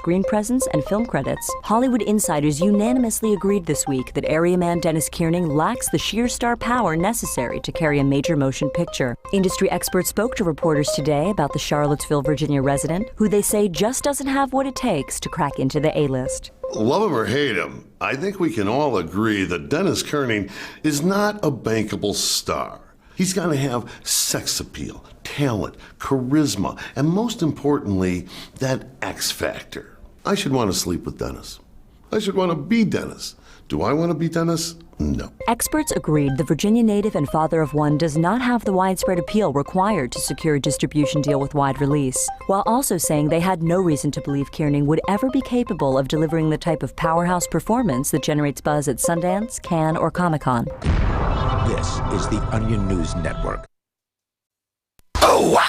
screen presence and film credits, Hollywood insiders unanimously agreed this week that area man Dennis Kiernan lacks the sheer star power necessary to carry a major motion picture. Industry experts spoke to reporters today about the Charlottesville, Virginia resident, who they say just doesn't have what it takes to crack into the A-list. Love him or hate him, I think we can all agree that Dennis Kiernan is not a bankable star. He's got to have sex appeal, talent, charisma, and most importantly, that X factor. I should want to sleep with Dennis. I should want to be Dennis. Do I want to be Dennis? No. Experts agreed the Virginia native and father of one does not have the widespread appeal required to secure a distribution deal with wide release, while also saying they had no reason to believe Kiernan would ever be capable of delivering the type of powerhouse performance that generates buzz at Sundance, Cannes, or Comic-Con. This is the Onion News Network. Oh!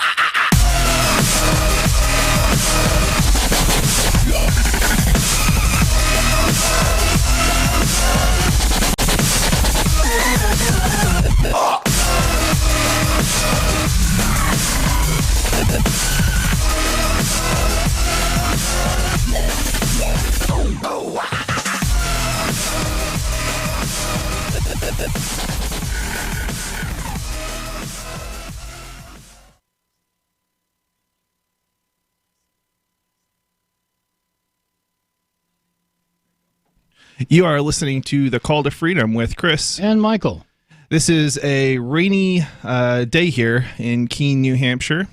You are listening to The Call to Freedom with Chris and Michael. This is a rainy day here in Keene, New Hampshire.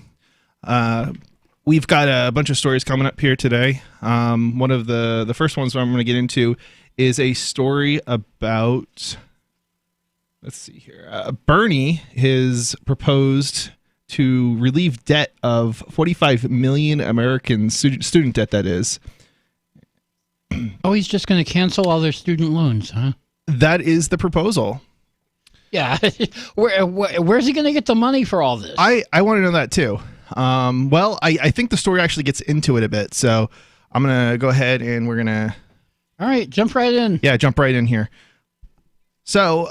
We've got a bunch of stories coming up here today. One of the first ones I'm going to get into is a story about, let's see here, Bernie has proposed to relieve debt of 45 million American student debt, that is. Oh, he's just going to cancel all their student loans, huh? That is the proposal. Yeah. Where's he going to get the money for all this? I want to know that too. Well, I think the story actually gets into it a bit, so I'm going to go ahead and we're going to... All right, jump right in. Yeah, jump right in here. So,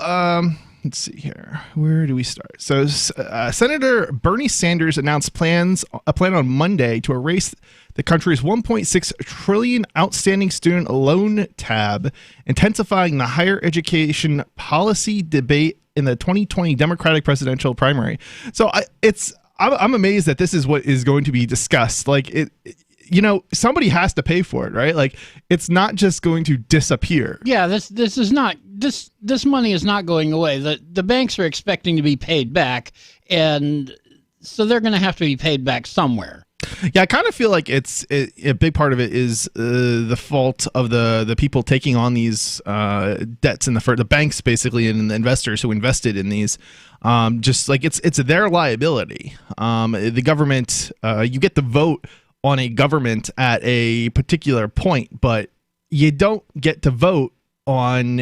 let's see here. Where do we start? So, Senator Bernie Sanders announced a plan on Monday to erase the country's $1.6 trillion outstanding student loan tab, intensifying the higher education policy debate in the 2020 Democratic presidential primary. So I'm amazed that this is what is going to be discussed. Like somebody has to pay for it, right? Like it's not just going to disappear. Yeah, this money is not going away. The banks are expecting to be paid back, and so they're going to have to be paid back somewhere. Yeah, I kind of feel like a big part of it is the fault of the people taking on these debts and the banks basically and the investors who invested in these. Just like it's their liability. The government, you get to vote on a government at a particular point, but you don't get to vote on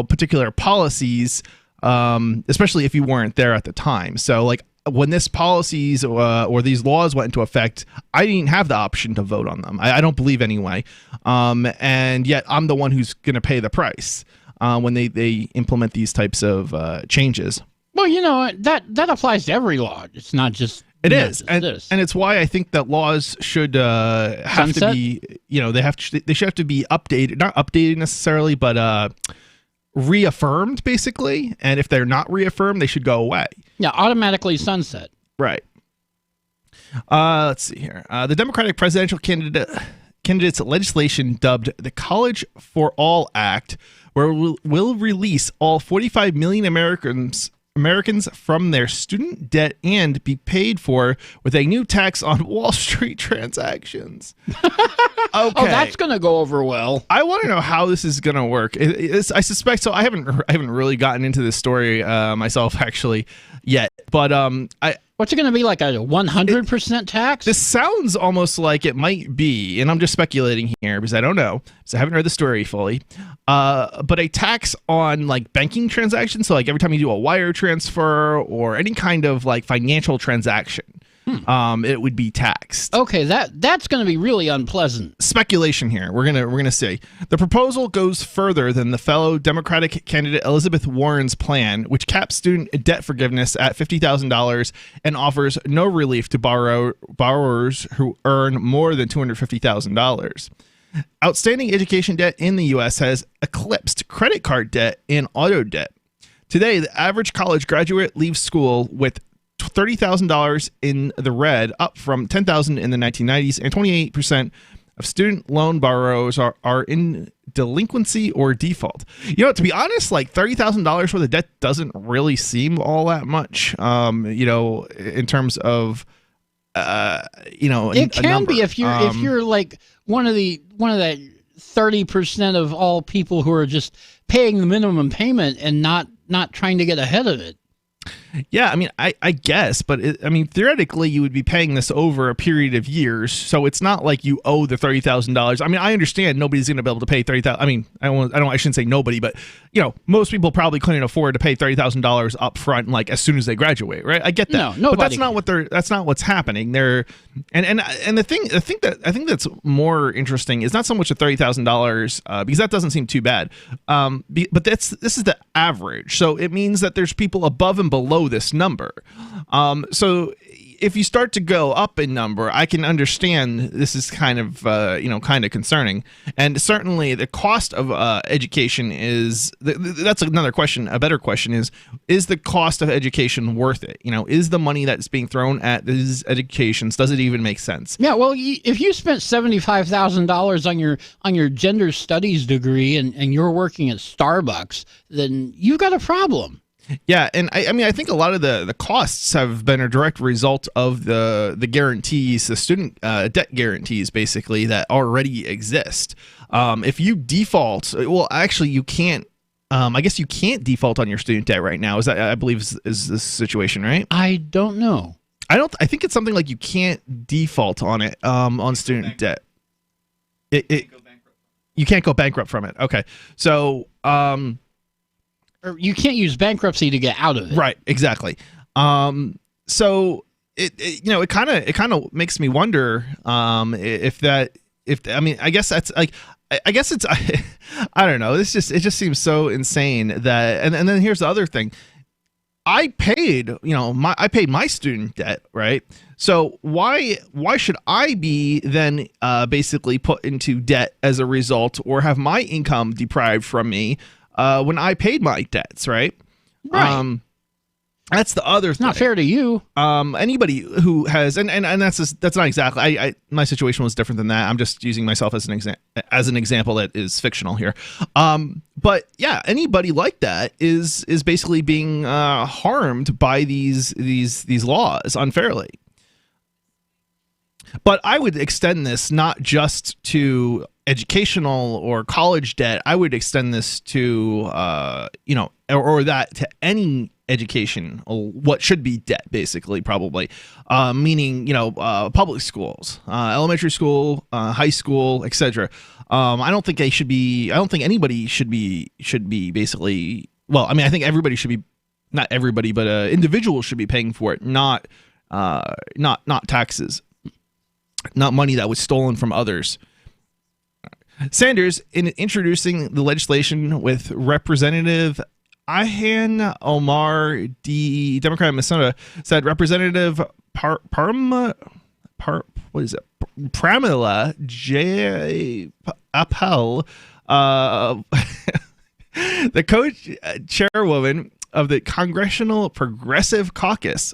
particular policies, especially if you weren't there at the time. So like when this policies or these laws went into effect, I didn't have the option to vote on them. I don't believe anyway. And yet I'm the one who's going to pay the price when they implement these types of changes. Well, that applies to every law. It's not just it is, and it's why I think that laws should have Sunset? To be, they should have to be updated, not updated necessarily, but reaffirmed basically. And if they're not reaffirmed, they should go away. Yeah, automatically sunset. Right. Let's see here. The Democratic presidential candidate's legislation dubbed the College for All Act, where will release all 45 million Americans from their student debt and be paid for with a new tax on Wall Street transactions. Okay. Oh, that's going to go over well. I want to know how this is going to work. I suspect so. I haven't really gotten into this story myself actually yet, but what's it going to be, like a 100% tax? This sounds almost like it might be, and I'm just speculating here because I don't know, so I haven't read the story fully. But a tax on like banking transactions, so like every time you do a wire transfer or any kind of like financial transaction. it would be taxed. Okay, that's going to be really unpleasant. Speculation here. We're gonna say the proposal goes further than the fellow Democratic candidate Elizabeth Warren's plan, which caps student debt forgiveness at $50,000 and offers no relief to borrowers who earn more than $250,000. Outstanding education debt in the U.S. has eclipsed credit card debt and auto debt. Today, the average college graduate leaves school with $30,000 in the red, up from $10,000 in the 1990s, and 28% of student loan borrowers are in delinquency or default. To be honest, like $30,000 worth of debt doesn't really seem all that much, in terms of, it can be if you're like one of that 30% of all people who are just paying the minimum payment and not trying to get ahead of it. Yeah, I mean, I guess, but theoretically, you would be paying this over a period of years, so it's not like you owe the $30,000. I mean, I understand nobody's going to be able to pay $30,000. I mean, I shouldn't say nobody, but most people probably couldn't afford to pay $30,000 up front, like as soon as they graduate, right? I get that. No, nobody. But that's not what's happening. And the thing I think that's more interesting is not so much the $30,000 because that doesn't seem too bad. But this is the average, so it means that there's people above and below this number. So if you start to go up in number, I can understand this is kind of concerning. And certainly the cost of education is that's another question. A better question is the cost of education worth it? Is the money that's being thrown at these educations, does it even make sense? Yeah, well, if you spent $75,000 on your gender studies degree and you're working at Starbucks, then you've got a problem. Yeah, and I think a lot of the costs have been a direct result of the guarantees, the student debt guarantees, basically, that already exist. If you default, well, actually, you can't. I guess you can't default on your student debt right now. Is that, I believe, is this situation, right? I don't know. I think it's something like you can't default on it on student debt. You can't go bankrupt from it. Okay, so. You can't use bankruptcy to get out of it. Right, exactly. So it kind of makes me wonder I guess that's like I guess it's I don't know. It just seems so insane that and then here's the other thing. I paid my student debt, right? So why should I be then basically put into debt as a result or have my income deprived from me? When I paid my debts, right? Right. That's the other thing. Not fair to you. Anybody who has, and that's not exactly. My situation was different than that. I'm just using myself as an example that is fictional here. But yeah, anybody like that is basically being harmed by these laws unfairly. But I would extend this not just to educational or college debt. I would extend this to, or that to any education, what should be debt, basically, probably, meaning, public schools, elementary school, high school, etc. I don't think anybody should be basically, well, I think everybody should be, not everybody, but individuals should be paying for it, not taxes, not money that was stolen from others. Sanders, in introducing the legislation with Representative Ilhan Omar, the Democrat of Minnesota, said Representative Pramila J. Appel, the co-chairwoman of the Congressional Progressive Caucus.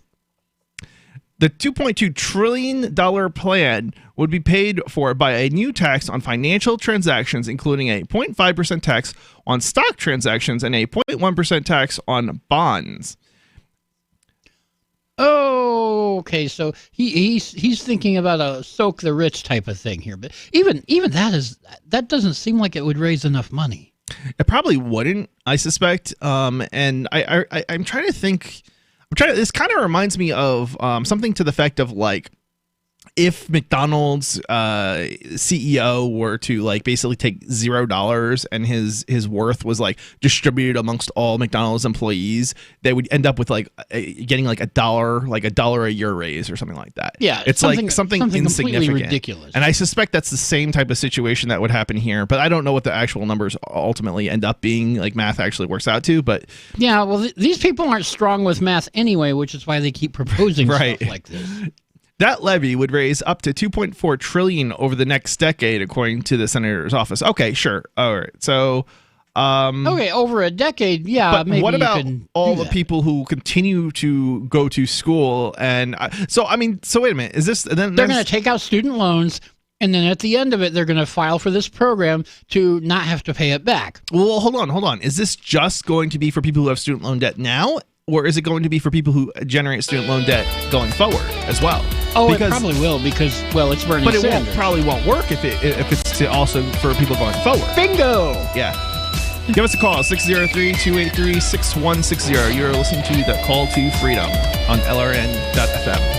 The $2.2 trillion plan would be paid for by a new tax on financial transactions, including a 0.5% tax on stock transactions and a 0.1% tax on bonds. Oh, okay. So he's thinking about a soak the rich type of thing here, but even that doesn't seem like it would raise enough money. It probably wouldn't, I suspect. And I'm trying to think. This kind of reminds me of something to the effect of like if McDonald's CEO were to like basically take $0 and his worth was like distributed amongst all McDonald's employees, they would end up with like getting like $1 a year raise or something like that. Yeah, it's like something insignificant, ridiculous. And I suspect that's the same type of situation that would happen here, but I don't know what the actual numbers ultimately end up being. Like math actually works out to, but yeah, well, these people aren't strong with math anyway, which is why they keep proposing stuff like this. That levy would raise up to $2.4 trillion over the next decade, according to the senator's office. Okay, sure. All right. So, okay, over a decade, yeah. But maybe what about all the that. people who continue to go to school? And so wait a minute. Is this? Then they're going to take out student loans, and then at the end of it, they're going to file for this program to not have to pay it back. Well, hold on. Is this just going to be for people who have student loan debt now? Or is it going to be for people who generate student loan debt going forward as well? Oh, it probably will because, well, it's Bernie Sanders. But it probably won't work if it's also for people going forward. Bingo! Yeah. Give us a call, 603-283-6160. You're listening to the Call to Freedom on LRN.FM.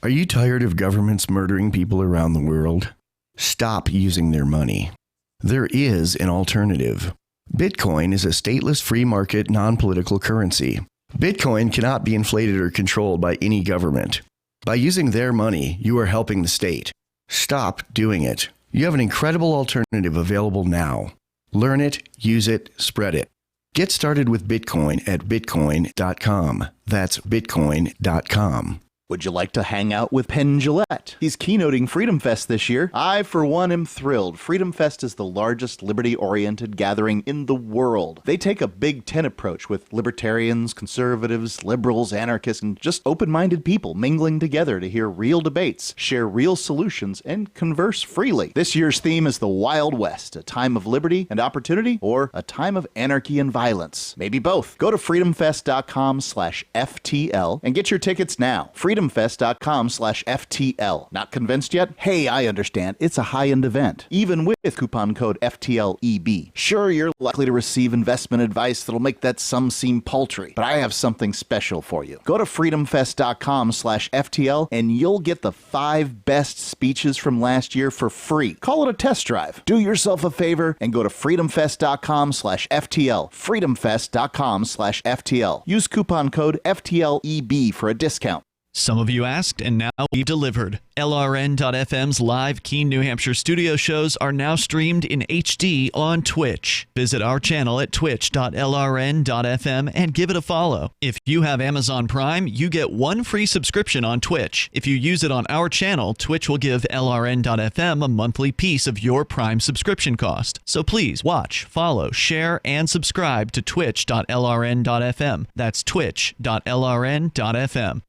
Are you tired of governments murdering people around the world? Stop using their money. There is an alternative. Bitcoin is a stateless free market non-political currency. Bitcoin cannot be inflated or controlled by any government. By using their money, you are helping the state. Stop doing it. You have an incredible alternative available now. Learn it, use it, spread it. Get started with Bitcoin at bitcoin.com. That's bitcoin.com. Would you like to hang out with Penn Jillette? He's keynoting Freedom Fest this year. I, for one, am thrilled. Freedom Fest is the largest liberty-oriented gathering in the world. They take a Big Tent approach with libertarians, conservatives, liberals, anarchists, and just open-minded people mingling together to hear real debates, share real solutions, and converse freely. This year's theme is the Wild West, a time of liberty and opportunity, or a time of anarchy and violence. Maybe both. Go to freedomfest.com/FTL and get your tickets now. freedomfest.com/FTL. Not convinced yet? Hey, I understand. It's a high-end event, even with coupon code FTLEB. Sure, you're likely to receive investment advice that'll make that sum seem paltry, but I have something special for you. Go to freedomfest.com/FTL and you'll get the 5 best speeches from last year for free. Call it a test drive. Do yourself a favor and go to freedomfest.com/FTL. freedomfest.com/FTL. Use coupon code FTLEB for a discount. Some of you asked, and now we've delivered. LRN.FM's live Keene, New Hampshire studio shows are now streamed in HD on Twitch. Visit our channel at twitch.lrn.fm and give it a follow. If you have Amazon Prime, you get 1 free subscription on Twitch. If you use it on our channel, Twitch will give LRN.FM a monthly piece of your Prime subscription cost. So please watch, follow, share, and subscribe to twitch.lrn.fm. That's twitch.lrn.fm.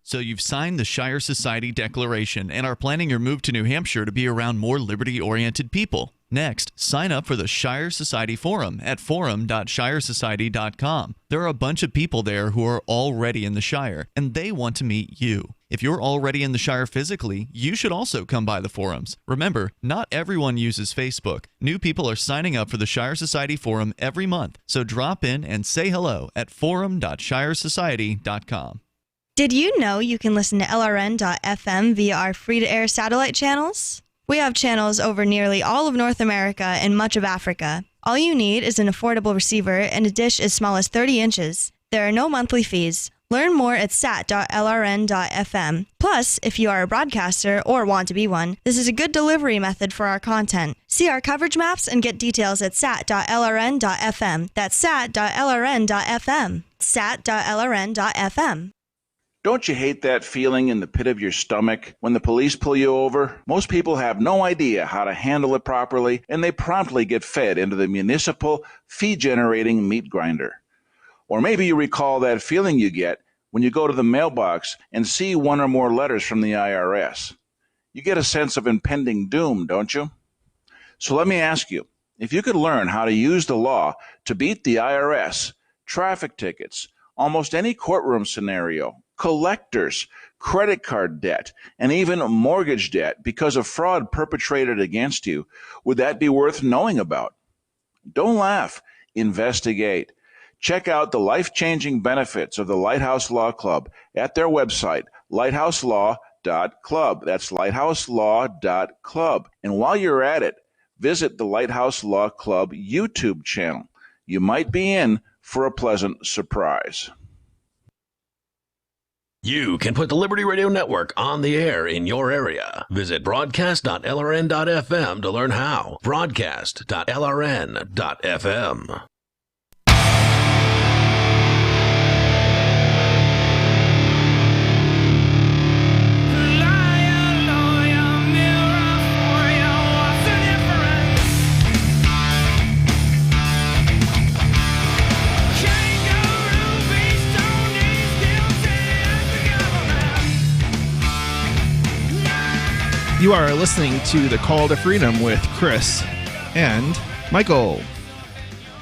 So you've signed the Shire Society Declaration and are planning your move to New Hampshire to be around more liberty-oriented people. Next, sign up for the Shire Society Forum at forum.shiresociety.com. There are a bunch of people there who are already in the Shire, and they want to meet you. If you're already in the Shire physically, you should also come by the forums. Remember, not everyone uses Facebook. New people are signing up for the Shire Society Forum every month, so drop in and say hello at forum.shiresociety.com. Did you know you can listen to LRN.FM via our free-to-air satellite channels? We have channels over nearly all of North America and much of Africa. All you need is an affordable receiver and a dish as small as 30 inches. There are no monthly fees. Learn more at sat.lrn.fm. Plus, if you are a broadcaster or want to be one, this is a good delivery method for our content. See our coverage maps and get details at sat.lrn.fm. That's sat.lrn.fm. sat.lrn.fm. Don't you hate that feeling in the pit of your stomach when the police pull you over? Most people have no idea how to handle it properly, and they promptly get fed into the municipal fee-generating meat grinder. Or maybe you recall that feeling you get when you go to the mailbox and see one or more letters from the IRS. You get a sense of impending doom, don't you? So let me ask you, if you could learn how to use the law to beat the IRS, traffic tickets, almost any courtroom scenario, collectors, credit card debt, and even mortgage debt because of fraud perpetrated against you. Would that be worth knowing about? Don't laugh. Investigate. Check out the life-changing benefits of the Lighthouse Law Club at their website, lighthouselaw.club. That's lighthouselaw.club. And while you're at it, visit the Lighthouse Law Club YouTube channel. You might be in for a pleasant surprise. You can put the Liberty Radio Network on the air in your area. Visit broadcast.lrn.fm to learn how. Broadcast.lrn.fm. You are listening to The Call to Freedom with Chris and Michael.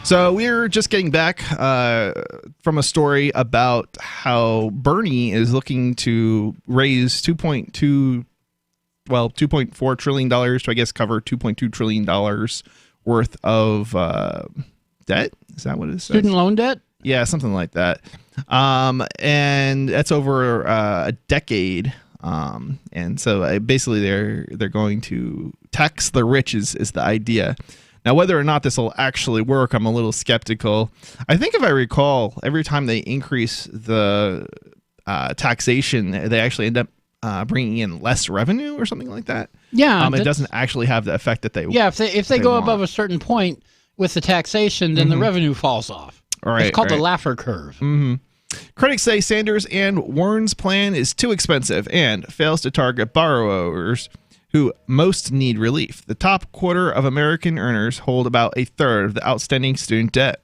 So we're just getting back from a story about how Bernie is looking to raise $2.4 trillion to, I guess, cover $2.2 trillion worth of debt. Is that what it says? Student loan debt? Yeah, something like that. And that's over a decade. And so basically they're going to tax the rich is the idea. Now, whether or not this will actually work, I'm a little skeptical. I think if I recall, every time they increase the taxation, they actually end up bringing in less revenue or something like that. Yeah. It doesn't actually have the effect that they Yeah, if they go above a certain point with the taxation, then the revenue falls off. All right, it's called the Laffer curve. Mm-hmm. Critics say Sanders and Warren's plan is too expensive and fails to target borrowers who most need relief. The top quarter of American earners hold about a third of the outstanding student debt.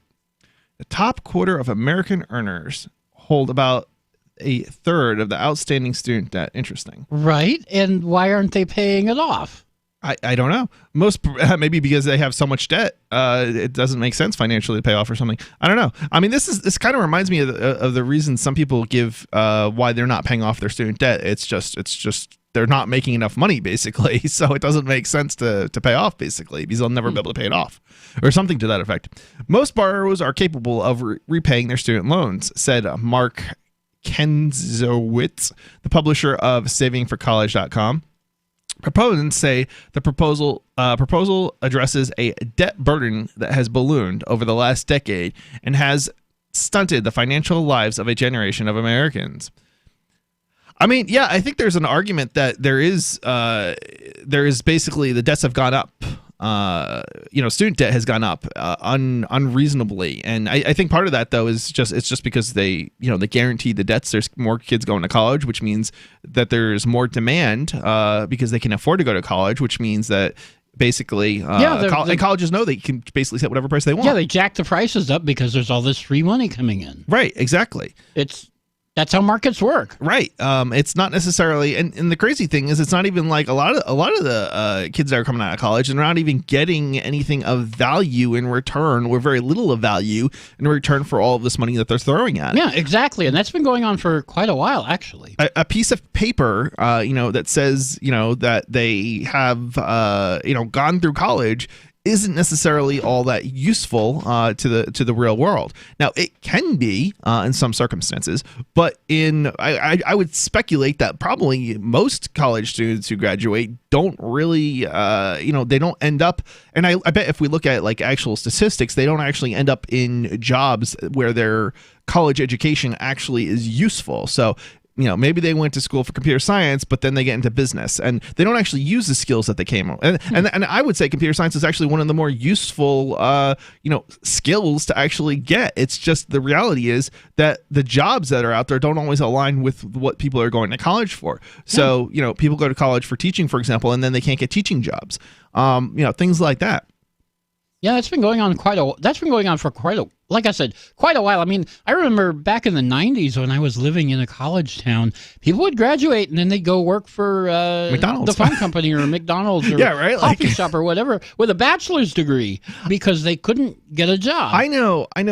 The top quarter of American earners hold about a third of the outstanding student debt. Interesting. Right. And why aren't they paying it off? I don't know. Most maybe because they have so much debt, it doesn't make sense financially to pay off or something. I don't know. I mean, this kind of reminds me of the reason some people give why they're not paying off their student debt. It's just they're not making enough money, basically. So it doesn't make sense to pay off, basically, because they'll never be able to pay it off or something to that effect. Most borrowers are capable of repaying their student loans, said Mark Kenzowitz, the publisher of SavingForCollege.com. Proponents say the proposal addresses a debt burden that has ballooned over the last decade and has stunted the financial lives of a generation of Americans. I mean, yeah, I think there's an argument that there is basically the debts have gone up. Student debt has gone up unreasonably, and I think part of that though is just because they guarantee the debts. There's more kids going to college, which means that there's more demand because they can afford to go to college, which means that basically and colleges know they can basically set whatever price they want. Yeah, they jack the prices up because there's all this free money coming in. Right, exactly. That's how markets work. Right. It's not necessarily, and the crazy thing is, it's not even like a lot of the kids that are coming out of college, and they're not even getting anything of value in return, or very little of value in return for all of this money that they're throwing at it. Yeah, exactly. And that's been going on for quite a while, actually. A piece of paper, that says, that they have, gone through college isn't necessarily all that useful to the real world. Now, it can be in some circumstances, but I would speculate that probably most college students who graduate don't really, they don't end up, and I bet if we look at like actual statistics, they don't actually end up in jobs where their college education actually is useful. So maybe they went to school for computer science, but then they get into business and they don't actually use the skills that they came on. And I would say computer science is actually one of the more useful, skills to actually get. It's just the reality is that the jobs that are out there don't always align with what people are going to college for. So, people go to college for teaching, for example, and then they can't get teaching jobs, things like that. Yeah, that's been going on for quite a while. I mean, I remember back in the 90s when I was living in a college town, people would graduate and then they'd go work for McDonald's. the phone company or McDonald's or coffee shop or whatever with a bachelor's degree because they couldn't get a job. I know. I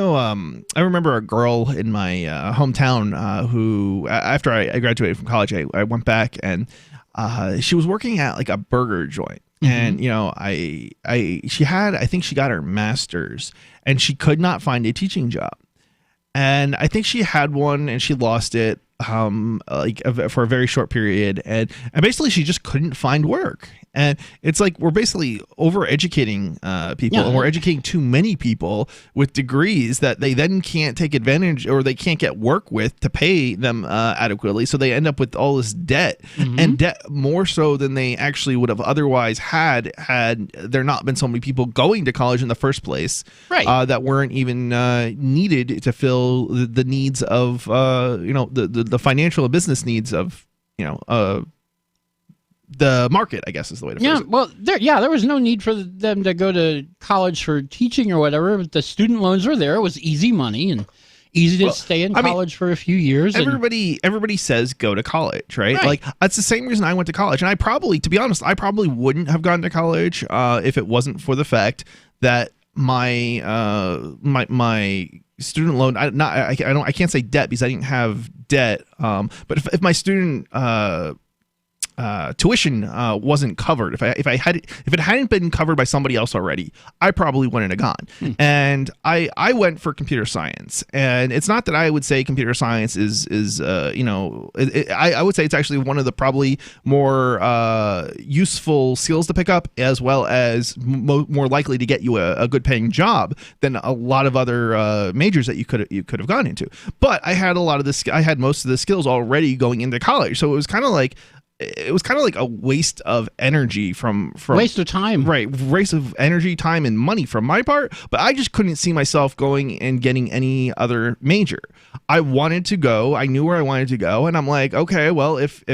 remember a girl in my hometown who, after I graduated from college, I went back and she was working at like a burger joint. And I think she got her master's and she could not find a teaching job. And I think she had one and she lost it for a very short period, and basically she just couldn't find work. And it's like we're basically overeducating people, and we're educating too many people with degrees that they then can't take advantage or they can't get work with to pay them adequately. So they end up with all this debt, and debt more so than they actually would have otherwise had there not been so many people going to college in the first place, right? That weren't even needed to fill the needs of the financial and business needs of the market, I guess is the way to phrase it. Well, there was no need for them to go to college for teaching or whatever. But the student loans were there. It was easy money and easy to stay in college for a few years. Everybody says go to college, right? Like that's the same reason I went to college. And to be honest, I probably wouldn't have gone to college if it wasn't for the fact that my student loan, I can't say debt because I didn't have debt. But if my student tuition wasn't covered, if it hadn't been covered by somebody else already, I probably wouldn't have gone. And I went for computer science, and it's not that I would say computer science is I would say it's actually one of the probably more useful skills to pick up, as well as more likely to get you a good paying job than a lot of other majors that you could have gone into. But I had most of the skills already going into college, so it was kind of like a waste of energy from waste of time, right? Waste of energy, time, and money from my part. But I just couldn't see myself going and getting any other major. I wanted to go. I knew where I wanted to go, and I'm like, okay, well, if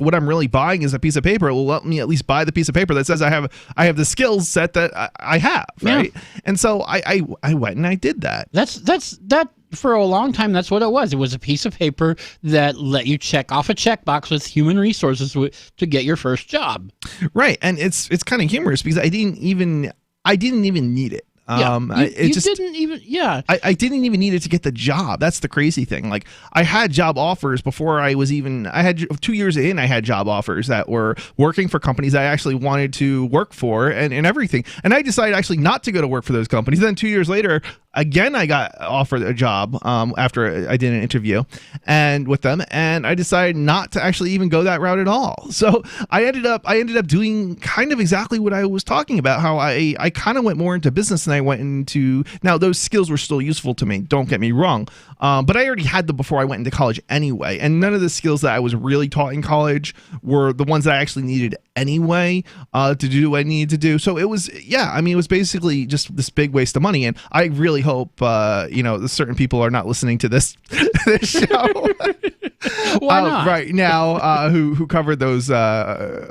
what I'm really buying is a piece of paper, it will let me at least buy the piece of paper that says I have the skills set that I have, right? Yeah. And so I went and I did that. That. For a long time, that's what it was. It was a piece of paper that let you check off a checkbox with human resources to get your first job. Right, and it's kind of humorous because I didn't even need it. I didn't even need it to get the job. That's the crazy thing. Like, I had job offers before I had 2 years in, I had job offers that were working for companies I actually wanted to work for and everything. And I decided actually not to go to work for those companies. Then 2 years later, again, I got offered a job after I did an interview with them, and I decided not to actually even go that route at all. So I ended up doing kind of exactly what I was talking about, how I kind of went more into business than I went into. Now, those skills were still useful to me, don't get me wrong, but I already had them before I went into college anyway, and none of the skills that I was really taught in college were the ones that I actually needed anyway to do what I needed to do. So it was basically just this big waste of money, and I really hope certain people are not listening to this show Why not? right now who covered those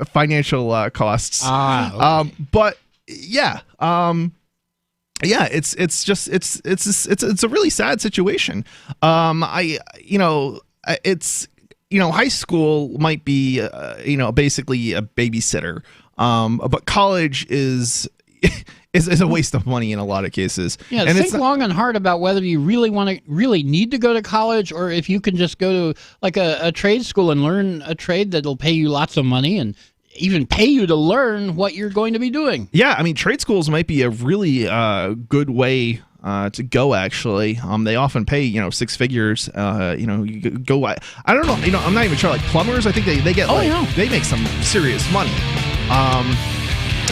financial costs. Okay. But yeah, it's a really sad situation. High school might be basically a babysitter, but college is a waste of money in a lot of cases. Yeah, and think long and hard about whether you really need to go to college, or if you can just go to like a trade school and learn a trade that'll pay you lots of money and even pay you to learn what you're going to be doing. Yeah, I mean, trade schools might be a really good way to go, actually. They often pay, six figures. You go. I don't know. I'm not even sure. Like plumbers, I think they get they make some serious money.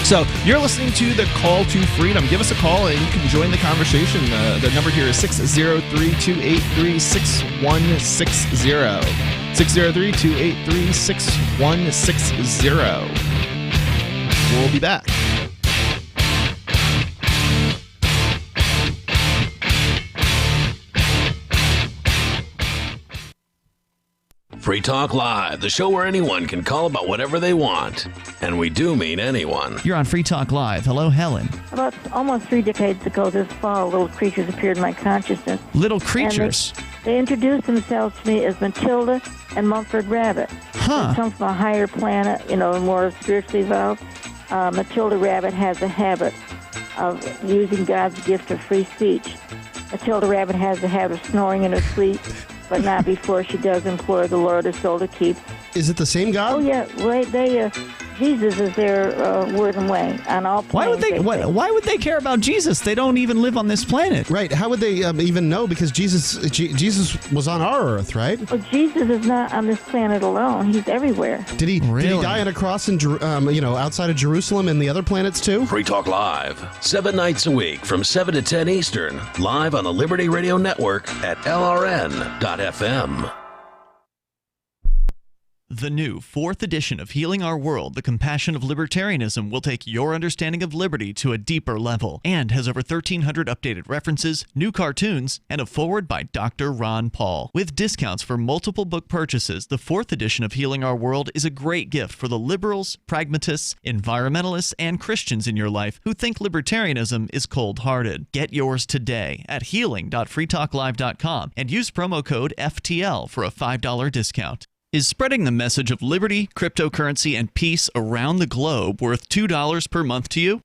So you're listening to the Call to Freedom. Give us a call and you can join the conversation. The number here is 603-283-6160. 603-283-6160. We'll be back. Free Talk Live, the show where anyone can call about whatever they want. And we do mean anyone. You're on Free Talk Live. Hello, Helen. About almost 3 decades ago this fall, little creatures appeared in my consciousness. Little creatures? They introduced themselves to me as Matilda and Mumford Rabbit. Huh. They come from a higher planet, more spiritually evolved. Matilda Rabbit has a habit of using God's gift of free speech. Matilda Rabbit has the habit of snoring in her sleep, but not before she does implore the Lord her soul to keep. Is it the same God? Oh, yeah. Jesus is their word and way on all planes. Why would they care about Jesus? They don't even live on this planet. Right. How would they even know? Because Jesus was on our earth, right? Well, Jesus is not on this planet alone. He's everywhere. Did he Really? die on a cross in outside of Jerusalem and the other planets too? Free Talk Live, 7 nights a week from 7 to 10 Eastern, live on the Liberty Radio Network at LRN.FM. The new 4th edition of Healing Our World, The Compassion of Libertarianism, will take your understanding of liberty to a deeper level and has over 1,300 updated references, new cartoons, and a foreword by Dr. Ron Paul. With discounts for multiple book purchases, the 4th edition of Healing Our World is a great gift for the liberals, pragmatists, environmentalists, and Christians in your life who think libertarianism is cold-hearted. Get yours today at healing.freetalklive.com and use promo code FTL for a $5 discount. Is spreading the message of liberty, cryptocurrency, and peace around the globe worth $2 per month to you?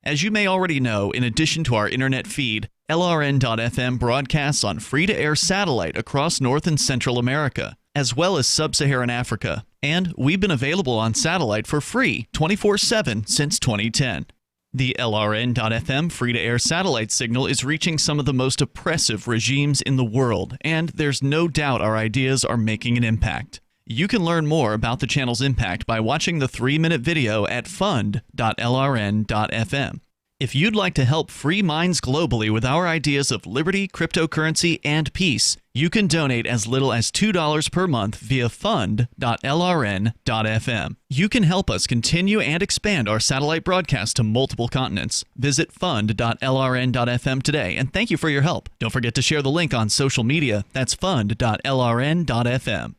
As you may already know, in addition to our internet feed, LRN.FM broadcasts on free-to-air satellite across North and Central America, as well as Sub-Saharan Africa. And we've been available on satellite for free 24/7 since 2010. The LRN.FM free-to-air satellite signal is reaching some of the most oppressive regimes in the world, and there's no doubt our ideas are making an impact. You can learn more about the channel's impact by watching the 3-minute video at fund.lrn.fm. If you'd like to help free minds globally with our ideas of liberty, cryptocurrency, and peace, you can donate as little as $2 per month via fund.lrn.fm. You can help us continue and expand our satellite broadcast to multiple continents. Visit fund.lrn.fm today, and thank you for your help. Don't forget to share the link on social media. That's fund.lrn.fm.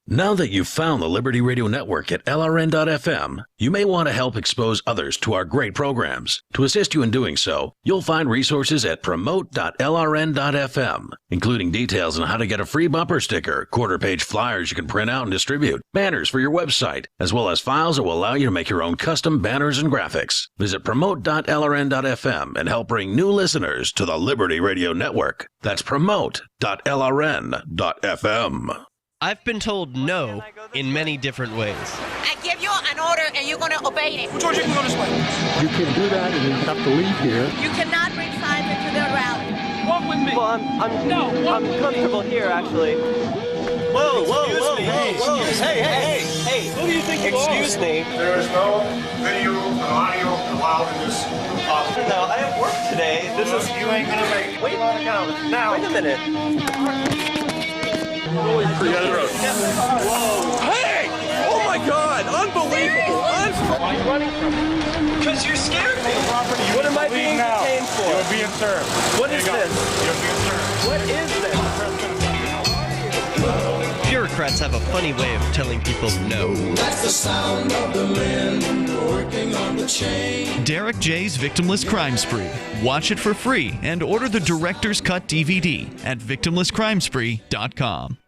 Now that you've found the Liberty Radio Network at LRN.FM, you may want to help expose others to our great programs. To assist you in doing so, you'll find resources at promote.lrn.fm, including details on how to get a free bumper sticker, quarter-page flyers you can print out and distribute, banners for your website, as well as files that will allow you to make your own custom banners and graphics. Visit promote.lrn.fm and help bring new listeners to the Liberty Radio Network. That's promote.lrn.fm. I've been told no in many different ways. I give you an order and you're going to obey it. George, you can go this way. You can do that and you have to leave here. You cannot bring signs into the rally. Walk with me. Well, I'm comfortable here, actually. Whoa, Hey. Who do you think you are? Excuse me. There is no video and audio allowed in this office. No, I have work today. You ain't going to make it. Wait a minute. Whoa. Hey! Oh my God! Unbelievable! Why are you running from me? Because you're scared me. What am I being detained for? You're being served. What is this? You're being served. What is this? Bureaucrats have a funny way of telling people no. That's the sound of the men working on the chain. Derek J's Victimless Crime Spree. Watch it for free and order the Director's Cut DVD at victimlesscrimespree.com.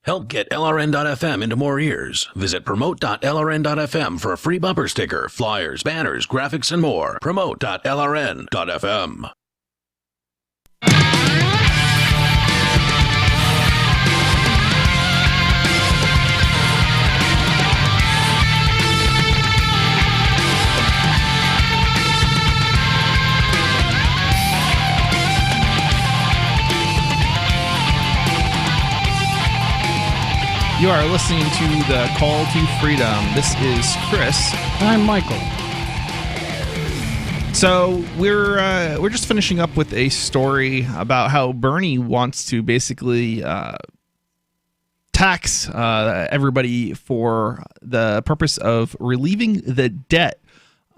Help get LRN.FM into more ears. Visit promote.lrn.fm for a free bumper sticker, flyers, banners, graphics, and more. Promote.lrn.fm. You are listening to the Call to Freedom. This is Chris. I'm Michael. So we're just finishing up with a story about how Bernie wants to basically tax everybody for the purpose of relieving the debt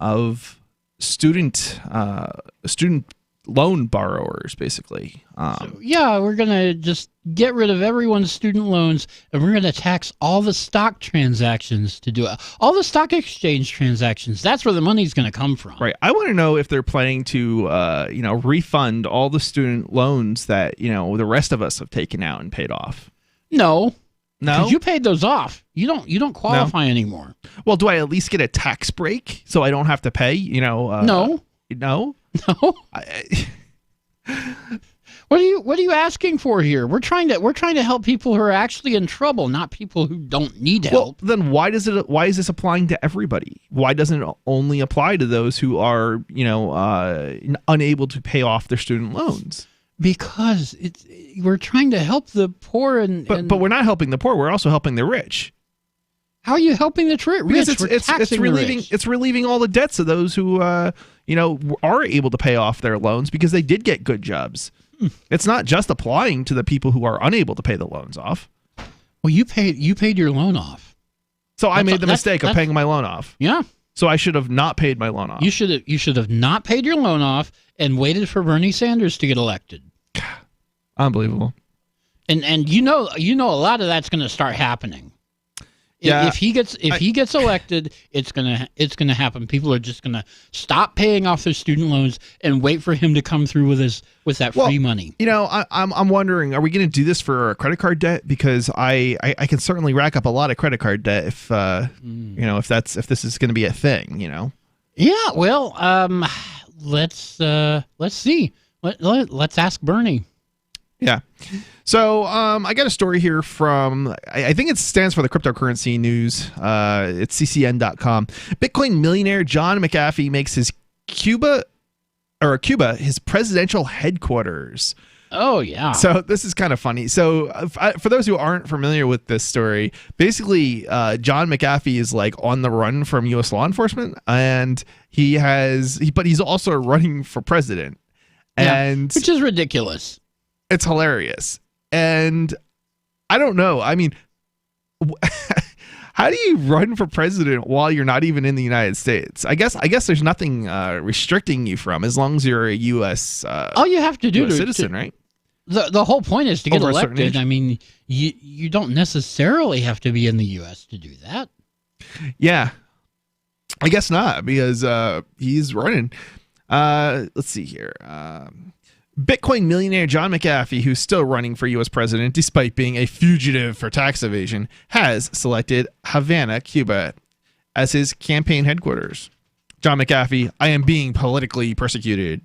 of student loan borrowers, basically. Yeah, we're going to just get rid of everyone's student loans, and we're going to tax all the stock transactions to do it. All the stock exchange transactions. That's where the money's going to come from. Right. I want to know if they're planning to, refund all the student loans that, the rest of us have taken out and paid off. No. No? Because you paid those off. You don't qualify anymore. Well, do I at least get a tax break so I don't have to pay? No. No? No. What are you asking for here? We're trying to help people who are actually in trouble, not people who don't need help. Well, then why is this applying to everybody? Why doesn't it only apply to those who are, unable to pay off their student loans? Because we're trying to help the poor but we're not helping the poor. We're also helping the rich. How are you helping the rich? Because it's relieving all the debts of those who are able to pay off their loans because they did get good jobs. It's not just applying to the people who are unable to pay the loans off. Well, you paid your loan off. So I made the mistake of paying my loan off. Yeah. So I should have not paid my loan off. You should have not paid your loan off and waited for Bernie Sanders to get elected. Unbelievable. And a lot of that's going to start happening. Yeah. If he gets elected, it's gonna happen. People are just gonna stop paying off their student loans and wait for him to come through with that free money. I'm wondering, are we going to do this for credit card debt? Because I can certainly rack up a lot of credit card debt if if this is going to be a thing. Yeah. Well, let's see. Let's ask Bernie. Yeah. So I got a story here from, I think it stands for the cryptocurrency news. It's ccn.com. Bitcoin millionaire John McAfee makes his Cuba his presidential headquarters. Oh, yeah. So this is kind of funny. So for those who aren't familiar with this story, basically John McAfee is like on the run from U.S. law enforcement, and but he's also running for president. And which is ridiculous. It's hilarious. And I don't know. I mean, how do you run for president while you're not even in the United States? I guess there's nothing restricting you from, as long as you're a U.S. All you have to do citizen, right? The whole point is to get Over a certain elected. age. I mean, you don't necessarily have to be in the U.S. to do that. Yeah, I guess not, because he's running. Let's see here. Bitcoin millionaire John McAfee, who's still running for U.S. president despite being a fugitive for tax evasion, has selected Havana, Cuba, as his campaign headquarters. John McAfee, I am being politically persecuted.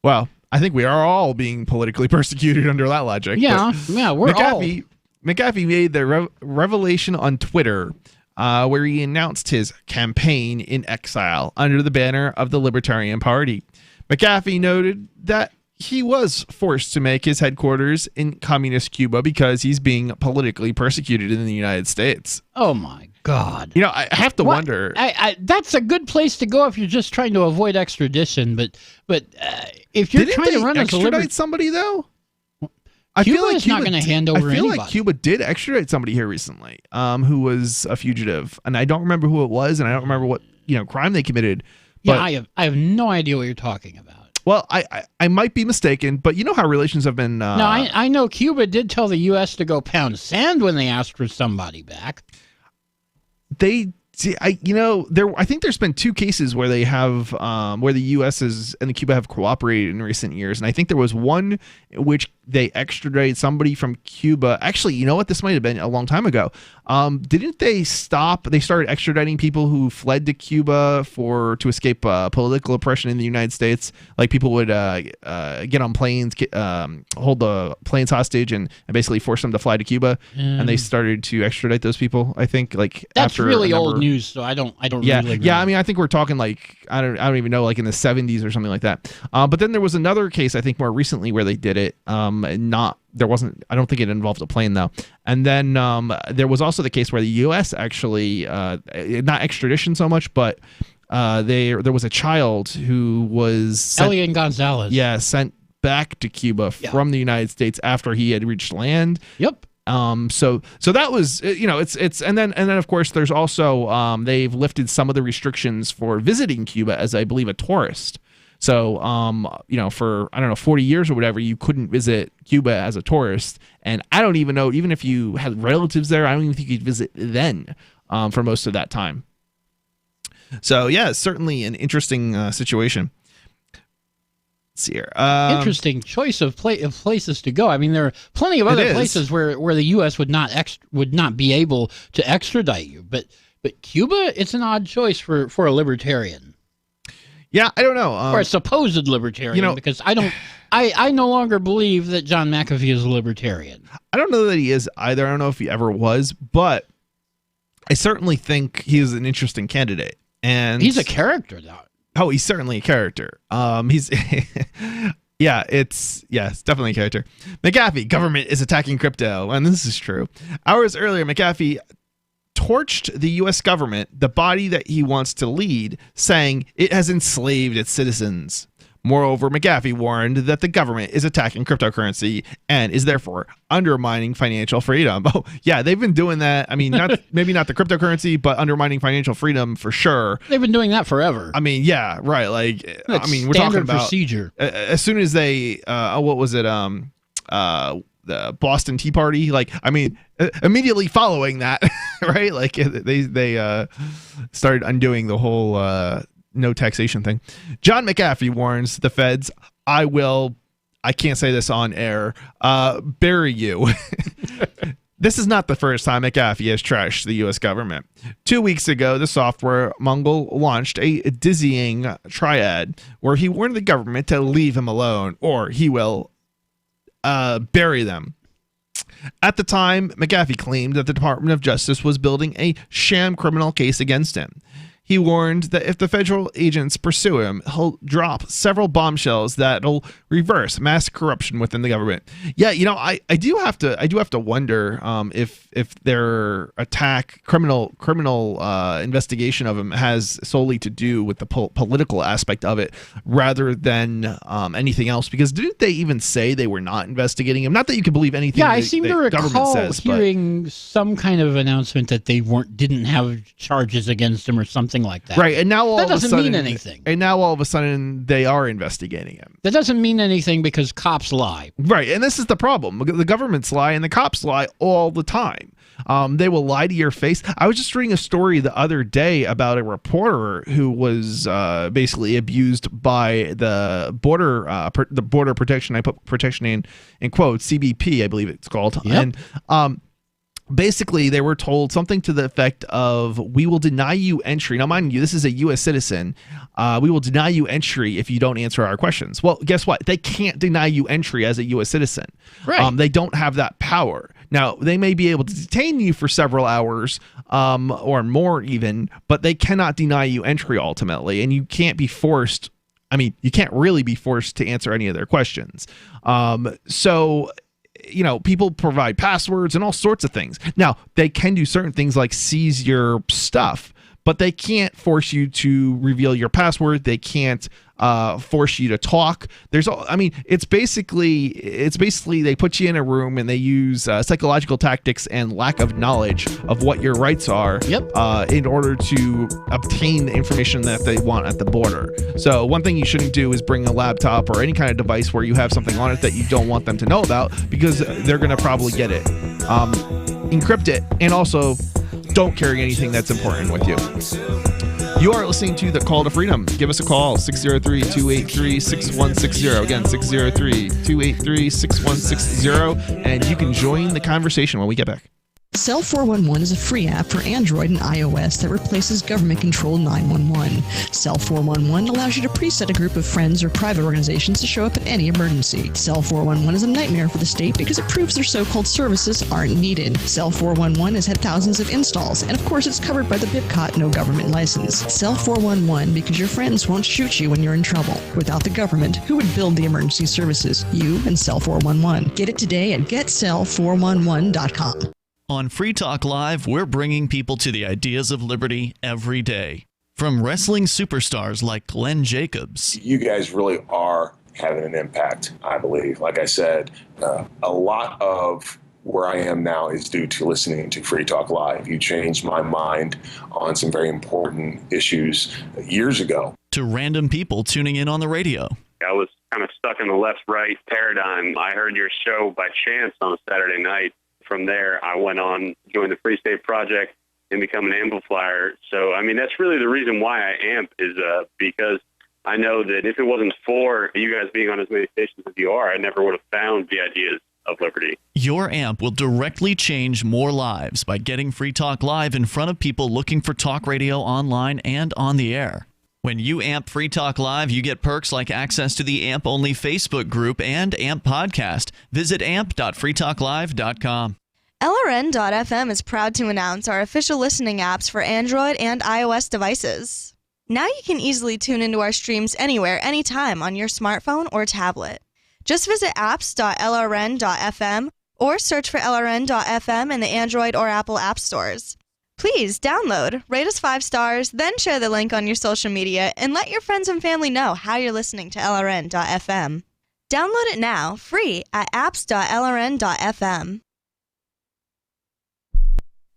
Well, I think we are all being politically persecuted under that logic. Yeah, we're McAfee made the revelation on Twitter where he announced his campaign in exile under the banner of the Libertarian Party. McAfee noted that he was forced to make his headquarters in communist Cuba because he's being politically persecuted in the United States. Oh, my God. I have to wonder. That's a good place to go if you're just trying to avoid extradition. But if you're trying to run as a extradite somebody, though? Cuba is not going to hand over anybody. I feel like Cuba did extradite somebody here recently who was a fugitive. And I don't remember who it was, and I don't remember what crime they committed. But I have no idea what you're talking about. Well, I might be mistaken, but you know how relations have been... No, I know Cuba did tell the U.S. to go pound sand when they asked for somebody back. I think there's been two cases where they have where the U.S. and Cuba have cooperated in recent years, and I think there was one in which they extradited somebody from Cuba. Actually, you know what? This might have been a long time ago. Didn't they stop? They started extraditing people who fled to Cuba to escape political oppression in the United States. Like people would get on planes, hold the planes hostage, and basically force them to fly to Cuba. And they started to extradite those people. I think that's really old news. So I don't really remember. Yeah. I mean, I think we're talking I don't even know, like in the 70s or something like that. But then there was another case I think more recently where they did it. I don't think it involved a plane though. And then there was also the case where the U.S. actually, not extradition so much, but there was a child who was Elian Gonzalez. Yeah, sent back to Cuba from the United States after he had reached land. Yep. So that was, it's and then of course there's also they've lifted some of the restrictions for visiting Cuba as I believe a tourist. So, for, I don't know, 40 years or whatever, you couldn't visit Cuba as a tourist. And I don't even know, even if you had relatives there, I don't even think you'd visit then for most of that time. So, yeah, it's certainly an interesting situation. Let's see here. Interesting choice of places to go. I mean, there are plenty of other places where the U.S. would not be able to extradite you. But Cuba, it's an odd choice for a libertarian. Yeah, I don't know. Or a supposed libertarian, because I no longer believe that John McAfee is a libertarian. I don't know that he is either. I don't know if he ever was, but I certainly think he is an interesting candidate. And he's a character, though. Oh, he's certainly a character. He's it's definitely a character. McAfee, government is attacking crypto, and this is true. Hours earlier, McAfee torched the U.S. government, the body that he wants to lead, saying it has enslaved its citizens. Moreover, McAfee warned that the government is attacking cryptocurrency and is therefore undermining financial freedom. Oh, yeah, they've been doing that. I mean, maybe not the cryptocurrency, but undermining financial freedom for sure. They've been doing that forever. I mean, yeah, right. Like, that's we're talking about procedure. As soon as they, what was it? The Boston Tea Party. Like, I mean, immediately following that, right? Like they started undoing the whole no taxation thing. John McAfee warns the feds, I can't say this on air, bury you. This is not the first time McAfee has trashed the U.S. government. 2 weeks ago, the software Mongol launched a dizzying triad where he warned the government to leave him alone or he will bury them. At the time, McAfee claimed that the Department of Justice was building a sham criminal case against him. He warned that if the federal agents pursue him, he'll drop several bombshells that'll reverse mass corruption within the government. Yeah, I do have to wonder if their criminal investigation of him has solely to do with the political aspect of it rather than anything else. Because didn't they even say they were not investigating him? Not that you can believe anything. Yeah, I seem to recall hearing some kind of announcement that they didn't have charges against him or something like that. Right, and now that doesn't mean anything. And now all of a sudden they are investigating him. That doesn't mean anything because cops lie. Right, and this is the problem. The governments lie and the cops lie all the time. They will lie to your face. I was just reading a story the other day about a reporter who was basically abused by the border protection. I put protection in quotes, CBP, I believe it's called. Yep. And basically, they were told something to the effect of, we will deny you entry. Now, mind you, this is a U.S. citizen. We will deny you entry if you don't answer our questions. Well, guess what? They can't deny you entry as a U.S. citizen. Right. They don't have that power. Now, they may be able to detain you for several hours or more even, but they cannot deny you entry ultimately. And you can't be forced. I mean, you can't really be forced to answer any of their questions. People provide passwords and all sorts of things. Now, they can do certain things like seize your stuff, but they can't force you to reveal your password. They can't force you to talk. It's basically they put you in a room and they use psychological tactics and lack of knowledge of what your rights are. Yep. In order to obtain the information that they want at the border. So one thing you shouldn't do is bring a laptop or any kind of device where you have something on it that you don't want them to know about, because they're going to probably get it. Encrypt it, and also don't carry anything that's important with you. You are listening to The Call to Freedom. Give us a call, 603-283-6160. Again, 603-283-6160. And you can join the conversation when we get back. Cell 411 is a free app for Android and iOS that replaces government-controlled 911. Cell 411 allows you to preset a group of friends or private organizations to show up in any emergency. Cell 411 is a nightmare for the state because it proves their so-called services aren't needed. Cell 411 has had thousands of installs, and of course it's covered by the BIPCOT no government license. Cell 411 because your friends won't shoot you when you're in trouble. Without the government, who would build the emergency services? You and Cell 411. Get it today at getcell411.com. On Free Talk Live, we're bringing people to the ideas of liberty every day. From wrestling superstars like Glenn Jacobs. You guys really are having an impact, I believe. Like I said, a lot of where I am now is due to listening to Free Talk Live. You changed my mind on some very important issues years ago. To random people tuning in on the radio. I was kind of stuck in the left-right paradigm. I heard your show by chance on a Saturday night. From there, I went on, joined the Free State Project, and become an amplifier. So, I mean, that's really the reason why I amp is because I know that if it wasn't for you guys being on as many stations as you are, I never would have found the ideas of liberty. Your amp will directly change more lives by getting Free Talk Live in front of people looking for talk radio online and on the air. When you amp Free Talk Live, you get perks like access to the AMP-only Facebook group and AMP podcast. Visit amp.freetalklive.com. LRN.FM is proud to announce our official listening apps for Android and iOS devices. Now you can easily tune into our streams anywhere, anytime on your smartphone or tablet. Just visit apps.lrn.fm or search for LRN.FM in the Android or Apple app stores. Please download, rate us 5 stars, then share the link on your social media and let your friends and family know how you're listening to LRN.FM. Download it now, free at apps.lrn.fm.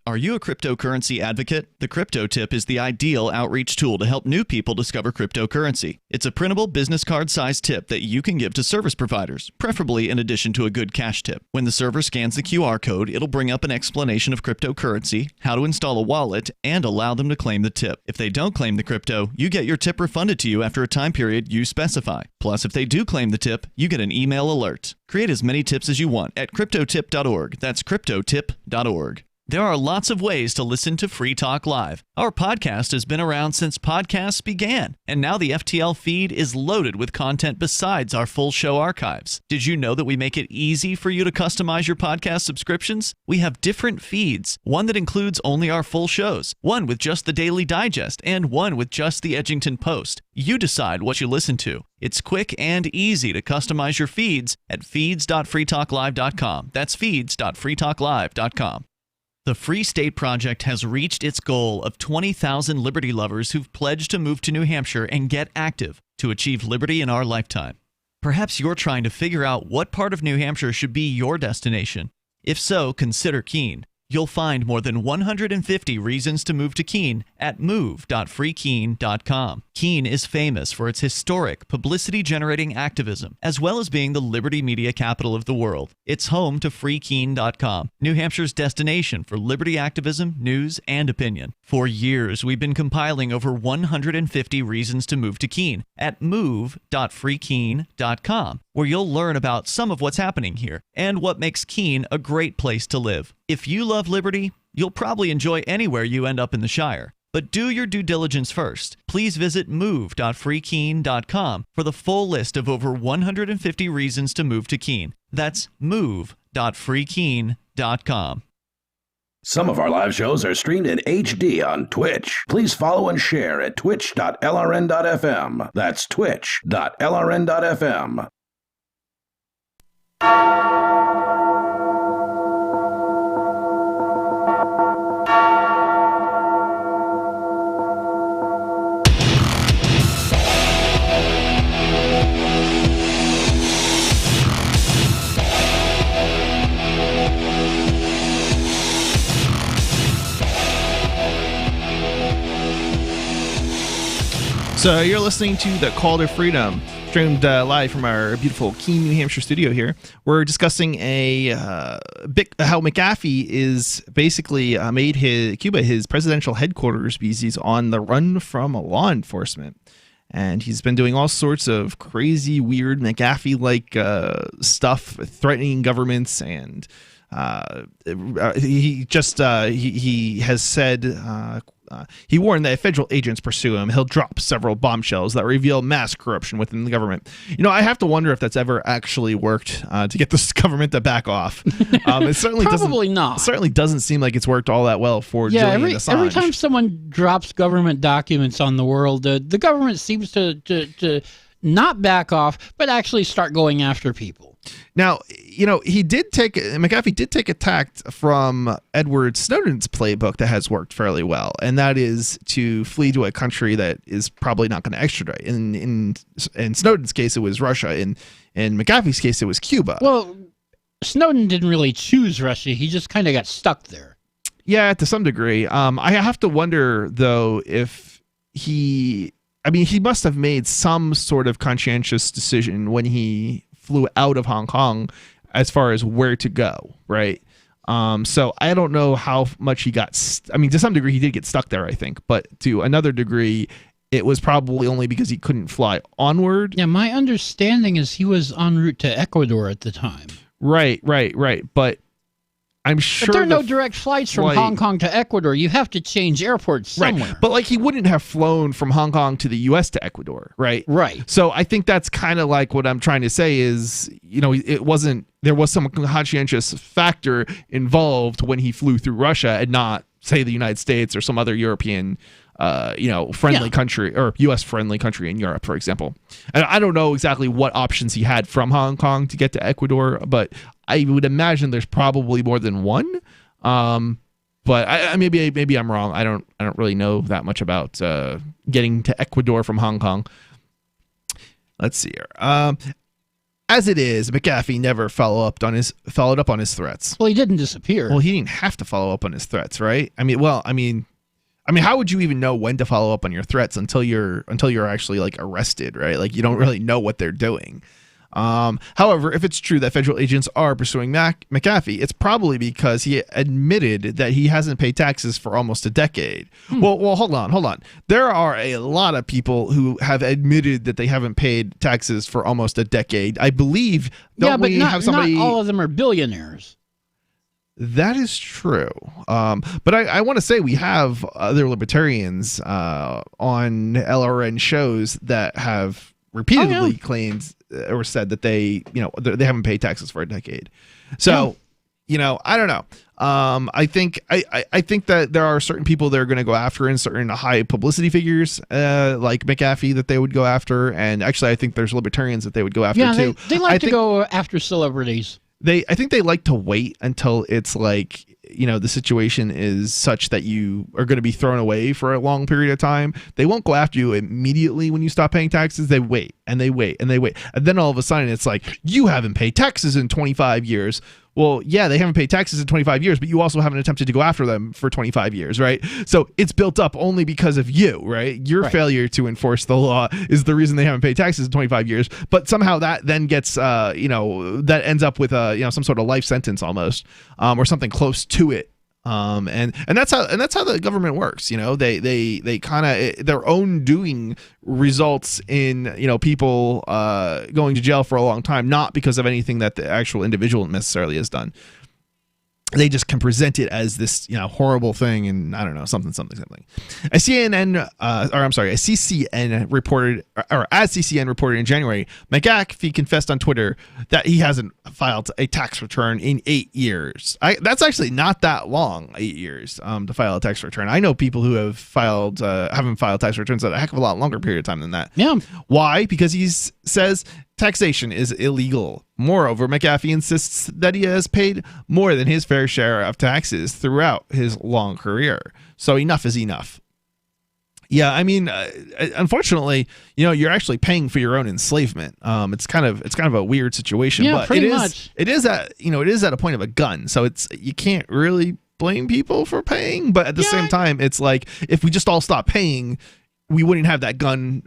Are you a cryptocurrency advocate? The Crypto Tip is the ideal outreach tool to help new people discover cryptocurrency. It's a printable business card-sized tip that you can give to service providers, preferably in addition to a good cash tip. When the server scans the QR code, it'll bring up an explanation of cryptocurrency, how to install a wallet, and allow them to claim the tip. If they don't claim the crypto, you get your tip refunded to you after a time period you specify. Plus, if they do claim the tip, you get an email alert. Create as many tips as you want at cryptotip.org. That's cryptotip.org. There are lots of ways to listen to Free Talk Live. Our podcast has been around since podcasts began, and now the FTL feed is loaded with content besides our full show archives. Did you know that we make it easy for you to customize your podcast subscriptions? We have different feeds, one that includes only our full shows, one with just the Daily Digest, and one with just the Edgington Post. You decide what you listen to. It's quick and easy to customize your feeds at feeds.freetalklive.com. That's feeds.freetalklive.com. The Free State Project has reached its goal of 20,000 liberty lovers who've pledged to move to New Hampshire and get active to achieve liberty in our lifetime. Perhaps you're trying to figure out what part of New Hampshire should be your destination. If so, consider Keene. You'll find more than 150 reasons to move to Keene at move.freekeene.com. Keene is famous for its historic, publicity-generating activism, as well as being the liberty media capital of the world. It's home to freekeene.com, New Hampshire's destination for liberty activism, news, and opinion. For years, we've been compiling over 150 reasons to move to Keene at move.freekeene.com, where you'll learn about some of what's happening here and what makes Keene a great place to live. If you love liberty, you'll probably enjoy anywhere you end up in the Shire. But do your due diligence first. Please visit move.freekeene.com for the full list of over 150 reasons to move to Keene. That's move.freekeene.com. Some of our live shows are streamed in HD on Twitch. Please follow and share at twitch.lrn.fm. That's twitch.lrn.fm. So you're listening to The Call to Freedom, streamed live from our beautiful Keene, New Hampshire studio here. We're discussing how McAfee is basically made Cuba his presidential headquarters because he's on the run from law enforcement. And he's been doing all sorts of crazy, weird McAfee-like stuff, threatening governments, and he has said he warned that if federal agents pursue him, he'll drop several bombshells that reveal mass corruption within the government. You know, I have to wonder if that's ever actually worked to get this government to back off. It certainly Probably not. Certainly doesn't seem like it's worked all that well for Julian Assange. Every time someone drops government documents on the world, the government seems to not back off, but actually start going after people. Now, you know, McAfee did take a tact from Edward Snowden's playbook that has worked fairly well, and that is to flee to a country that is probably not going to extradite. In Snowden's case, it was Russia. In McAfee's case, it was Cuba. Well, Snowden didn't really choose Russia. He just kind of got stuck there. Yeah, to some degree. I have to wonder, though, if he must have made some sort of conscientious decision when he flew out of Hong Kong as far as where to go, right? So I don't know how much he got. To some degree, he did get stuck there, I think. But to another degree, it was probably only because he couldn't fly onward. Yeah, my understanding is he was en route to Ecuador at the time. Right. But I'm sure there are no direct flights from Hong Kong to Ecuador. You have to change airports somewhere. Right. But like he wouldn't have flown from Hong Kong to the U.S. to Ecuador, right? Right. So I think that's kind of like what I'm trying to say is, there was some conscientious factor involved when he flew through Russia and not, say, the United States or some other European friendly country or U.S. friendly country in Europe, for example. And I don't know exactly what options he had from Hong Kong to get to Ecuador, but I would imagine there's probably more than one. But maybe I'm wrong. I don't really know that much about getting to Ecuador from Hong Kong. Let's see here. As it is, McAfee never followed up on his threats. Well, he didn't disappear. Well, he didn't have to follow up on his threats, right? I mean, how would you even know when to follow up on your threats until you're actually like arrested, right? Like you don't really know what they're doing. However, if it's true that federal agents are pursuing McAfee, it's probably because he admitted that he hasn't paid taxes for almost a decade. Well, hold on. There are a lot of people who have admitted that they haven't paid taxes for almost a decade. I believe. Not all of them are billionaires. That is true. But I want to say we have other libertarians on LRN shows that have repeatedly claimed or said that they haven't paid taxes for a decade. So, I don't know. I think that there are certain people that are going to go after in certain high publicity figures, like McAfee, that they would go after. And actually, I think there's libertarians that they would go after too. They like to go after celebrities. I think they like to wait until it's like, the situation is such that you are going to be thrown away for a long period of time. They won't go after you immediately when you stop paying taxes. They wait and they wait and they wait. And then all of a sudden it's like, you haven't paid taxes in 25 years. Well, yeah, they haven't paid taxes in 25 years, but you also haven't attempted to go after them for 25 years, right? So it's built up only because of you, right? Your failure to enforce the law is the reason they haven't paid taxes in 25 years. But somehow that then gets, that ends up with some sort of life sentence almost, or something close to it. And that's how the government works. They kind of their own doing results in people going to jail for a long time, not because of anything that the actual individual necessarily has done. They just can present it as this, horrible thing, and I don't know, something. A CCN reported, or as CCN reported in January, McAfee confessed on Twitter that he hasn't filed a tax return in 8 years. That's actually not that long, 8 years, to file a tax return. I know people who have haven't filed tax returns at a heck of a lot longer period of time than that. Yeah. Why? Because he says taxation is illegal. Moreover, McAfee insists that he has paid more than his fair share of taxes throughout his long career. So enough is enough. Yeah, unfortunately, you're actually paying for your own enslavement. It's kind of a weird situation, but it is at a point of a gun. So you can't really blame people for paying, but at the same time, it's like if we just all stop paying, we wouldn't have that gun,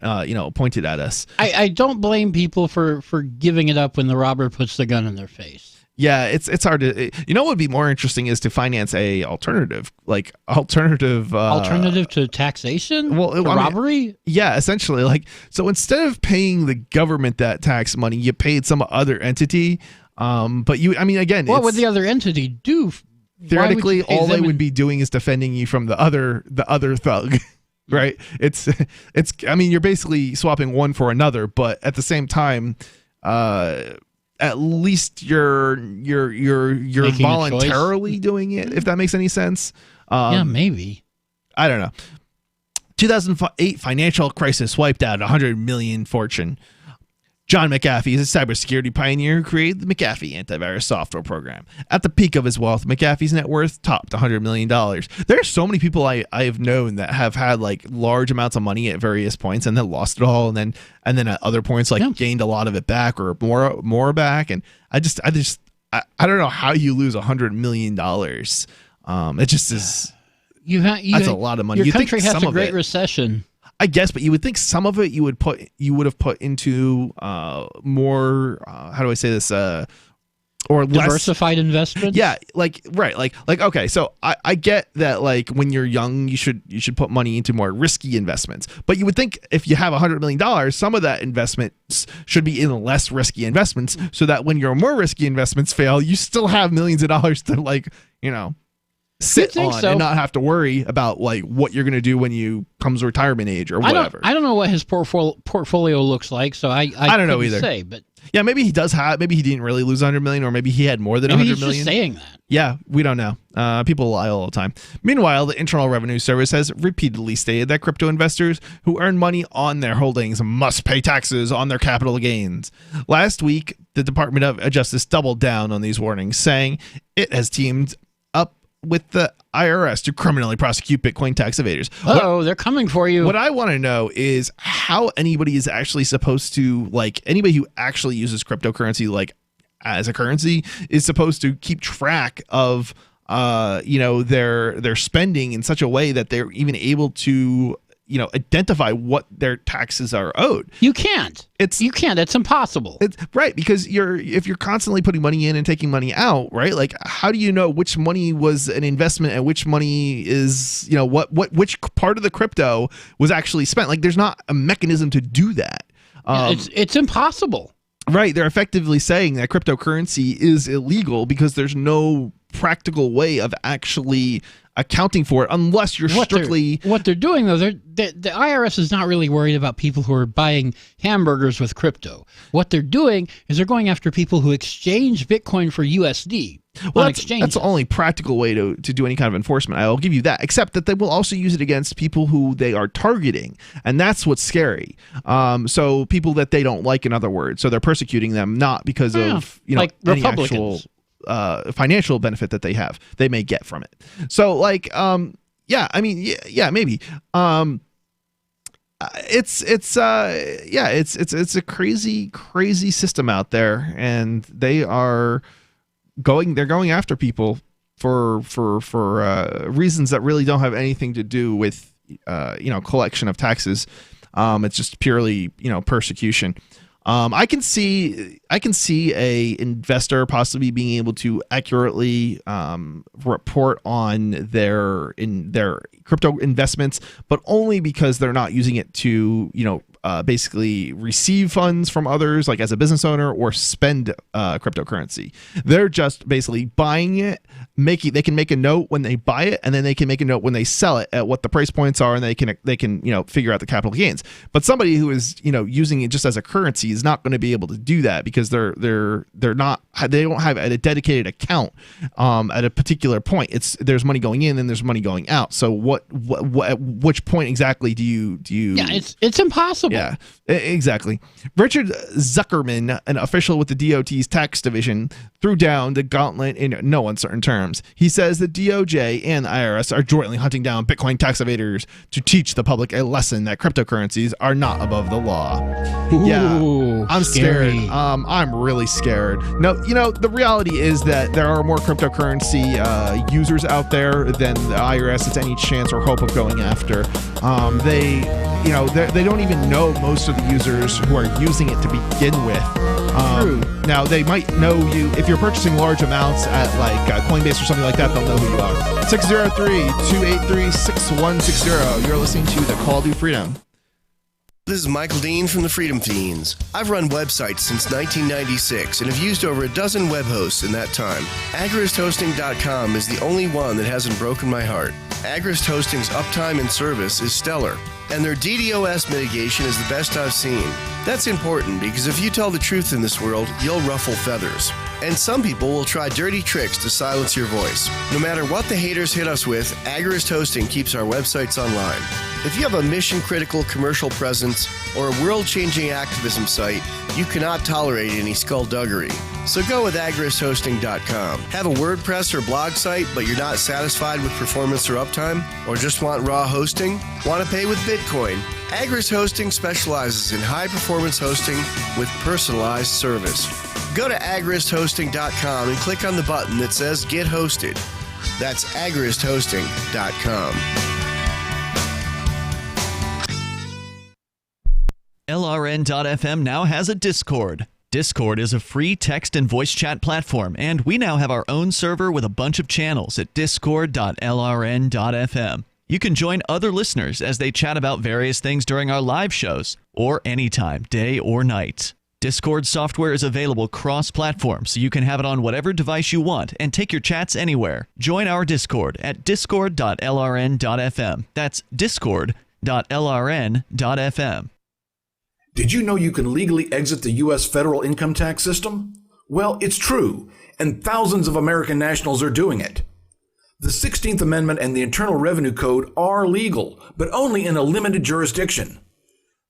pointed at us. I don't blame people for giving it up when the robber puts the gun in their face. Yeah, it's hard to. What would be more interesting is to finance a alternative to taxation. Well, robbery. Yeah, essentially, so instead of paying the government that tax money, you paid some other entity. But what would the other entity do? Theoretically, all they would be doing is defending you from the other thug. Right. It's you're basically swapping one for another, but at the same time, at least you're voluntarily doing it, if that makes any sense. Maybe. I don't know. 2008 financial crisis wiped out 100 million fortune. John McAfee is a cybersecurity pioneer who created the McAfee antivirus software program. At the peak of his wealth, McAfee's net worth topped $100 million. There are so many people I have known that have had large amounts of money at various points and then lost it all, and then at other points gained a lot of it back or more back. And I just I don't know how you lose $100 million. It just is. That's a lot of money. Your country has a great recession. I guess, but you would think some of it you would have put into more. How do I say this? Or diversified investments. Yeah, right, okay. So I get that, like, when you're young, you should put money into more risky investments. But you would think if you have $100 million, some of that investments should be in less risky investments, so that when your more risky investments fail, you still have millions of dollars to sit on and not have to worry about like what you're going to do when you comes retirement age or whatever. I don't know what his portfolio looks like, so I don't know either. Say, but yeah, maybe he does have. Maybe he didn't really lose $100 million, or maybe he had more than $100 million. He's just saying that. Yeah, we don't know. People lie all the time. Meanwhile, the Internal Revenue Service has repeatedly stated that crypto investors who earn money on their holdings must pay taxes on their capital gains. Last week, the Department of Justice doubled down on these warnings, saying it has teamed up with the IRS to criminally prosecute Bitcoin tax evaders. They're coming for you. What I want to know is how anybody is actually supposed to, like, anybody who actually uses cryptocurrency, like, as a currency, is supposed to keep track of, their spending in such a way that they're even able to, identify what their taxes are owed. You can't. It's impossible. It's right, because if you're constantly putting money in and taking money out, right? Like, how do you know which money was an investment and which money is, which part of the crypto was actually spent? Like, there's not a mechanism to do that. It's impossible. Right. They're effectively saying that cryptocurrency is illegal because there's no practical way of actually accounting for it unless you're strictly. What they're doing, though, the IRS is not really worried about people who are buying hamburgers with crypto. What they're doing is they're going after people who exchange Bitcoin for USD. Well, that's the only practical way to do any kind of enforcement. I will give you that, except that they will also use it against people who they are targeting, and that's what's scary. So people that they don't like, in other words, so they're perceiving them not because of like any Republicans. Actual financial benefit that they may get from it. So maybe. It's a crazy system out there, and they're going after people for reasons that really don't have anything to do with collection of taxes. It's just purely persecution. I can see a investor possibly being able to accurately report on their crypto investments, but only because they're not using it to basically receive funds from others, like as a business owner, or spend cryptocurrency. They're just basically buying it. They can make a note when they buy it, and then they can make a note when they sell it at what the price points are, and they can figure out the capital gains. But somebody who is using it just as a currency is not going to be able to do that because they don't have a dedicated account at a particular point. There's money going in and there's money going out. So at which point exactly do you? Yeah, it's impossible. Yeah, exactly. Richard Zuckerman, an official with the DOT's tax division, threw down the gauntlet in no uncertain terms. He says the DOJ and the IRS are jointly hunting down Bitcoin tax evaders to teach the public a lesson that cryptocurrencies are not above the law. Ooh, I'm scary. scared. I'm really scared. No, the reality is that there are more cryptocurrency users out there than the IRS has any chance or hope of going after. They don't even know most of the users who are using it to begin with. True. Now, they might know you if you're purchasing large amounts at like Coinbase or something like that. They'll know who you are. 603-283-6160. You're listening to the Call to Freedom. This is Michael Dean from the Freedom Fiends. I've run websites since 1996 and have used over a dozen web hosts in that time. AgristHosting.com is the only one that hasn't broken my heart. Agrist Hosting's uptime and service is stellar, and their DDoS mitigation is the best I've seen. That's important because if you tell the truth in this world, you'll ruffle feathers. And some people will try dirty tricks to silence your voice. No matter what the haters hit us with, Agrist Hosting keeps our websites online. If you have a mission-critical commercial presence or a world-changing activism site, you cannot tolerate any skullduggery. So go with agristhosting.com. Have a WordPress or blog site, but you're not satisfied with performance or uptime? Or just want raw hosting? Want to pay with Bitcoin? Agrist Hosting specializes in high-performance hosting with personalized service. Go to agristhosting.com and click on the button that says Get Hosted. That's agristhosting.com. LRN.FM now has a Discord. Discord is a free text and voice chat platform, and we now have our own server with a bunch of channels at discord.lrn.fm. You can join other listeners as they chat about various things during our live shows, or anytime, day or night. Discord software is available cross-platform, so you can have it on whatever device you want and take your chats anywhere. Join our Discord at discord.lrn.fm. That's discord.lrn.fm. Did you know you can legally exit the U.S. federal income tax system? Well, it's true, and thousands of American nationals are doing it. The 16th Amendment and the Internal Revenue Code are legal, but only in a limited jurisdiction.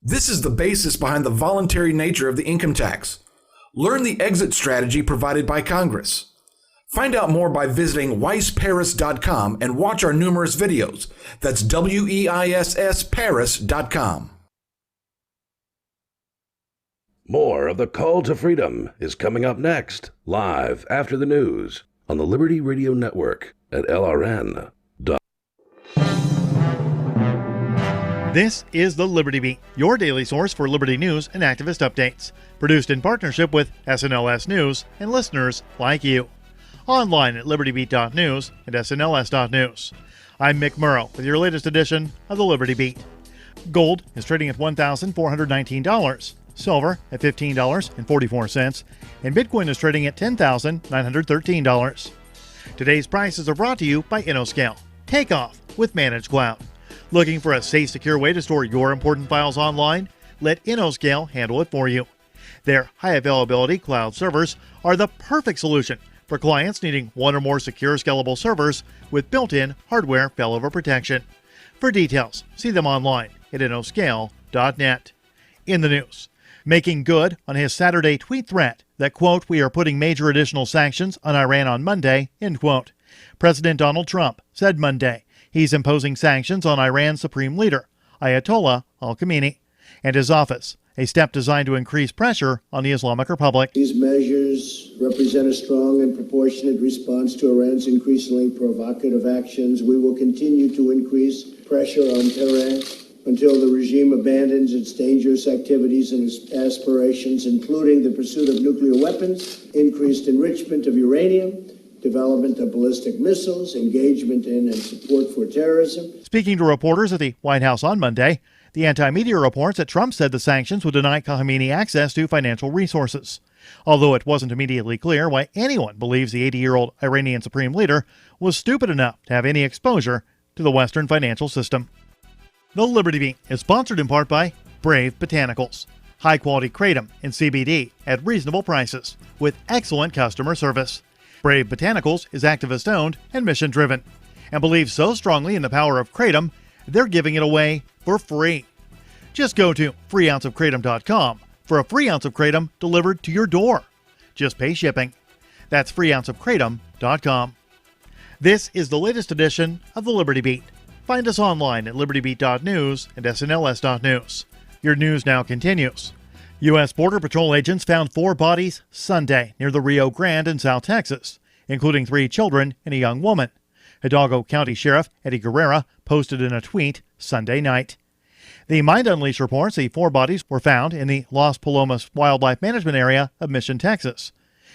This is the basis behind the voluntary nature of the income tax. Learn the exit strategy provided by Congress. Find out more by visiting weissparis.com and watch our numerous videos. That's WEISSparis.com. More of the Call to Freedom is coming up next, live after the news on the Liberty Radio Network at LRN. This is the Liberty Beat, your daily source for liberty news and activist updates. Produced in partnership with SNLS News and listeners like you. Online at libertybeat.news and snls.news. I'm Mick Murrow with your latest edition of the Liberty Beat. Gold is trading at $1,419. Silver at $15.44, and Bitcoin is trading at $10,913. Today's prices are brought to you by InnoScale. Take off with Managed Cloud. Looking for a safe, secure way to store your important files online? Let InnoScale handle it for you. Their high availability cloud servers are the perfect solution for clients needing one or more secure, scalable servers with built-in hardware failover protection. For details, see them online at innoscale.net. In the news, making good on his Saturday tweet threat that, quote, we are putting major additional sanctions on Iran on Monday, end quote. President Donald Trump said Monday he's imposing sanctions on Iran's supreme leader, Ayatollah al-Khamenei, and his office, a step designed to increase pressure on the Islamic Republic. These measures represent a strong and proportionate response to Iran's increasingly provocative actions. We will continue to increase pressure on Tehran until the regime abandons its dangerous activities and its aspirations, including the pursuit of nuclear weapons, increased enrichment of uranium, development of ballistic missiles, engagement in and support for terrorism. Speaking to reporters at the White House on Monday, the anti-media reports that Trump said the sanctions would deny Khamenei access to financial resources. Although it wasn't immediately clear why anyone believes the 80-year-old Iranian supreme leader was stupid enough to have any exposure to the Western financial system. The Liberty Beat is sponsored in part by Brave Botanicals. High-quality kratom and CBD at reasonable prices with excellent customer service. Brave Botanicals is activist-owned and mission-driven and believes so strongly in the power of kratom, they're giving it away for free. Just go to freeounceofkratom.com for a free ounce of kratom delivered to your door. Just pay shipping. That's freeounceofkratom.com. This is the latest edition of the Liberty Beat. Find us online at libertybeat.news and snls.news. Your news now continues. U.S. Border Patrol agents found 4 bodies Sunday near the Rio Grande in South Texas, including 3 children and a young woman. Hidalgo County Sheriff Eddie Guerrera posted in a tweet Sunday night. The Mind Unleashed reports the 4 bodies were found in the Las Palomas Wildlife Management Area of Mission, Texas.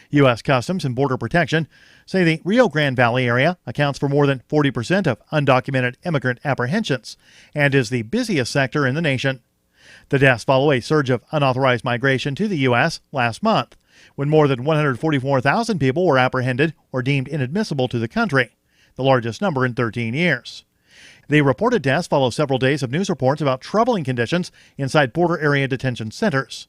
U.S. Customs and Border Protection say the Rio Grande Valley area accounts for more than 40% of undocumented immigrant apprehensions and is the busiest sector in the nation. The deaths follow a surge of unauthorized migration to the U.S. last month, when more than 144,000 people were apprehended or deemed inadmissible to the country, the largest number in 13 years. The reported deaths follow several days of news reports about troubling conditions inside border area detention centers.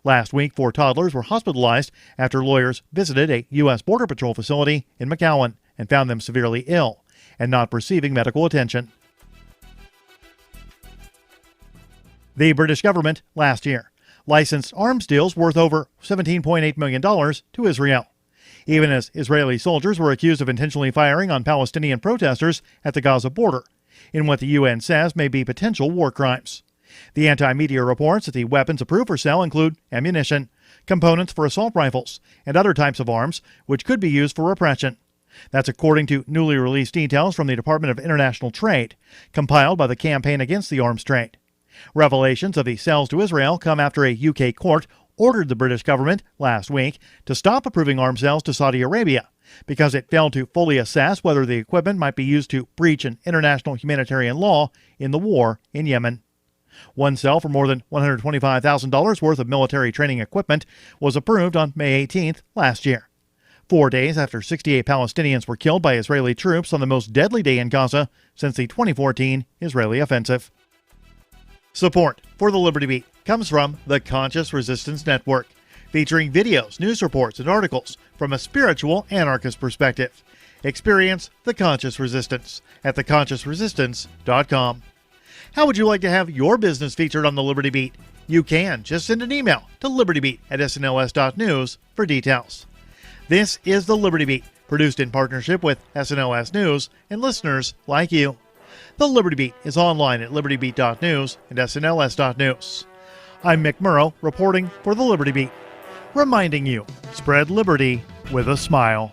Last week, 4 toddlers were hospitalized after lawyers visited a U.S. Border Patrol facility in McAllen and found them severely ill and not receiving medical attention. The British government last year licensed arms deals worth over $17.8 million to Israel, even as Israeli soldiers were accused of intentionally firing on Palestinian protesters at the Gaza border in what the UN says may be potential war crimes. The Anti-Media reports that the weapons approved for sale include ammunition, components for assault rifles, and other types of arms, which could be used for repression. That's according to newly released details from the Department of International Trade, compiled by the Campaign Against the Arms Trade. Revelations of the sales to Israel come after a UK court ordered the British government last week to stop approving arms sales to Saudi Arabia because it failed to fully assess whether the equipment might be used to breach an international humanitarian law in the war in Yemen. One sale for more than $125,000 worth of military training equipment was approved on May 18th last year, 4 days after 68 Palestinians were killed by Israeli troops on the most deadly day in Gaza since the 2014 Israeli offensive. Support for the Liberty Beat comes from the Conscious Resistance Network, featuring videos, news reports, and articles from a spiritual anarchist perspective. Experience the Conscious Resistance at theconsciousresistance.com. How would you like to have your business featured on the Liberty Beat? You can. Just send an email to libertybeat@snls.news for details. This is the Liberty Beat, produced in partnership with SNLS News and listeners like you. The Liberty Beat is online at libertybeat.news and snls.news. I'm Mick Murrow, reporting for the Liberty Beat, reminding you, spread liberty with a smile.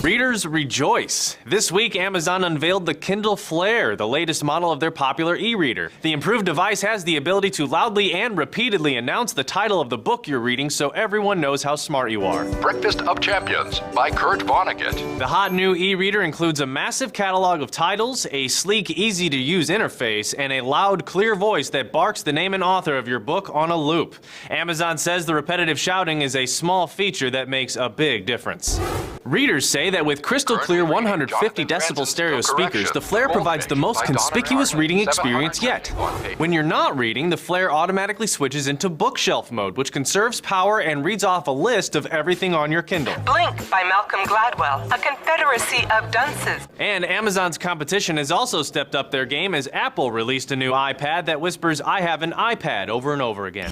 Readers rejoice! This week, Amazon unveiled the Kindle Flair, the latest model of their popular e-reader. The improved device has the ability to loudly and repeatedly announce the title of the book you're reading so everyone knows how smart you are. Breakfast of Champions by Kurt Vonnegut. The hot new e-reader includes a massive catalog of titles, a sleek, easy-to-use interface, and a loud, clear voice that barks the name and author of your book on a loop. Amazon says the repetitive shouting is a small feature that makes a big difference. Readers say that with crystal clear 150 decibel stereo speakers, the Flair provides the most conspicuous reading experience yet. When you're not reading, the Flair automatically switches into bookshelf mode, which conserves power and reads off a list of everything on your Kindle. Blink by Malcolm Gladwell, a confederacy of dunces. And Amazon's competition has also stepped up their game as Apple released a new iPad that whispers, "I have an iPad," over and over again.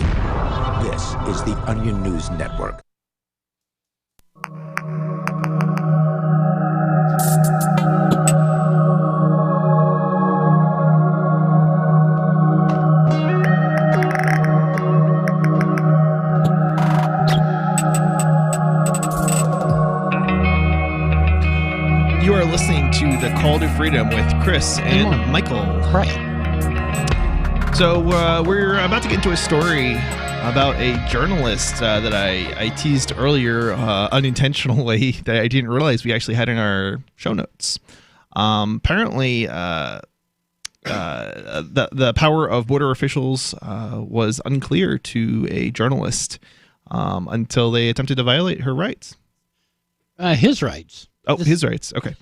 This is the Onion News Network. You are listening to The Call to Freedom with Chris and Michael. Right. So we're about to get into a story about a journalist that I teased earlier unintentionally that I didn't realize we actually had in our show notes. Apparently, the power of border officials was unclear to a journalist until they attempted to violate her rights. His rights. Oh, his rights. Okay.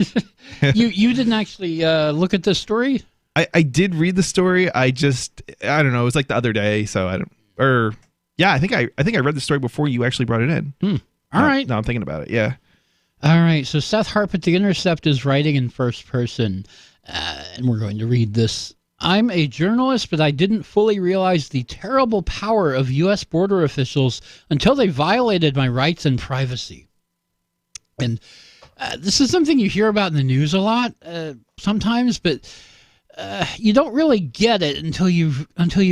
You didn't actually look at this story? I did read the story. I don't know. It was like the other day, so I think I read the story before you actually brought it in. All right. Now I'm thinking about it. Yeah. All right. So Seth Harp at The Intercept is writing in first person, and we're going to read this. I'm a journalist, but I didn't fully realize the terrible power of U.S. border officials until they violated my rights and privacy. And this is something you hear about in the news a lot sometimes, but you don't really get it until you've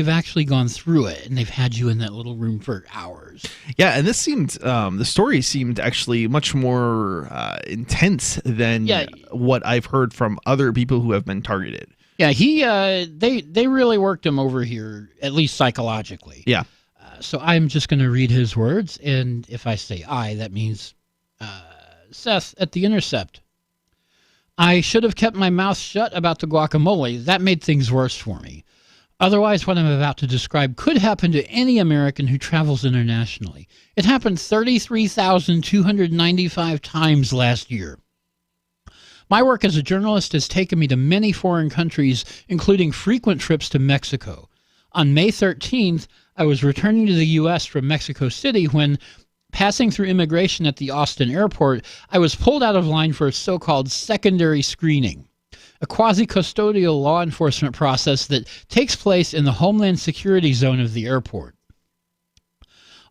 actually gone through it and they've had you in that little room for hours. Yeah, and this seemed the story seemed actually much more intense than what I've heard from other people who have been targeted. Yeah, they really worked him over here, at least psychologically. Yeah. So I'm just going to read his words, and if I say I, that means Seth at The Intercept. I should have kept my mouth shut about the guacamole. That made things worse for me. Otherwise, what I'm about to describe could happen to any American who travels internationally. It happened 33,295 times last year. My work as a journalist has taken me to many foreign countries, including frequent trips to Mexico. On May 13th, I was returning to the U.S. from Mexico City when, passing through immigration at the Austin airport, I was pulled out of line for a so-called secondary screening, a quasi-custodial law enforcement process that takes place in the Homeland Security Zone of the airport.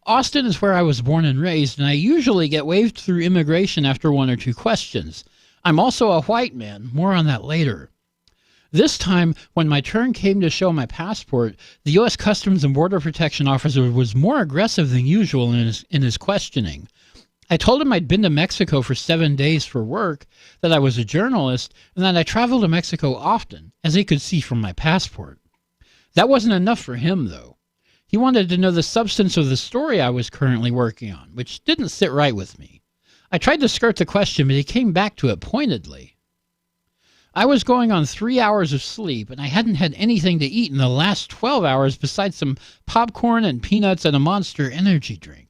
Austin is where I was born and raised, and I usually get waved through immigration after one or two questions. I'm also a white man. More on that later. This time, when my turn came to show my passport, the U.S. Customs and Border Protection officer was more aggressive than usual in his questioning. I told him I'd been to Mexico for 7 days for work, that I was a journalist, and that I traveled to Mexico often, as he could see from my passport. That wasn't enough for him, though. He wanted to know the substance of the story I was currently working on, which didn't sit right with me. I tried to skirt the question, but he came back to it pointedly. I was going on 3 hours of sleep, and I hadn't had anything to eat in the last 12 hours besides some popcorn and peanuts and a Monster energy drink.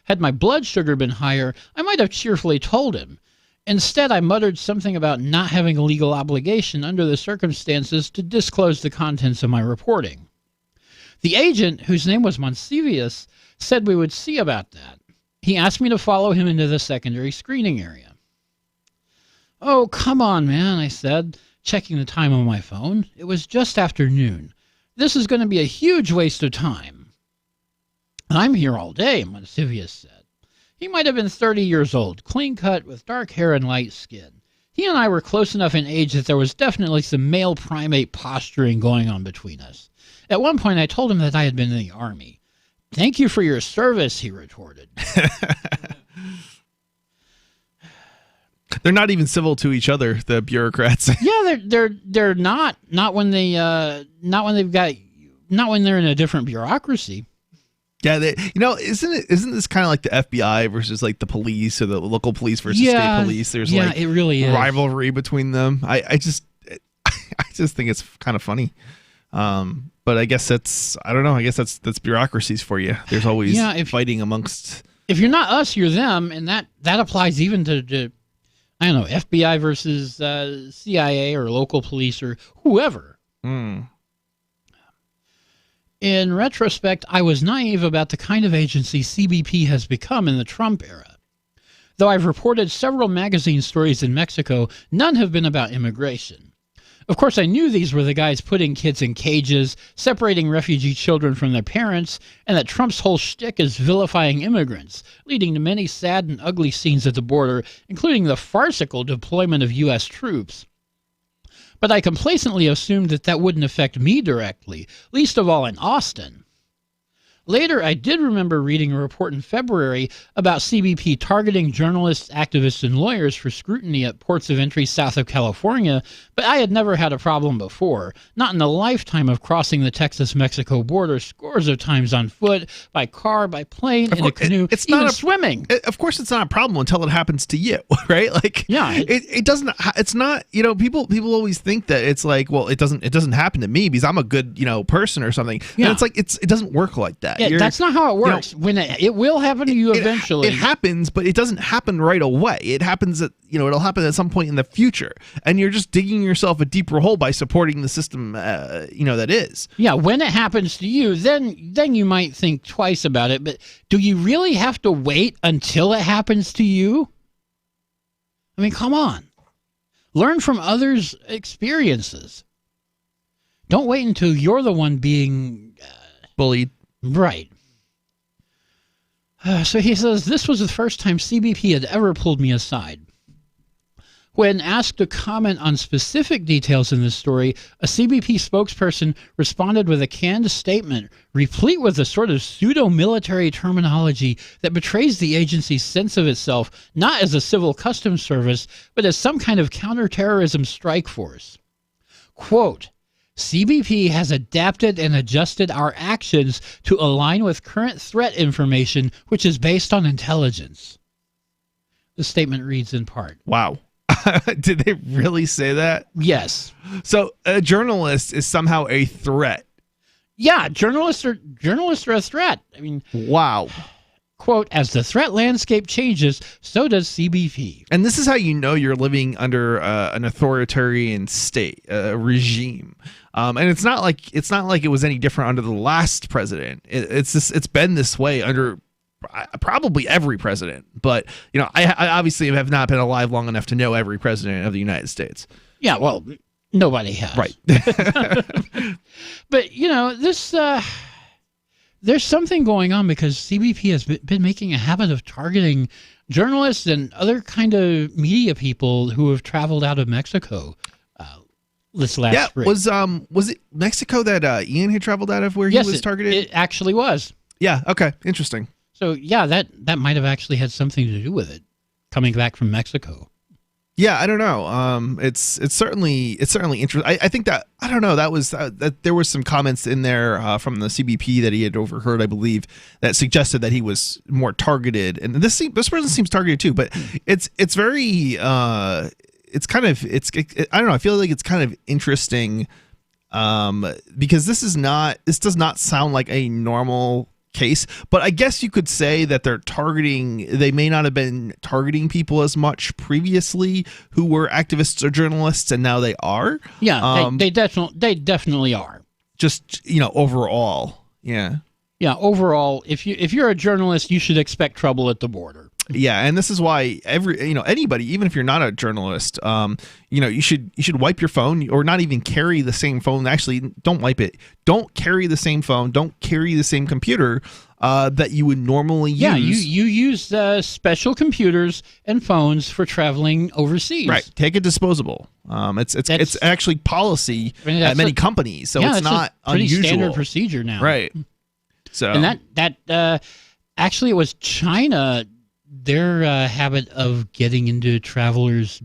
Had my blood sugar been higher, I might have cheerfully told him. Instead, I muttered something about not having a legal obligation under the circumstances to disclose the contents of my reporting. The agent, whose name was Monsivius, said we would see about that. He asked me to follow him into the secondary screening area. "Oh, come on, man," I said, checking the time on my phone. It was just after noon. "This is going to be a huge waste of time." "I'm here all day," Monsivius said. He might have been 30 years old, clean-cut, with dark hair and light skin. He and I were close enough in age that there was definitely some male primate posturing going on between us. At one point, I told him that I had been in the Army. "Thank you for your service," he retorted. They're not even civil to each other, the bureaucrats. Yeah, they're not when they're in a different bureaucracy. Yeah, isn't this kind of like the FBI versus like the police, or the local police versus state police? There's like it really is rivalry between them. I just think it's kind of funny. But I guess I don't know. I guess that's bureaucracies for you. There's always fighting amongst. If you're not us, you're them, and that applies even to I don't know, FBI versus CIA or local police or whoever. In retrospect, I was naive about the kind of agency CBP has become in the Trump era. Though I've reported several magazine stories in Mexico, none have been about immigration. Of course, I knew these were the guys putting kids in cages, separating refugee children from their parents, and that Trump's whole shtick is vilifying immigrants, leading to many sad and ugly scenes at the border, including the farcical deployment of U.S. troops. But I complacently assumed that wouldn't affect me directly, least of all in Austin. Later, I did remember reading a report in February about CBP targeting journalists, activists, and lawyers for scrutiny at ports of entry south of California, but I had never had a problem before, not in the lifetime of crossing the Texas-Mexico border scores of times on foot, by car, by plane, in a canoe, even swimming. Of course, it's not a problem until it happens to you, right? Like, yeah, it doesn't. It's not. People always think that it's like, well, it doesn't happen to me because I'm a good person or something. Yeah. And it's like it doesn't work like that. Yeah, that's not how it works. When it will happen to you eventually. It happens, but it doesn't happen right away. It happens it'll happen at some point in the future, and you're just digging yourself a deeper hole by supporting the system. That is. Yeah, when it happens to you, then you might think twice about it. But do you really have to wait until it happens to you? I mean, come on. Learn from others' experiences. Don't wait until you're the one being bullied. Right. So he says, this was the first time CBP had ever pulled me aside. When asked to comment on specific details in this story, a CBP spokesperson responded with a canned statement, replete with a sort of pseudo-military terminology that betrays the agency's sense of itself not as a civil customs service, but as some kind of counterterrorism strike force. Quote, CBP has adapted and adjusted our actions to align with current threat information, which is based on intelligence. The statement reads in part. Wow. Did they really say that? Yes. So a journalist is somehow a threat. Yeah, journalists are a threat. I mean, wow. Quote, as the threat landscape changes, so does CBP. And this is how you know you're living under an authoritarian state, regime. And it's not like it was any different under the last president. It's been this way under probably every president. But I obviously have not been alive long enough to know every president of the United States. Yeah, well, nobody has. Right. But this there's something going on because CBP has been making a habit of targeting journalists and other kind of media people who have traveled out of Mexico this last spring. Was it Mexico that Ian had traveled out of where he was targeted? It actually was. Yeah, okay, interesting. So, yeah, that might have actually had something to do with it, coming back from Mexico. Yeah, I don't know. It's certainly interesting. I think that I don't know. That was that there were some comments in there from the CBP that he had overheard, I believe, that suggested that he was more targeted. And this person seems targeted too. But it's very it's kind of I don't know. I feel like it's kind of interesting because this does not sound like a normal case, but I guess you could say that they may not have been targeting people as much previously who were activists or journalists, and now they are. Yeah, they definitely are. Just, overall. Yeah. Yeah, overall, if you're a journalist, you should expect trouble at the border. Yeah, and this is why anybody, even if you're not a journalist, you should wipe your phone or not even carry the same phone. Actually, don't wipe it. Don't carry the same phone. Don't carry the same computer that you would normally use. Yeah, you use special computers and phones for traveling overseas. Right. Take a disposable. It's actually policy at many companies, so it's not pretty unusual. Standard procedure now. Right. So and that actually it was China. Their habit of getting into travelers'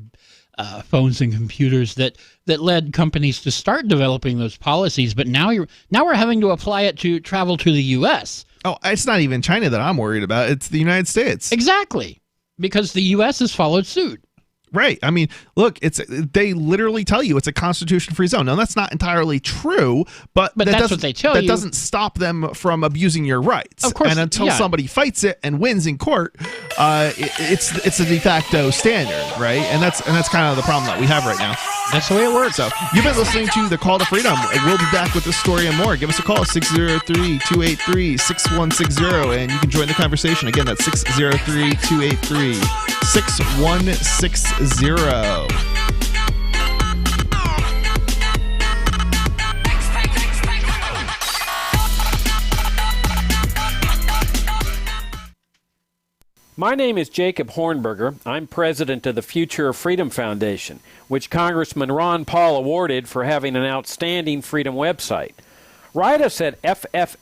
phones and computers that led companies to start developing those policies. But now we're having to apply it to travel to the U.S. Oh, it's not even China that I'm worried about. It's the United States. Exactly, because the U.S. has followed suit. Right. I mean, look, they literally tell you it's a constitution-free zone. Now, that's not entirely true, but that's what they tell you. That doesn't stop them from abusing your rights. Of course. And until somebody fights it and wins in court, it's a de facto standard, right? And that's kind of the problem that we have right now. That's the way it works. So you've been listening to The Call to Freedom. We'll be back with this story and more. Give us a call, 603-283-6160, and you can join the conversation. Again, that's 603-283-6160. My name is Jacob Hornberger. I'm president of the Future of Freedom Foundation, which Congressman Ron Paul awarded for having an outstanding freedom website. Write us at fff@fff.org,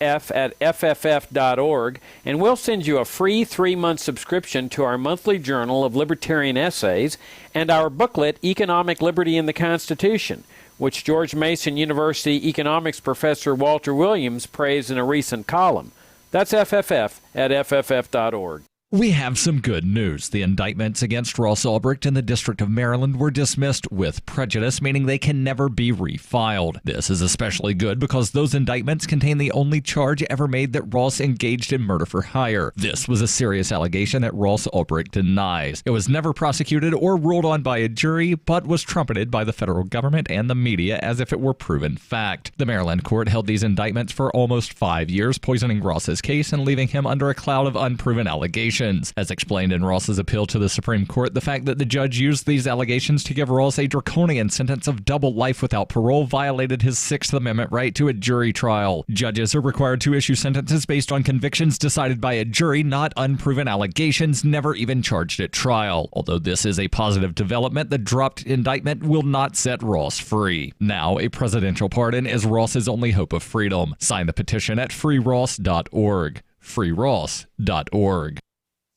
and we'll send you a free 3-month subscription to our monthly journal of libertarian essays and our booklet, Economic Liberty in the Constitution, which George Mason University economics professor Walter Williams praised in a recent column. That's fff@fff.org. We have some good news. The indictments against Ross Ulbricht in the District of Maryland were dismissed with prejudice, meaning they can never be refiled. This is especially good because those indictments contain the only charge ever made that Ross engaged in murder for hire. This was a serious allegation that Ross Ulbricht denies. It was never prosecuted or ruled on by a jury, but was trumpeted by the federal government and the media as if it were proven fact. The Maryland court held these indictments for almost 5 years, poisoning Ross's case and leaving him under a cloud of unproven allegations. As explained in Ross's appeal to the Supreme Court, the fact that the judge used these allegations to give Ross a draconian sentence of double life without parole violated his Sixth Amendment right to a jury trial. Judges are required to issue sentences based on convictions decided by a jury, not unproven allegations never even charged at trial. Although this is a positive development, the dropped indictment will not set Ross free. Now, a presidential pardon is Ross's only hope of freedom. Sign the petition at freeross.org. freeross.org.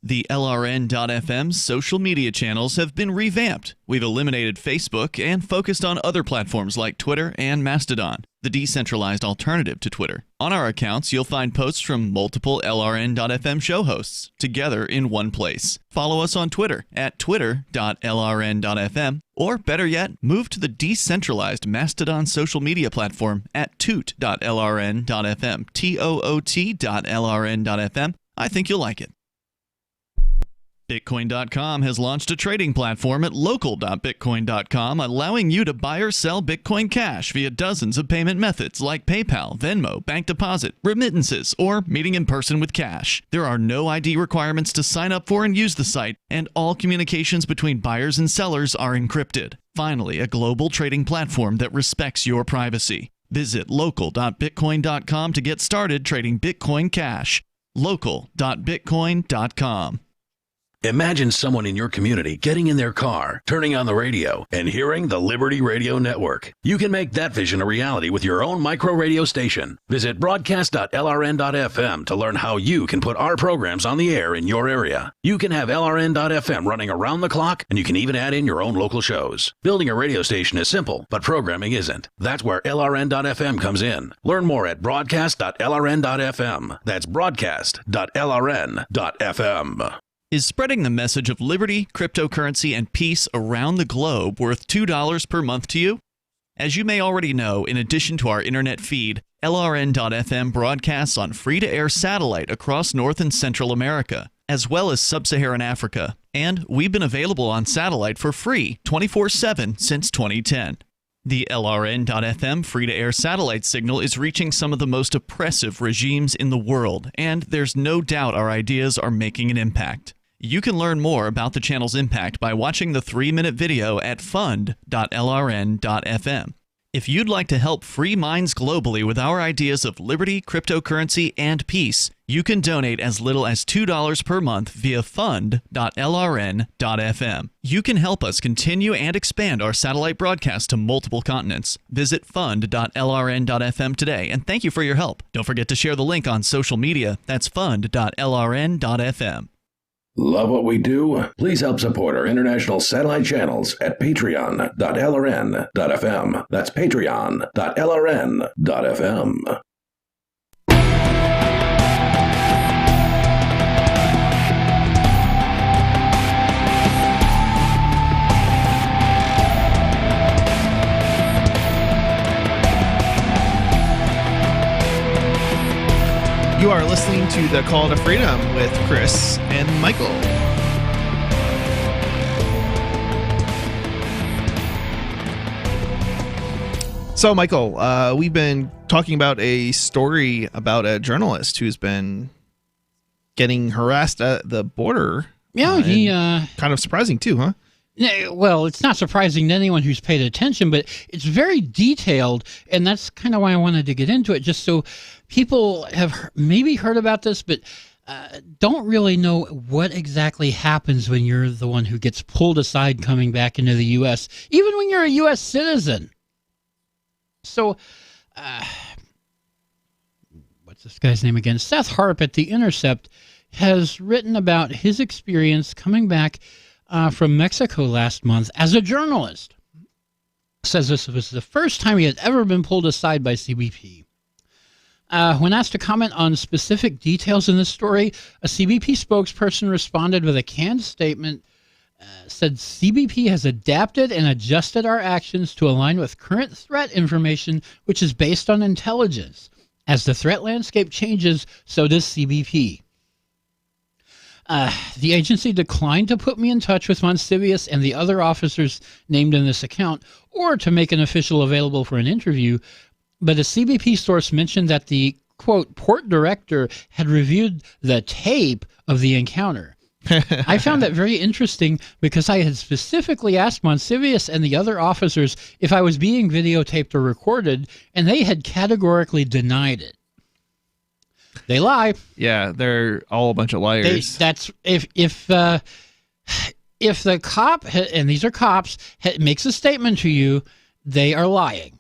The LRN.FM social media channels have been revamped. We've eliminated Facebook and focused on other platforms like Twitter and Mastodon, the decentralized alternative to Twitter. On our accounts, you'll find posts from multiple LRN.FM show hosts together in one place. Follow us on Twitter at twitter.lrn.fm, or better yet, move to the decentralized Mastodon social media platform at toot.lrn.fm, toot.lrn.fm. I think you'll like it. Bitcoin.com has launched a trading platform at local.bitcoin.com, allowing you to buy or sell Bitcoin Cash via dozens of payment methods like PayPal, Venmo, bank deposit, remittances, or meeting in person with cash. There are no ID requirements to sign up for and use the site, and all communications between buyers and sellers are encrypted. Finally, a global trading platform that respects your privacy. Visit local.bitcoin.com to get started trading Bitcoin Cash. Local.bitcoin.com. Imagine someone in your community getting in their car, turning on the radio, and hearing the Liberty Radio Network. You can make that vision a reality with your own micro radio station. Visit broadcast.lrn.fm to learn how you can put our programs on the air in your area. You can have LRN.FM running around the clock, and you can even add in your own local shows. Building a radio station is simple, but programming isn't. That's where LRN.FM comes in. Learn more at broadcast.lrn.fm. That's broadcast.lrn.fm. Is spreading the message of liberty, cryptocurrency, and peace around the globe worth $2 per month to you? As you may already know, in addition to our internet feed, LRN.FM broadcasts on free-to-air satellite across North and Central America, as well as Sub-Saharan Africa. And we've been available on satellite for free 24/7 since 2010. The LRN.FM free-to-air satellite signal is reaching some of the most oppressive regimes in the world, and there's no doubt our ideas are making an impact. You can learn more about the channel's impact by watching the 3-minute video at fund.lrn.fm. If you'd like to help free minds globally with our ideas of liberty, cryptocurrency, and peace, you can donate as little as $2 per month via fund.lrn.fm. You can help us continue and expand our satellite broadcast to multiple continents. Visit fund.lrn.fm today, and thank you for your help. Don't forget to share the link on social media. That's fund.lrn.fm. Love what we do? Please help support our international satellite channels at patreon.lrn.fm. That's patreon.lrn.fm. You are listening to The Call to Freedom with Chris and Michael. So, Michael, we've been talking about a story about a journalist who's been getting harassed at the border. Yeah, he kind of surprising too, huh? Well, it's not surprising to anyone who's paid attention, but it's very detailed, and that's kind of why I wanted to get into it, just so people have maybe heard about this, but don't really know what exactly happens when you're the one who gets pulled aside coming back into the U.S., even when you're a U.S. citizen. So, what's this guy's name again? Seth Harp at The Intercept has written about his experience coming back from Mexico last month as a journalist. Says this was the first time he had ever been pulled aside by CBP. When asked to comment on specific details in this story, a CBP spokesperson responded with a canned statement, said CBP has adapted and adjusted our actions to align with current threat information, which is based on intelligence. As the threat landscape changes, so does CBP. The agency declined to put me in touch with Monsivius and the other officers named in this account, or to make an official available for an interview, but a CBP source mentioned that the, quote, port director had reviewed the tape of the encounter. I found that very interesting because I had specifically asked Monsivius and the other officers if I was being videotaped or recorded, and they had categorically denied it. They lie. Yeah, they're all a bunch of liars. That's if the cop, and these are cops, makes a statement to you, they are lying.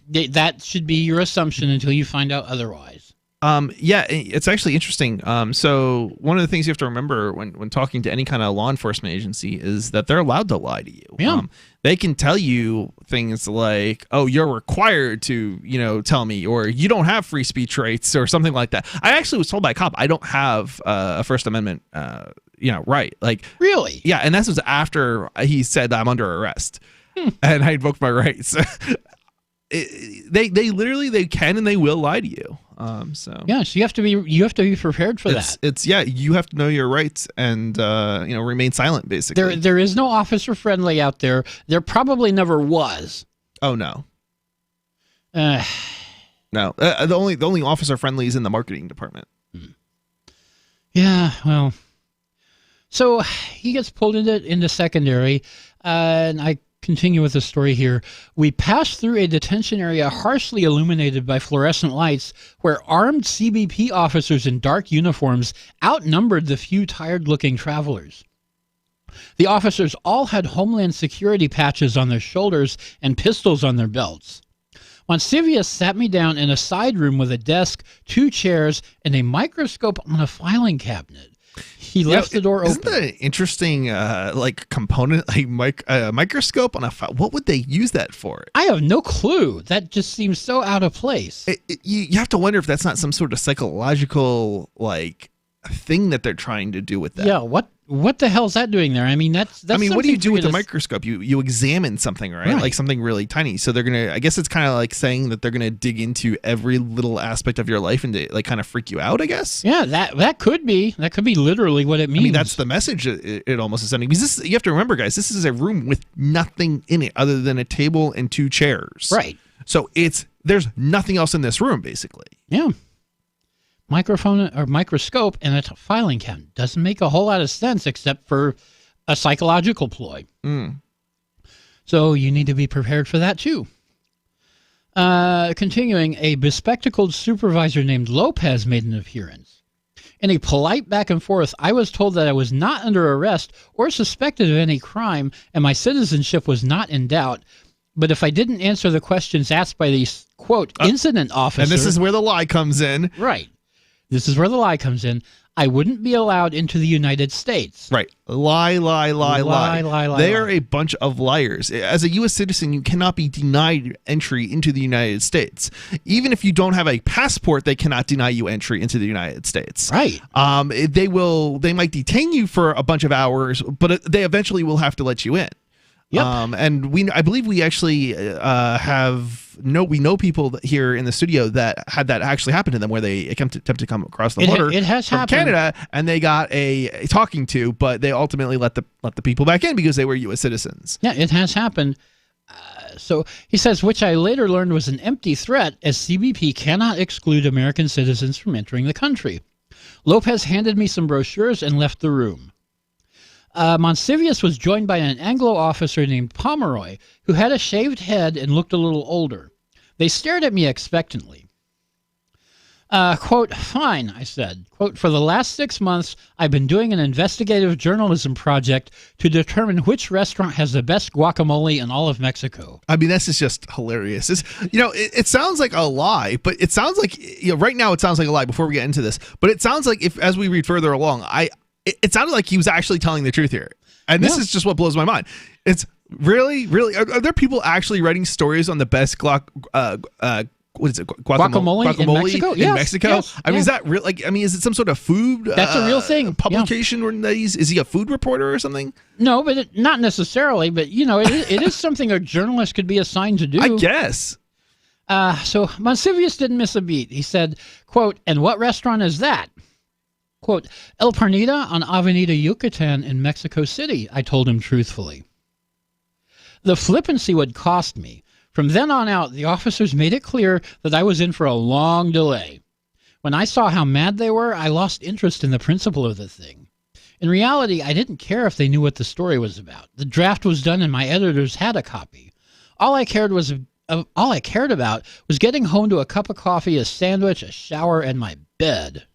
That should be your assumption until you find out otherwise. Yeah, it's actually interesting. So one of the things you have to remember when talking to any kind of law enforcement agency is that they're allowed to lie to you. Yeah. They can tell you things like, oh, you're required to, tell me, or you don't have free speech rights or something like that. I actually was told by a cop, I don't have a First Amendment, right. Like, really? Yeah. And this was after he said I'm under arrest and I invoked my rights. They literally, they can and they will lie to you. So yes, you have to be prepared for that. You have to know your rights and remain silent. Basically, there is no officer friendly out there. There probably never was. Oh no. No. The only officer friendly is in the marketing department. Yeah. Well. So he gets pulled into secondary, and I Continue with the story here. We passed through a detention area harshly illuminated by fluorescent lights where armed CBP officers in dark uniforms outnumbered the few tired-looking travelers. The officers all had Homeland Security patches on their shoulders and pistols on their belts. Monsivius sat me down in a side room with a desk, 2 chairs, and a microscope on a filing cabinet. He left the door open. Isn't that an interesting component, like microscope on a file? What would they use that for? I have no clue. That just seems so out of place. You have to wonder if that's not some sort of psychological thing that they're trying to do with that. Yeah, what the hell's that doing there? I mean, that's what do you do with a microscope? You examine something, right? Right. Like something really tiny. So they're gonna. I guess it's kind of like saying that they're gonna dig into every little aspect of your life and kind of freak you out. I guess. Yeah, that could be literally what it means. I mean, that's the message it almost is sending. Because you have to remember, guys, this is a room with nothing in it other than a table and 2 chairs. Right. So there's nothing else in this room, basically. Yeah. Microphone or microscope and a filing cabinet doesn't make a whole lot of sense except for a psychological ploy. So you need to be prepared for that too. Continuing, a bespectacled supervisor named Lopez made an appearance. In a polite back and forth, I was told that I was not under arrest or suspected of any crime and my citizenship was not in doubt. But if I didn't answer the questions asked by the, quote, incident officer... And this is where the lie comes in. Right. This is where the lie comes in. I wouldn't be allowed into the United States. Right. Lie. They are a bunch of liars. As a U.S. citizen, you cannot be denied entry into the United States. Even if you don't have a passport, they cannot deny you entry into the United States. Right. They might detain you for a bunch of hours, but they eventually will have to let you in. Yep. And I believe we actually we know people here in the studio that had that actually happen to them, where they attempt to come across the border it has from happened. Canada, and they got a talking to, but they ultimately let the people back in because they were U.S. citizens. Yeah, it has happened. So he says, which I later learned was an empty threat, as CBP cannot exclude American citizens from entering the country. Lopez handed me some brochures and left the room. Monsivius was joined by an Anglo officer named Pomeroy, who had a shaved head and looked a little older. They stared at me expectantly. Quote, fine, I said. Quote, for the last 6 months, I've been doing an investigative journalism project to determine which restaurant has the best guacamole in all of Mexico. I mean, this is just hilarious. It sounds like a lie, but it sounds like, right now it sounds like a lie before we get into this, but it sounds like as we read further along, it sounded like he was actually telling the truth here. And this is just what blows my mind. It's really, are there people actually writing stories on the best guacamole in Mexico? Yes, I mean, is that real? Is it some sort of food? That's a real thing. Publication? Or is he a food reporter or something? No, but not necessarily. But it is something a journalist could be assigned to do. I guess. So Monsivius didn't miss a beat. He said, quote, and what restaurant is that? Quote, El Parnida on Avenida Yucatan in Mexico City, I told him truthfully. The flippancy would cost me. From then on out, the officers made it clear that I was in for a long delay. When I saw how mad they were, I lost interest in the principle of the thing. In reality, I didn't care if they knew what the story was about. The draft was done and my editors had a copy. All I cared about was getting home to a cup of coffee, a sandwich, a shower, and my bed.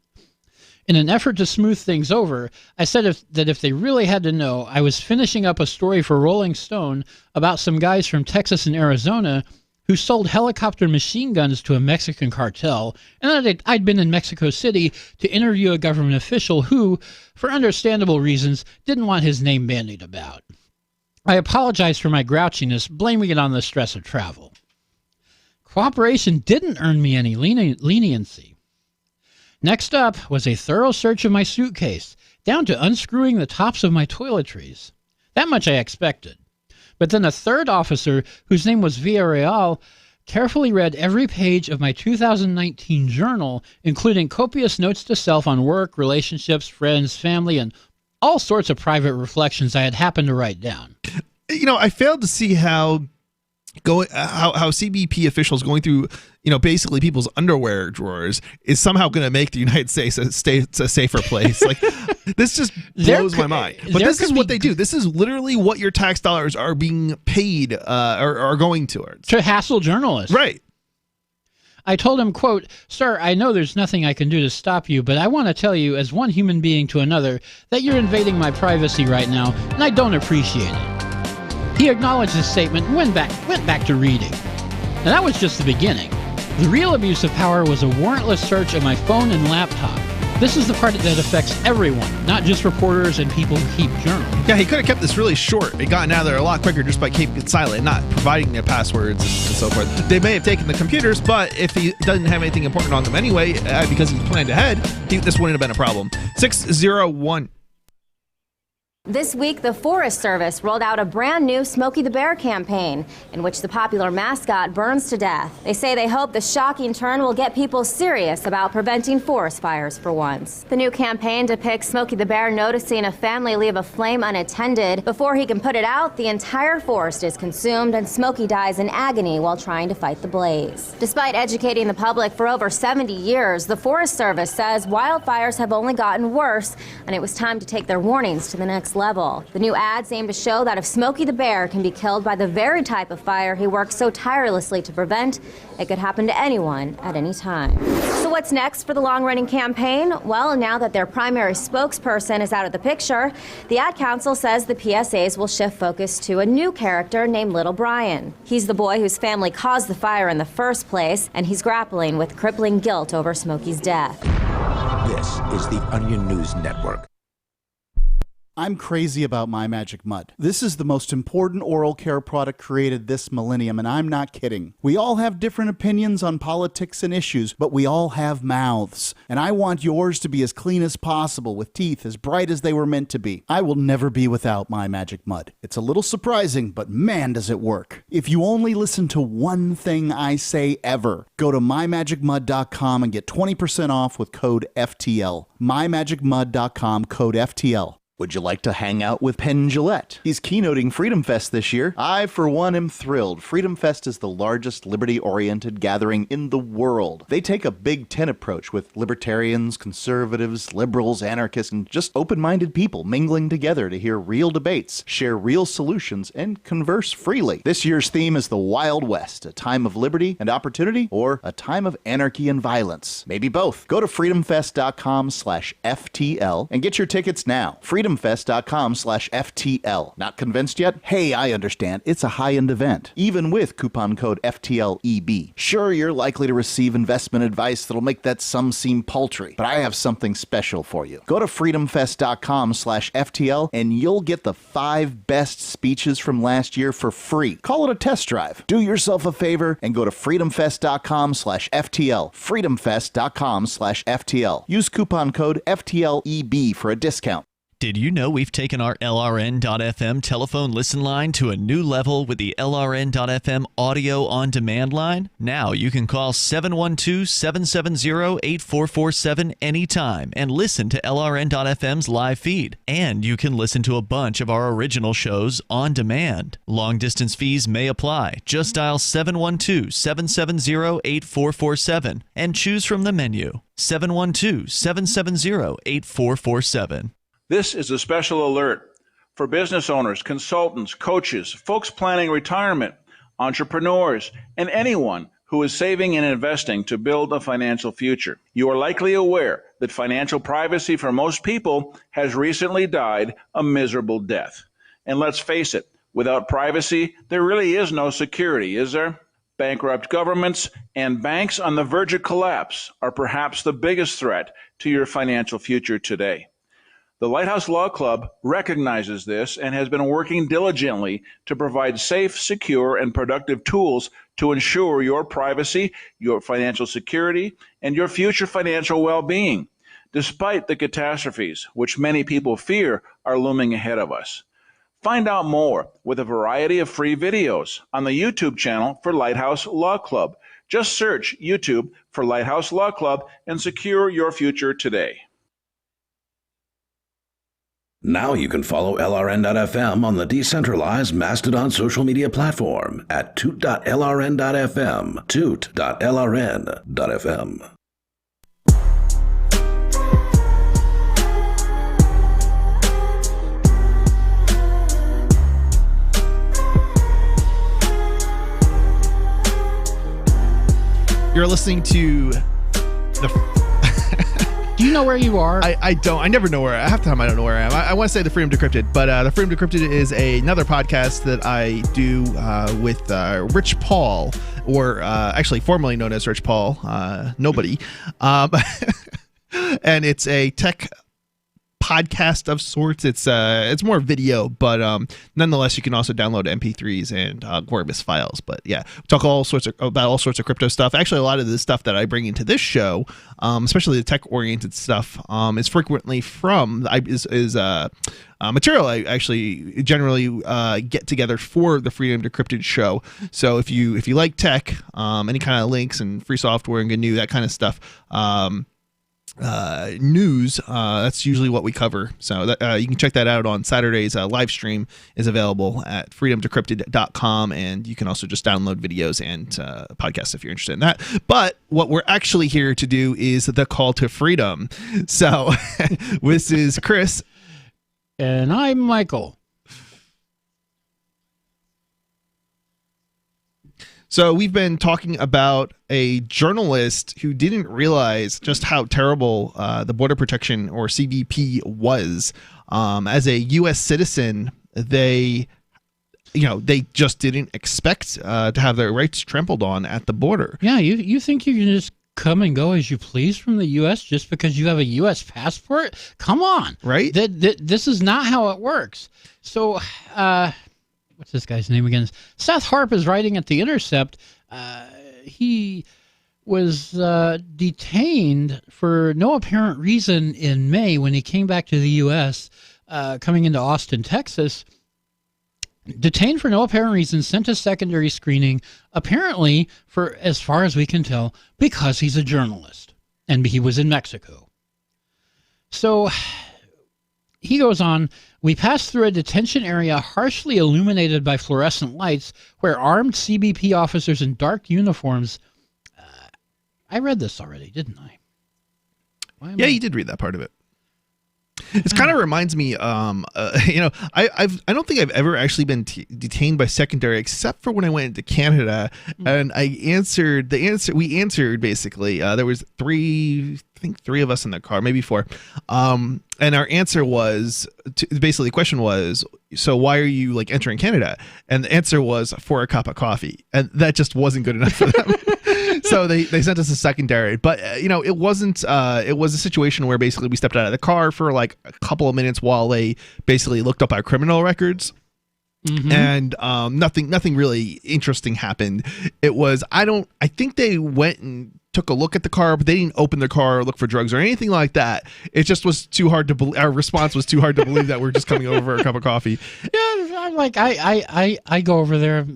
In an effort to smooth things over, I said that if they really had to know, I was finishing up a story for Rolling Stone about some guys from Texas and Arizona who sold helicopter machine guns to a Mexican cartel, and that I'd been in Mexico City to interview a government official who, for understandable reasons, didn't want his name bandied about. I apologized for my grouchiness, blaming it on the stress of travel. Cooperation didn't earn me any leniency. Next up was a thorough search of my suitcase, down to unscrewing the tops of my toiletries. That much I expected. But then a third officer, whose name was Villarreal, carefully read every page of my 2019 journal, including copious notes to self on work, relationships, friends, family, and all sorts of private reflections I had happened to write down. I failed to see how how CBP officials going through, basically people's underwear drawers is somehow going to make the United States a safer place. Like, this just blows my mind. But this is what they do. This is literally what your tax dollars are being paid or are going towards. To hassle journalists. Right. I told him, quote, "Sir, I know there's nothing I can do to stop you, but I want to tell you as one human being to another that you're invading my privacy right now, and I don't appreciate it." He acknowledged his statement and went back to reading. And that was just the beginning. The real abuse of power was a warrantless search of my phone and laptop. This is the part that affects everyone, not just reporters and people who keep journals. Yeah, he could have kept this really short and gotten out of there a lot quicker just by keeping it silent, not providing their passwords and so forth. They may have taken the computers, but if he doesn't have anything important on them anyway, because he planned ahead, this wouldn't have been a problem. 601. This week, the Forest Service rolled out a brand new Smokey the Bear campaign in which the popular mascot burns to death. They say they hope the shocking turn will get people serious about preventing forest fires for once. The new campaign depicts Smokey the Bear noticing a family leave a flame unattended. Before he can put it out, the entire forest is consumed and Smokey dies in agony while trying to fight the blaze. Despite educating the public for over 70 years, the Forest Service says wildfires have only gotten worse and it was time to take their warnings to the next level. The new ads aim to show that if Smokey the Bear can be killed by the very type of fire he works so tirelessly to prevent, it could happen to anyone at any time. So what's next for the long-running campaign? Well, now that their primary spokesperson is out of the picture, the Ad Council says the PSAs will shift focus to a new character named Little Brian. He's the boy whose family caused the fire in the first place, and he's grappling with crippling guilt over Smokey's death. This is the Onion News Network. I'm crazy about My Magic Mud. This is the most important oral care product created this millennium, and I'm not kidding. We all have different opinions on politics and issues, but we all have mouths. And I want yours to be as clean as possible, with teeth as bright as they were meant to be. I will never be without My Magic Mud. It's a little surprising, but man, does it work. If you only listen to one thing I say ever, go to mymagicmud.com and get 20% off with code FTL. mymagicmud.com, code FTL. Would you like to hang out with Penn Jillette? He's keynoting Freedom Fest this year. I, for one, am thrilled. Freedom Fest is the largest liberty-oriented gathering in the world. They take a Big Tent approach with libertarians, conservatives, liberals, anarchists, and just open-minded people mingling together to hear real debates, share real solutions, and converse freely. This year's theme is the Wild West, a time of liberty and opportunity, or a time of anarchy and violence. Maybe both. Go to freedomfest.com/FTL and get your tickets now. freedomfest.com/FTL. Not convinced yet? Hey, I understand. It's a high-end event, even with coupon code FTLEB. Sure, you're likely to receive investment advice that'll make that sum seem paltry, but I have something special for you. Go to freedomfest.com/FTL and you'll get the 5 best speeches from last year for free. Call it a test drive. Do yourself a favor and go to freedomfest.com/FTL. freedomfest.com/FTL. Use coupon code FTLEB for a discount. Did you know we've taken our LRN.FM telephone listen line to a new level with the LRN.FM audio on demand line? Now you can call 712-770-8447 anytime and listen to LRN.FM's live feed. And you can listen to a bunch of our original shows on demand. Long distance fees may apply. Just dial 712-770-8447 and choose from the menu. 712-770-8447. This is a special alert for business owners, consultants, coaches, folks planning retirement, entrepreneurs, and anyone who is saving and investing to build a financial future. You are likely aware that financial privacy for most people has recently died a miserable death. And let's face it, without privacy, there really is no security, is there? Bankrupt governments and banks on the verge of collapse are perhaps the biggest threat to your financial future today. The Lighthouse Law Club recognizes this and has been working diligently to provide safe, secure, and productive tools to ensure your privacy, your financial security, and your future financial well-being, despite the catastrophes which many people fear are looming ahead of us. Find out more with a variety of free videos on the YouTube channel for Lighthouse Law Club. Just search YouTube for Lighthouse Law Club and secure your future today. Now you can follow LRN.FM on the decentralized Mastodon social media platform at toot.lrn.fm, toot.lrn.fm. You're listening to the... Do you know where you are? I don't. I never know where. Half the time I don't know where I am. I want to say the Freedom Decrypted, but the Freedom Decrypted is another podcast that I do with Rich Paul, or actually formerly known as Rich Paul, nobody. And it's a tech podcast of sorts. It's more video, but nonetheless, you can also download MP3s and Gorbis files. But yeah, we talk about all sorts of crypto stuff. Actually, a lot of the stuff that I bring into this show, especially the tech-oriented stuff, is frequently from material I actually generally get together for the Freedom Decrypted show. So if you like tech, any kind of links and free software and GNU, that kind of stuff, news, that's usually what we cover. So that, you can check that out on Saturday's live stream is available at freedomdecrypted.com, and you can also just download videos and podcasts if you're interested in that. But what we're actually here to do is the call to freedom. So this is Chris. And I'm Michael. So we've been talking about a journalist who didn't realize just how terrible the Border Protection, or CBP, was. As a U.S. citizen, they just didn't expect to have their rights trampled on at the border. Yeah, you think you can just come and go as you please from the U.S. just because you have a U.S. passport? Come on. Right? This is not how it works. So, what's this guy's name again? Seth Harp is writing at The Intercept. He was detained for no apparent reason in May when he came back to the U.S., coming into Austin, Texas. Detained for no apparent reason, sent to secondary screening, apparently, for as far as we can tell, because he's a journalist, and he was in Mexico. So he goes on, we passed through a detention area harshly illuminated by fluorescent lights where armed CBP officers in dark uniforms... I read this already, didn't I? Yeah, you did read that part of it. It kind of reminds me, I don't think I've ever actually been detained by secondary except for when I went into Canada, and we answered basically. There was three of us in the car, maybe four, and our answer was basically the question was, so why are you entering Canada? And the answer was for a cup of coffee, and that just wasn't good enough for them. So they sent us a secondary, but it wasn't. It was a situation where basically we stepped out of the car for a couple of minutes while they basically looked up our criminal records, and nothing really interesting happened. It was I think they went and took a look at the car, but they didn't open the car or look for drugs or anything like that. It just was too hard to believe. Our response was too hard to believe that we're just coming over for a cup of coffee. Yeah, I'm I go over there.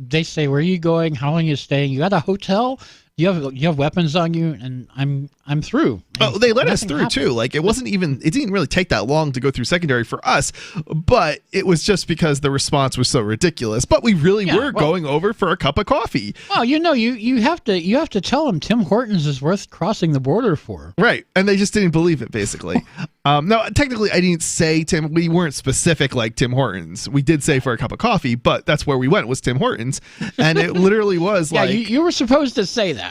They say, where are you going? How long are you staying? You got a hotel? You have weapons on you, and I'm through. Oh, they let us through too. It didn't really take that long to go through secondary for us, but it was just because the response was so ridiculous. But we really were going over for a cup of coffee. Well, you have to tell them Tim Hortons is worth crossing the border for. Right, and they just didn't believe it, basically. No, technically, I didn't say Tim. We weren't specific like Tim Hortons. We did say for a cup of coffee, but that's where we went, was Tim Hortons, and it literally was yeah, you were supposed to say that.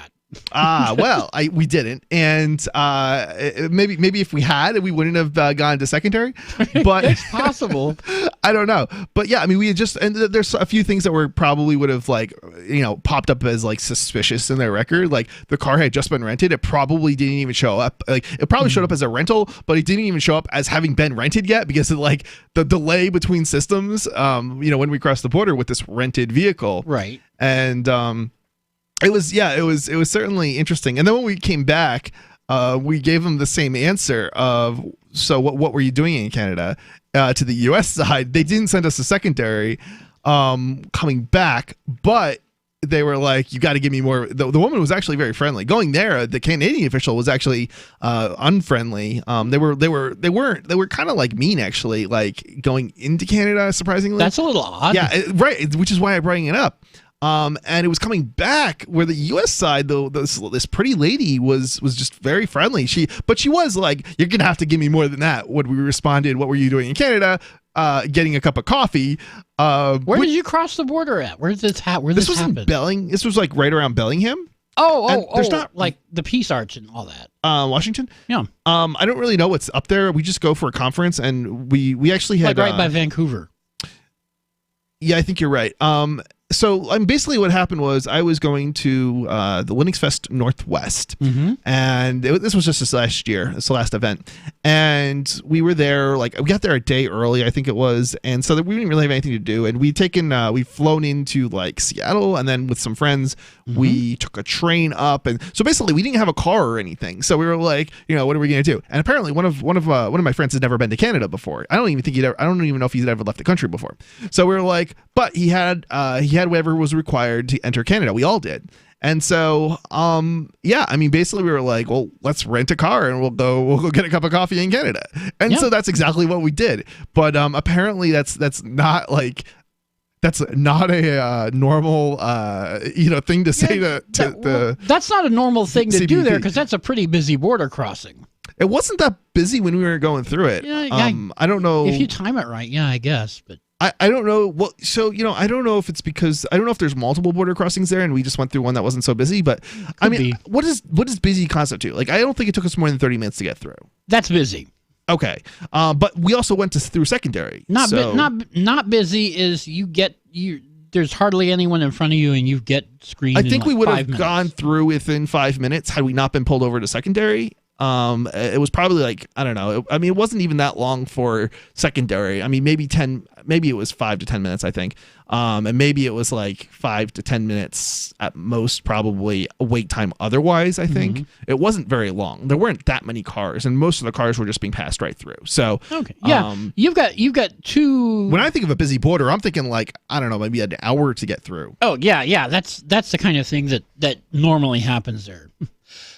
Well, we didn't, and maybe if we had, we wouldn't have gone to secondary. But it's possible. I don't know. But yeah, I mean, we had just, and there's a few things that were probably would have popped up as suspicious in their record. Like the car had just been rented. It probably didn't even show up. It probably showed up as a rental, but it didn't even show up as having been rented yet because of the delay between systems. When we crossed the border with this rented vehicle, right? And it was certainly interesting. And then when we came back, we gave them the same answer of, so what were you doing in Canada? To the U.S. side, they didn't send us a secondary coming back, but they were like, you got to give me more. The woman was actually very friendly. Going there, the Canadian official was actually unfriendly. They were kind of like mean, actually, like going into Canada, surprisingly. That's a little odd. Yeah, right, which is why I'm bringing it up. And it was coming back where the U.S. side, though, this pretty lady was just very friendly. But she was like, you're going to have to give me more than that. When we responded, what were you doing in Canada? Getting a cup of coffee. Where did you cross the border at? Where did this happen? This was in This was like right around Bellingham. There's not like the Peace Arch and all that. Washington. Yeah. I don't really know what's up there. We just go for a conference, and we actually had right by Vancouver. Yeah, I think you're right. So basically what happened was I was going to the Linux Fest Northwest, and this was just this last year. It's the last event, and we were there. Like we got there a day early, I think it was, and so we didn't really have anything to do. And we'd flown into like Seattle, and then with some friends, we took a train up, and so basically we didn't have a car or anything. So we were like, what are we gonna do? And apparently one of my friends had never been to Canada before. I don't even know if he's ever left the country before. So we were like, but he had whatever was required to enter Canada. We all did. And so, basically we were like, well, let's rent a car and we'll go get a cup of coffee in Canada. And so that's exactly what we did. But apparently that's not a normal thing to say to that's not a normal thing to do there, because that's a pretty busy border crossing. It wasn't that busy when we were going through it. I don't know if you time it right. Yeah, I guess, but. I don't know. Well, so, I don't know if it's because I don't know if there's multiple border crossings there and we just went through one that wasn't so busy, but what does busy constitute? Like, I don't think it took us more than 30 minutes to get through. That's busy. Okay. But we also went through secondary. Not busy is there's hardly anyone in front of you and you get screened. I think we would have 5 minutes. gone through within 5 minutes had we not been pulled over to secondary. It was probably like, I don't know. It wasn't even that long for secondary. Maybe it was 5 to 10 minutes, I think. And maybe it was like 5 to 10 minutes at most, probably a wait time. Otherwise, I think it wasn't very long. There weren't that many cars, and most of the cars were just being passed right through. So, okay. Yeah. You've got two. When I think of a busy border, I'm thinking like, I don't know, maybe an hour to get through. Oh yeah. That's the kind of thing that normally happens there.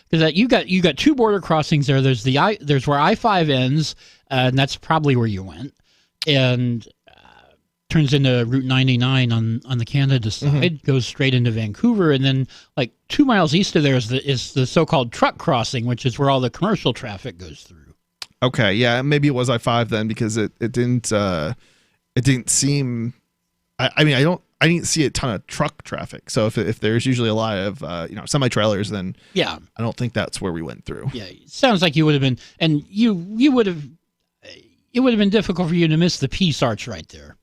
Because you got two border crossings there. There's where I-5 ends, and that's probably where you went, and turns into Route 99 on the Canada side, goes straight into Vancouver, and then like 2 miles east of there is the so-called truck crossing, which is where all the commercial traffic goes through. Okay, yeah, maybe it was I-5 then, because it didn't seem. I didn't see a ton of truck traffic. So if there's usually a lot of semi-trailers, then I don't think that's where we went through. Yeah, it sounds like you would have been, and you would have. It would have been difficult for you to miss the Peace Arch right there.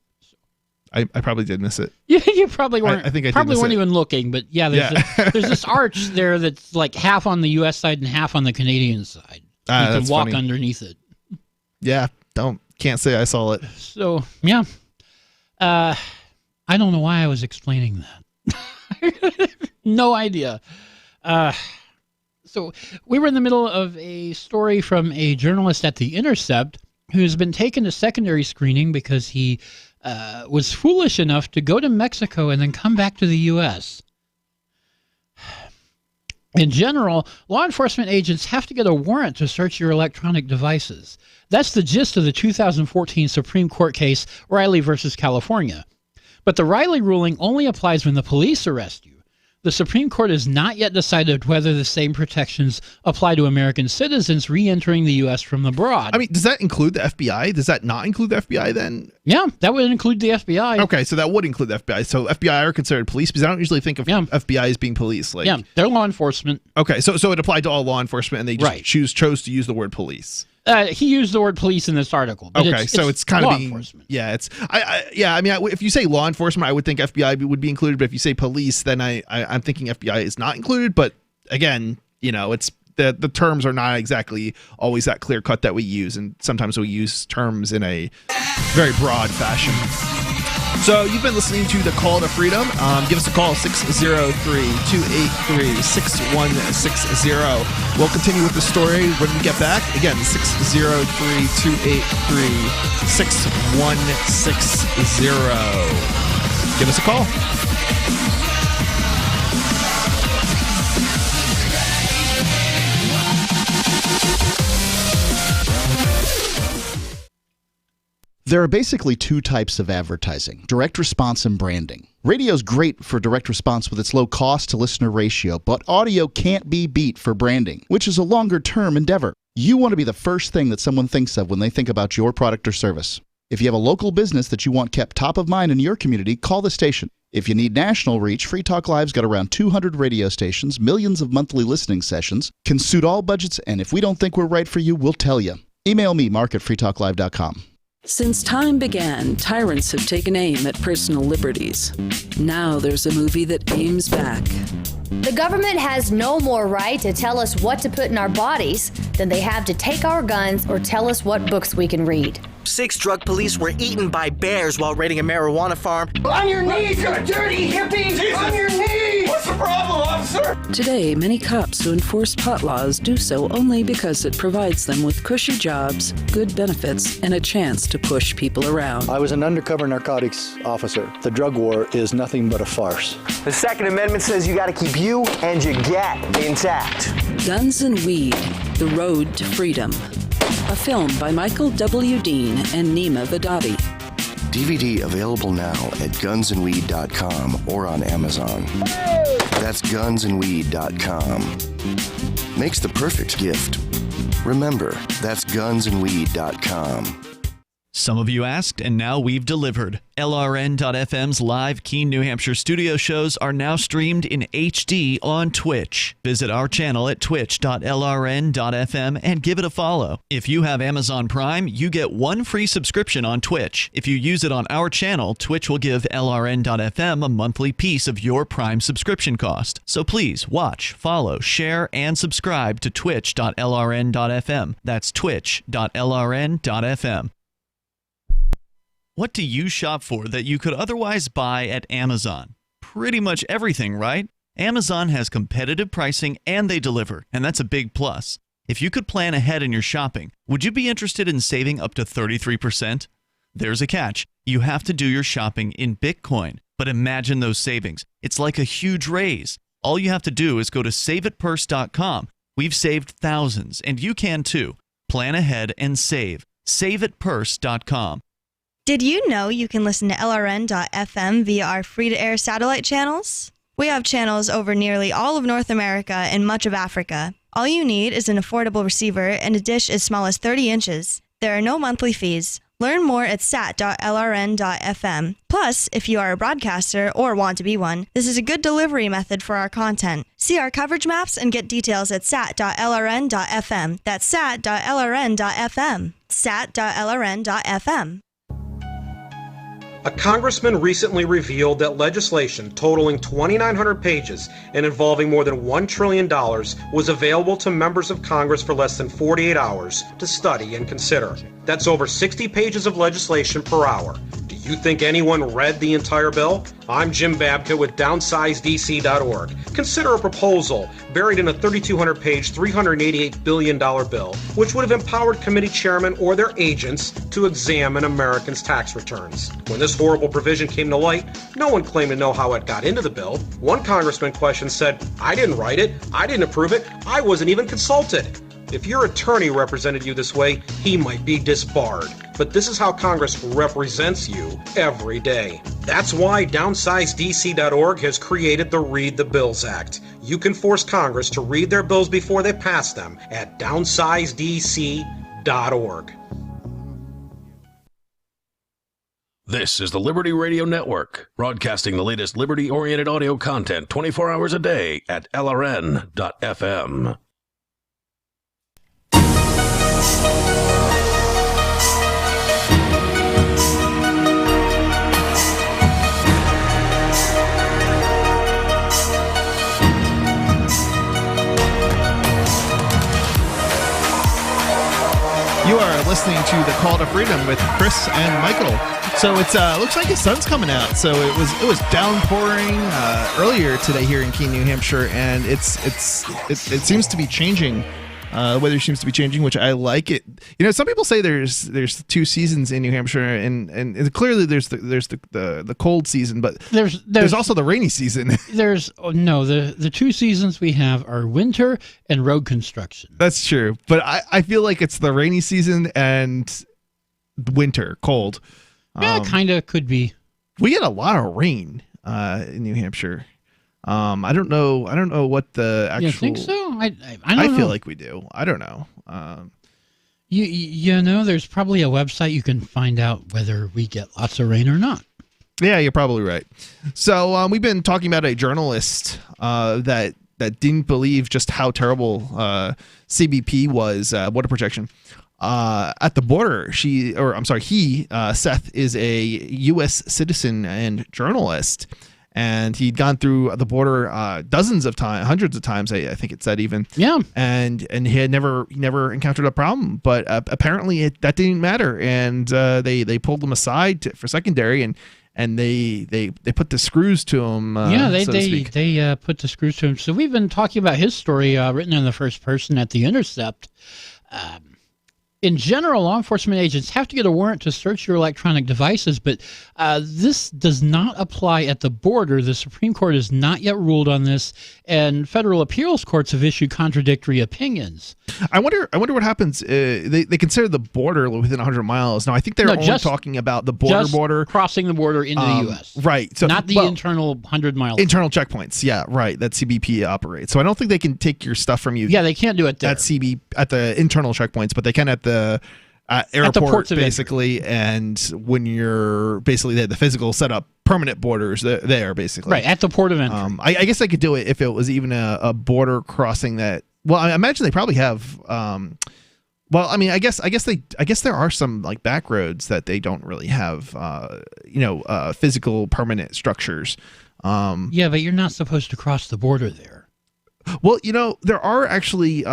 I probably did miss it. Yeah, you probably weren't. I think I probably did miss weren't it. even looking, but there's this arch there that's like half on the U.S. side and half on the Canadian side. You can walk funny. underneath it. Yeah, can't say I saw it. So yeah. I don't know why I was explaining that. No idea. So we were in the middle of a story from a journalist at The Intercept who's been taken to secondary screening because he was foolish enough to go to Mexico and then come back to the U.S. In general, law enforcement agents have to get a warrant to search your electronic devices. That's the gist of the 2014 Supreme Court case Riley versus California. But the Riley ruling only applies when the police arrest you. The Supreme Court has not yet decided whether the same protections apply to American citizens re-entering the U.S. from abroad. Does that include the FBI? Does that not include the FBI then? Yeah, that would include the FBI. Okay, so that would include the FBI. So FBI are considered police, because I don't usually think of FBI as being police. Yeah, they're law enforcement. Okay, so it applied to all law enforcement, and they just chose to use the word police. He used the word police in this article. But it's kind law of being, enforcement. Yeah, if you say law enforcement, I would think FBI would be included. But if you say police, then I'm thinking FBI is not included. But again, it's the terms are not exactly always that clear cut that we use, and sometimes we use terms in a very broad fashion. So you've been listening to The Call to Freedom. Give us a call, 603-283-6160. We'll continue with the story when we get back. Again, 603-283-6160. Give us a call. There are basically two types of advertising, direct response and branding. Radio's great for direct response with its low cost to listener ratio, but audio can't be beat for branding, which is a longer term endeavor. You want to be the first thing that someone thinks of when they think about your product or service. If you have a local business that you want kept top of mind in your community, call the station. If you need national reach, Free Talk Live's got around 200 radio stations, millions of monthly listening sessions, can suit all budgets, and if we don't think we're right for you, we'll tell you. Email me, mark@freetalklive.com. Since time began, tyrants have taken aim at personal liberties. Now there's a movie that aims back. The government has no more right to tell us what to put in our bodies than they have to take our guns or tell us what books we can read. 6 drug police were eaten by bears while raiding a marijuana farm. On your knees, you dirty hippies! Jesus. On your knees! What's the problem, officer? Today, many cops who enforce pot laws do so only because it provides them with cushy jobs, good benefits, and a chance to push people around. I was an undercover narcotics officer. The drug war is nothing but a farce. The Second Amendment says you got to keep you and your get intact. Guns and Weed, The Road to Freedom. A film by Michael W. Dean and Nima Vadadi. DVD available now at gunsandweed.com or on Amazon. That's gunsandweed.com. Makes the perfect gift. Remember, that's gunsandweed.com. Some of you asked, and now we've delivered. LRN.FM's live Keene, New Hampshire studio shows are now streamed in HD on Twitch. Visit our channel at twitch.lrn.fm and give it a follow. If you have Amazon Prime, you get 1 free subscription on Twitch. If you use it on our channel, Twitch will give LRN.FM a monthly piece of your Prime subscription cost. So please watch, follow, share, and subscribe to twitch.lrn.fm. That's twitch.lrn.fm. What do you shop for that you could otherwise buy at Amazon? Pretty much everything, right? Amazon has competitive pricing and they deliver, and that's a big plus. If you could plan ahead in your shopping, would you be interested in saving up to 33%? There's a catch. You have to do your shopping in Bitcoin. But imagine those savings. It's like a huge raise. All you have to do is go to saveitpurse.com. We've saved thousands, and you can too. Plan ahead and save. Saveitpurse.com. Did you know you can listen to LRN.FM via our free-to-air satellite channels? We have channels over nearly all of North America and much of Africa. All you need is an affordable receiver and a dish as small as 30 inches. There are no monthly fees. Learn more at sat.lrn.fm. Plus, if you are a broadcaster or want to be one, this is a good delivery method for our content. See our coverage maps and get details at sat.lrn.fm. That's sat.lrn.fm. sat.lrn.fm. A congressman recently revealed that legislation totaling 2,900 pages and involving more than $1 trillion was available to members of Congress for less than 48 hours to study and consider. That's over 60 pages of legislation per hour. Do you think anyone read the entire bill? I'm Jim Babka with DownsizeDC.org. Consider a proposal buried in a 3,200-page, $388 billion bill, which would have empowered committee chairmen or their agents to examine Americans' tax returns. When this horrible provision came to light, no one claimed to know how it got into the bill. One congressman questioned said, "I didn't write it, I didn't approve it, I wasn't even consulted." If your attorney represented you this way, he might be disbarred. But this is how Congress represents you every day. That's why DownsizeDC.org has created the Read the Bills Act. You can force Congress to read their bills before they pass them at DownsizeDC.org. This is the Liberty Radio Network, broadcasting the latest liberty-oriented audio content 24 hours a day at LRN.FM. You are listening to The Call to Freedom with Chris and Michael. So it's looks like the sun's coming out. So it was downpouring earlier today here in Keene, New Hampshire, and it seems to be changing. The weather seems to be changing, which I like it. You know, some people say there's 2 seasons in New Hampshire, and clearly there's the cold season, but there's also the rainy season. The 2 seasons we have are winter and road construction. That's true, but I feel like it's the rainy season and winter, cold. Yeah, kind of could be. We get a lot of rain in New Hampshire. I don't know what the actual. You think so? I don't know. feel like we do. I don't know. You know, there's probably a website you can find out whether we get lots of rain or not. Yeah, you're probably right. So we've been talking about a journalist that didn't believe just how terrible CBP was, border protection. At the border, he, Seth, is a U.S. citizen and journalist, and he'd gone through the border dozens of times, hundreds of times, I think it said even. Yeah. And he had never encountered a problem, but apparently that didn't matter, and they pulled him aside for secondary, and they put the screws to him. They put the screws to him. So we've been talking about his story, written in the first person at The Intercept. In general, law enforcement agents have to get a warrant to search your electronic devices, but this does not apply at the border. The Supreme Court has not yet ruled on this, and federal appeals courts have issued contradictory opinions. I wonder what happens. They consider the border within 100 miles. Now, I think they're only talking about the border crossing the border into the U.S. Right. So not the internal 100-mile. Internal checkpoints. Yeah, right. That CBP operates. So I don't think they can take your stuff from you. Yeah, they can't do it there. At the internal checkpoints, but they can at the airport, basically. And when you're basically the physical setup, permanent borders there, basically. Right, at the port of entry. I guess I could do it if it was even a border crossing that. Well, I imagine they probably have. Well, I mean, I guess there are some like back roads that they don't really have. Physical permanent structures. Yeah, but you're not supposed to cross the border there. Well, there are actually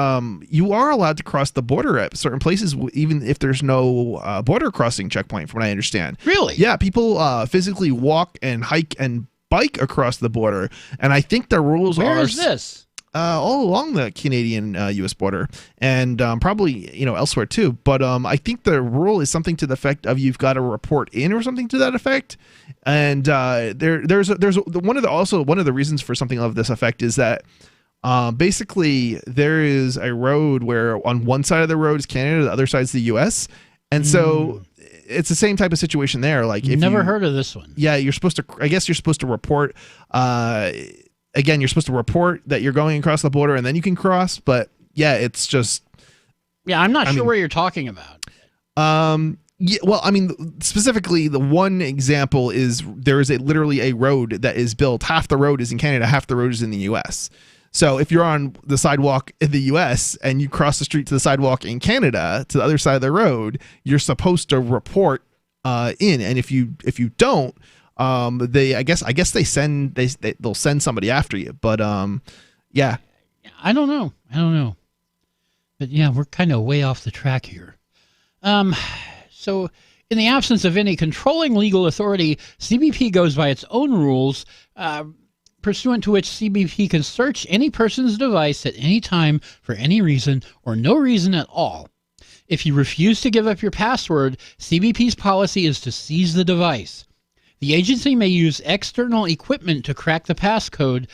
you are allowed to cross the border at certain places, even if there's no border crossing checkpoint, from what I understand. Really? Yeah, people physically walk and hike and bike across the border, and I think the rules Where is this? All along the Canadian-U.S. border, and probably elsewhere too. But I think the rule is something to the effect of you've got to report in or something to that effect. And there's one of the reasons for something of this effect is that basically there is a road where on one side of the road is Canada, the other side is the U.S. And so it's the same type of situation there. Like, if never heard of this one. Yeah, you're supposed to report. Again, you're supposed to report that you're going across the border, and then you can cross. But yeah, it's just. Yeah, I'm not sure where you're talking about. Yeah, well, I mean, specifically, the one example is there is literally a road that is built. Half the road is in Canada, half the road is in the U.S. So if you're on the sidewalk in the U.S. and you cross the street to the sidewalk in Canada to the other side of the road, you're supposed to report in. And if you don't, I guess they'll send somebody after you. But yeah, I don't know. But yeah, we're kind of way off the track here. So in the absence of any controlling legal authority, CBP goes by its own rules, pursuant to which CBP can search any person's device at any time for any reason or no reason at all. If you refuse to give up your password, CBP's policy is to seize the device. The agency may use external equipment to crack the passcode,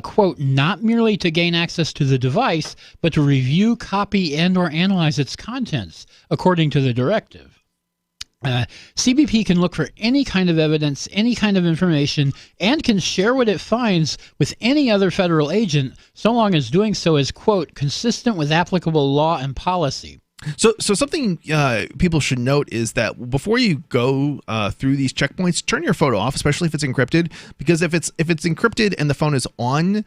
quote, not merely to gain access to the device, but to review, copy, and or analyze its contents, according to the directive. CBP can look for any kind of evidence, any kind of information, and can share what it finds with any other federal agent, so long as doing so is, quote, consistent with applicable law and policy. So something people should note is that before you go through these checkpoints, turn your phone off, especially if it's encrypted, because if it's encrypted and the phone is on,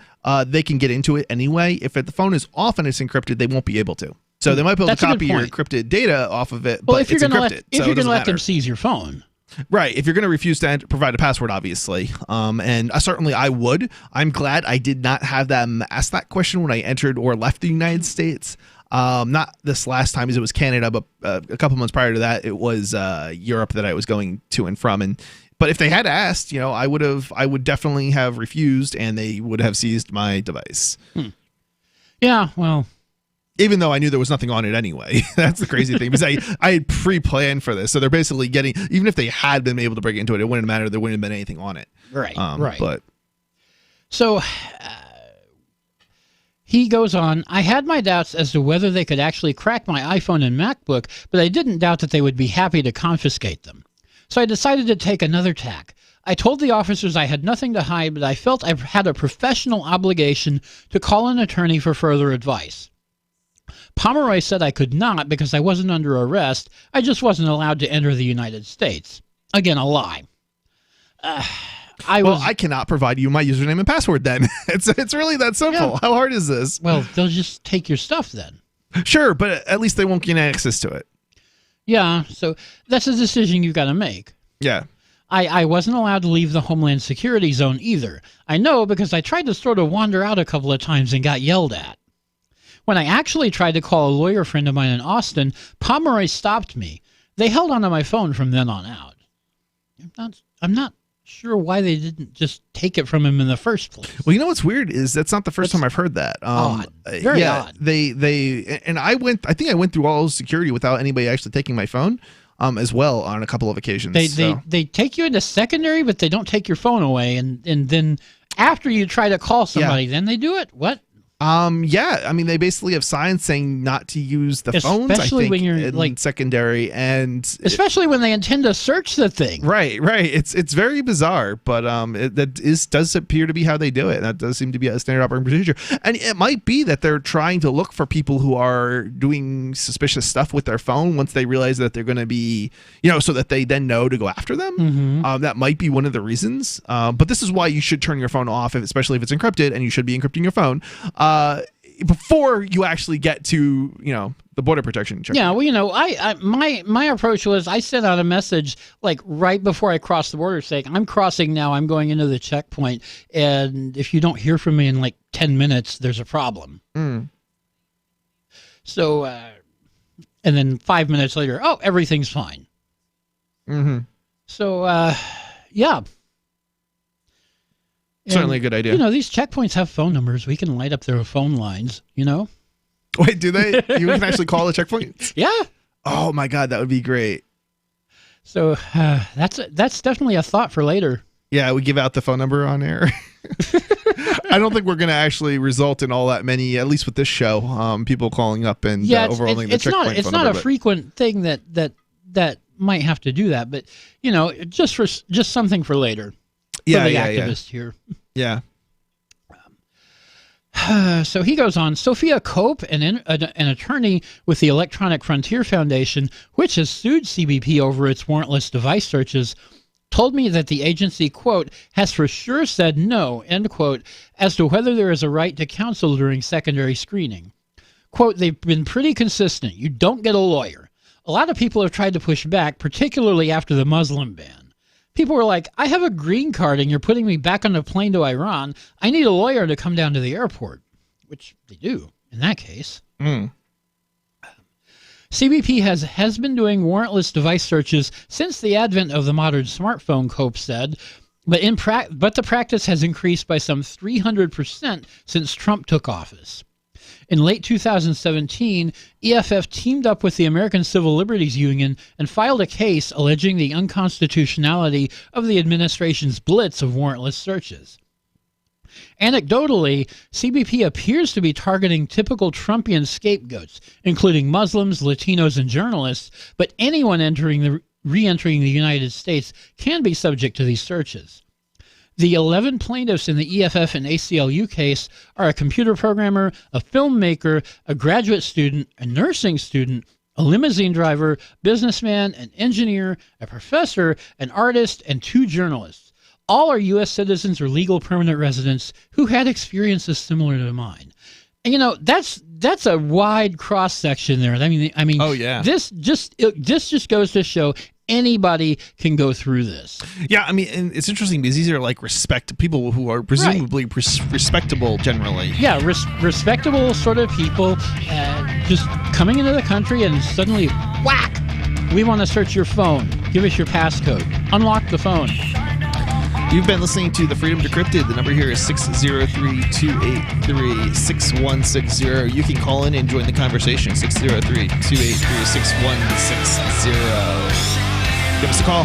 they can get into it anyway. If the phone is off and it's encrypted, they won't be able to. So they might be able to copy your encrypted data off of it, but it's encrypted. If you're going to let them seize your phone. Right. If you're going to refuse to provide a password, obviously. And certainly I would. I'm glad I did not have them ask that question when I entered or left the United States. Not this last time, as it was Canada, but a couple months prior to that, it was Europe that I was going to and from. But if they had asked, I would definitely have refused, and they would have seized my device. Yeah, well, even though I knew there was nothing on it anyway. That's the crazy thing, because I had pre-planned for this. So they're basically getting, even if they had been able to break into it, it wouldn't matter. There wouldn't have been anything on it. Right, right. But so He goes on, I had my doubts as to whether they could actually crack my iPhone and MacBook, but I didn't doubt that they would be happy to confiscate them. So I decided to take another tack. I told the officers I had nothing to hide, but I felt I had a professional obligation to call an attorney for further advice. Pomeroy said I could not because I wasn't under arrest. I just wasn't allowed to enter the United States. Again, a lie. I cannot provide you my username and password then. It's really that simple. Yeah. How hard is this? Well, they'll just take your stuff then. Sure, but at least they won't gain access to it. Yeah, so that's a decision you've got to make. Yeah. I wasn't allowed to leave the Homeland Security Zone either. I know because I tried to sort of wander out a couple of times and got yelled at. When I actually tried to call a lawyer friend of mine in Austin, Pomeroy stopped me. They held onto my phone from then on out. I'm not sure why they didn't just take it from him in the first place. Well, you know what's weird is that's not the first time I've heard that. Odd. Very odd. They and I think I went through all security without anybody actually taking my phone. As well on a couple of occasions. They take you into secondary, but they don't take your phone away, and then after you try to call somebody, then they do it. What? Yeah, I mean, they basically have signs saying not to use the phones, I think, when you're in secondary, and especially when they intend to search the thing. Right. It's very bizarre, but does appear to be how they do it. That does seem to be a standard operating procedure, and it might be that they're trying to look for people who are doing suspicious stuff with their phone once they realize that they're going to be, so that they then know to go after them. Mm-hmm. That might be one of the reasons. But this is why you should turn your phone off, especially if it's encrypted, and you should be encrypting your phone. Before you actually get to, the border protection check. Yeah, well, my approach was I sent out a message like right before I crossed the border saying, I'm crossing now, I'm going into the checkpoint, and if you don't hear from me in like 10 minutes, there's a problem. So, and then 5 minutes later, everything's fine. Mm-hmm. So, yeah. Certainly a good idea. These checkpoints have phone numbers. We can light up their phone lines, Wait, do they? You can actually call a checkpoint? Yeah. Oh, my God. That would be great. So that's definitely a thought for later. Yeah, we give out the phone number on air. I don't think we're going to actually result in all that many, at least with this show, people calling up and overrolling the checkpoint. It's not a frequent thing that might have to do that, but, just something for later. Yeah, the activist here. Yeah. So he goes on. Sophia Cope, an attorney with the Electronic Frontier Foundation, which has sued CBP over its warrantless device searches, told me that the agency, quote, has for sure said no, end quote, as to whether there is a right to counsel during secondary screening. Quote, they've been pretty consistent. You don't get a lawyer. A lot of people have tried to push back, particularly after the Muslim ban. People were like, I have a green card and you're putting me back on a plane to Iran. I need a lawyer to come down to the airport, which they do in that case. CBP has been doing warrantless device searches since the advent of the modern smartphone, Cope said, but the practice has increased by some 300% since Trump took office. In late 2017, EFF teamed up with the American Civil Liberties Union and filed a case alleging the unconstitutionality of the administration's blitz of warrantless searches. Anecdotally, CBP appears to be targeting typical Trumpian scapegoats, including Muslims, Latinos, and journalists, but anyone re-entering the United States can be subject to these searches. The 11 plaintiffs in the EFF and ACLU case are a computer programmer, a filmmaker, a graduate student, a nursing student, a limousine driver, businessman, an engineer, a professor, an artist, and 2 journalists. All are U.S. citizens or legal permanent residents who had experiences similar to mine. And that's a wide cross section there. I mean, oh yeah. This just goes to show anybody can go through this. Yeah, I mean, and it's interesting because these are like people who are presumably respectable generally. Yeah, respectable sort of people just coming into the country and suddenly, whack! We want to search your phone. Give us your passcode. Unlock the phone. You've been listening to The Freedom Decrypted. The number here is 603-283-6160. You can call in and join the conversation. 603-283-6160. Give us a call.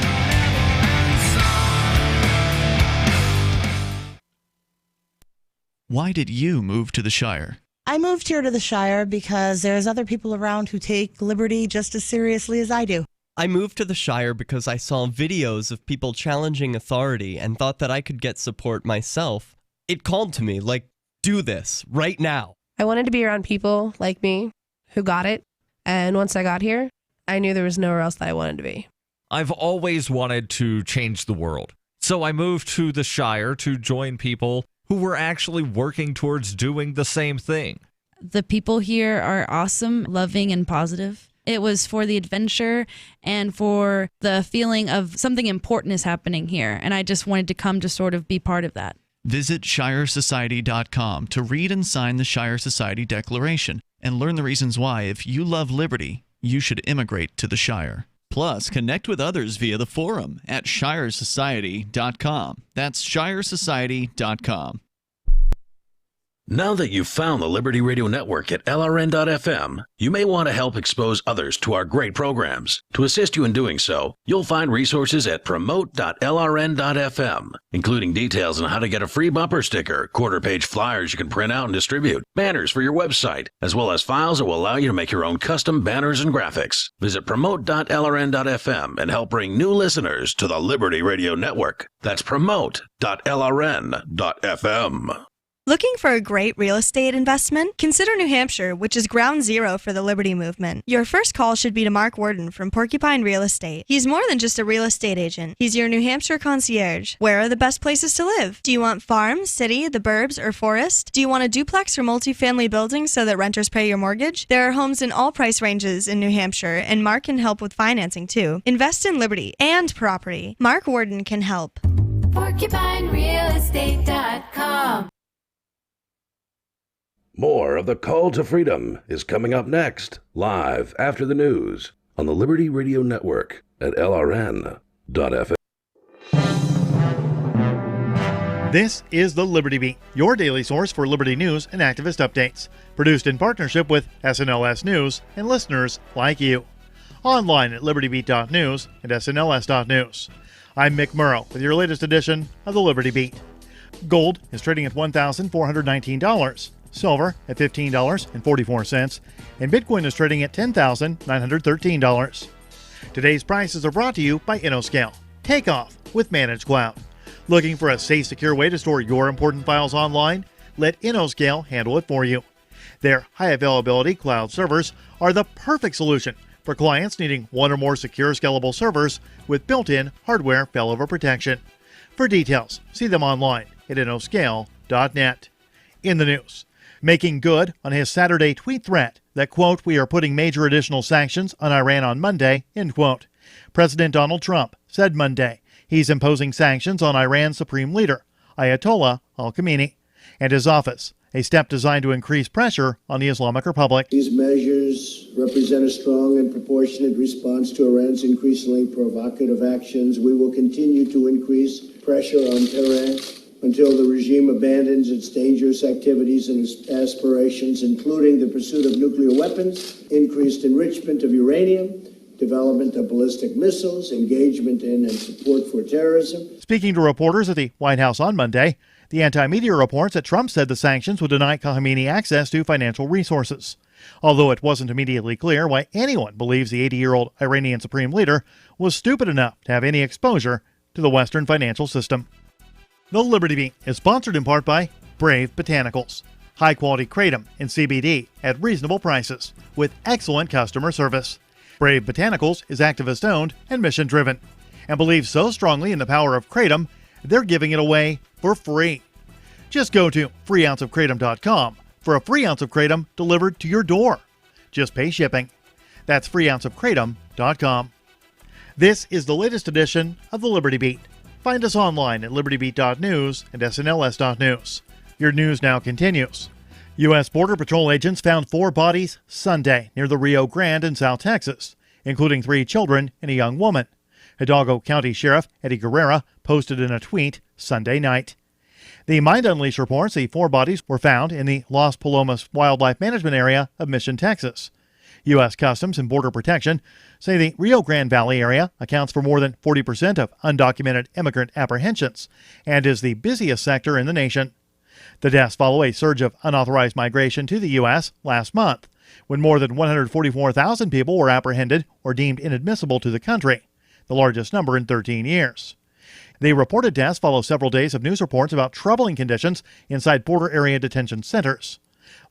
Why did you move to the Shire? I moved here to the Shire because there's other people around who take liberty just as seriously as I do. I moved to the Shire because I saw videos of people challenging authority and thought that I could get support myself. It called to me, like, do this, right now. I wanted to be around people like me who got it, and once I got here, I knew there was nowhere else that I wanted to be. I've always wanted to change the world, so I moved to the Shire to join people who were actually working towards doing the same thing. The people here are awesome, loving, and positive. It was for the adventure and for the feeling of something important is happening here, and I just wanted to come to sort of be part of that. Visit ShireSociety.com to read and sign the Shire Society Declaration and learn the reasons why, if you love liberty, you should immigrate to the Shire. Plus, connect with others via the forum at ShireSociety.com. That's ShireSociety.com. Now that you've found the Liberty Radio Network at LRN.FM, you may want to help expose others to our great programs. To assist you in doing so, you'll find resources at promote.lrn.fm, including details on how to get a free bumper sticker, quarter-page flyers you can print out and distribute, banners for your website, as well as files that will allow you to make your own custom banners and graphics. Visit promote.lrn.fm and help bring new listeners to the Liberty Radio Network. That's promote.lrn.fm. Looking for a great real estate investment? Consider New Hampshire, which is ground zero for the Liberty Movement. Your first call should be to Mark Worden from Porcupine Real Estate. He's more than just a real estate agent. He's your New Hampshire concierge. Where are the best places to live? Do you want farm, city, the burbs, or forest? Do you want a duplex or multifamily building so that renters pay your mortgage? There are homes in all price ranges in New Hampshire, and Mark can help with financing too. Invest in liberty and property. Mark Worden can help. PorcupineRealEstate.com. More of the Call to Freedom is coming up next, live after the news on the Liberty Radio Network at LRN.FM. This is the Liberty Beat, your daily source for liberty news and activist updates. Produced in partnership with SNLS News and listeners like you. Online at libertybeat.news and snls.news. I'm Mick Murrow with your latest edition of the Liberty Beat. Gold is trading at $1,419. Silver at $15.44, and Bitcoin is trading at $10,913. Today's prices are brought to you by InnoScale. Take off with Managed Cloud. Looking for a safe, secure way to store your important files online? Let InnoScale handle it for you. Their high availability cloud servers are the perfect solution for clients needing one or more secure, scalable servers with built-in hardware failover protection. For details, see them online at InnoScale.net. In the news, making good on his Saturday tweet threat that, quote, we are putting major additional sanctions on Iran on Monday, end quote. President Donald Trump said Monday he's imposing sanctions on Iran's supreme leader, Ayatollah al-Khamenei, and his office, a step designed to increase pressure on the Islamic Republic. These measures represent a strong and proportionate response to Iran's increasingly provocative actions. We will continue to increase pressure on Tehran until the regime abandons its dangerous activities and its aspirations, including the pursuit of nuclear weapons, increased enrichment of uranium, development of ballistic missiles, engagement in and support for terrorism. Speaking to reporters at the White House on Monday, the anti-media reports that Trump said the sanctions would deny Khamenei access to financial resources. Although it wasn't immediately clear why anyone believes the 80-year-old Iranian supreme leader was stupid enough to have any exposure to the Western financial system. The Liberty Beat is sponsored in part by Brave Botanicals. High-quality kratom and CBD at reasonable prices with excellent customer service. Brave Botanicals is activist-owned and mission-driven and believes so strongly in the power of kratom, they're giving it away for free. Just go to freeounceofkratom.com for a free ounce of kratom delivered to your door. Just pay shipping. That's freeounceofkratom.com. This is the latest edition of the Liberty Beat. Find us online at libertybeat.news and snls.news. Your news now continues. U.S. Border Patrol agents found 4 bodies Sunday near the Rio Grande in South Texas, including 3 children and a young woman. Hidalgo County Sheriff Eddie Guerrera posted in a tweet Sunday night. The Mind Unleashed reports the 4 bodies were found in the Las Palomas Wildlife Management Area of Mission, Texas. U.S. Customs and Border Protection say the Rio Grande Valley area accounts for more than 40% of undocumented immigrant apprehensions and is the busiest sector in the nation. The deaths follow a surge of unauthorized migration to the U.S. last month, when more than 144,000 people were apprehended or deemed inadmissible to the country, the largest number in 13 years. The reported deaths follow several days of news reports about troubling conditions inside border area detention centers.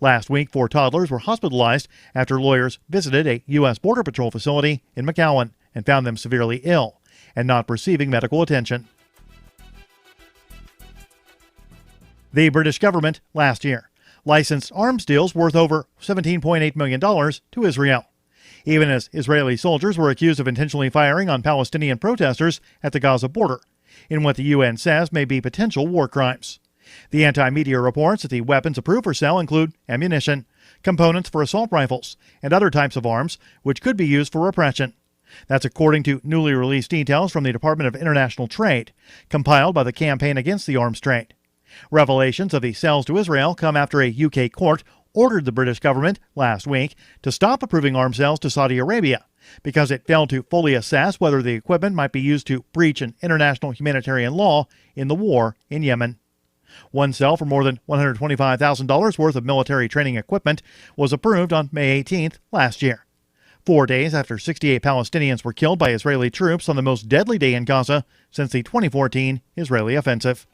Last week, 4 toddlers were hospitalized after lawyers visited a U.S. Border Patrol facility in McAllen and found them severely ill and not receiving medical attention. The British government last year licensed arms deals worth over $17.8 million to Israel, even as Israeli soldiers were accused of intentionally firing on Palestinian protesters at the Gaza border in what the UN says may be potential war crimes. The anti-media reports that the weapons approved for sale include ammunition, components for assault rifles, and other types of arms which could be used for repression. That's according to newly released details from the Department of International Trade, compiled by the Campaign Against the Arms Trade. Revelations of the sales to Israel come after a UK court ordered the British government last week to stop approving arms sales to Saudi Arabia because it failed to fully assess whether the equipment might be used to breach an international humanitarian law in the war in Yemen. One sale for more than $125,000 worth of military training equipment was approved on May 18th last year, 4 days after 68 Palestinians were killed by Israeli troops on the most deadly day in Gaza since the 2014 Israeli offensive.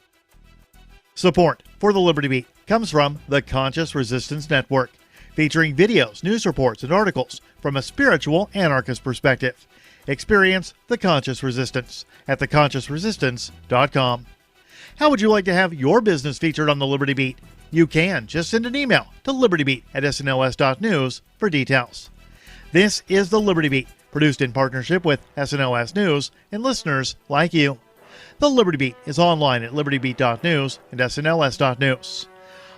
Support for the Liberty Beat comes from the Conscious Resistance Network, featuring videos, news reports, and articles from a spiritual anarchist perspective. Experience the Conscious Resistance at theconsciousresistance.com. How would you like to have your business featured on the Liberty Beat? You can. Just send an email to libertybeat@snls.news for details. This is the Liberty Beat, produced in partnership with SNLS News and listeners like you. The Liberty Beat is online at libertybeat.news and snls.news.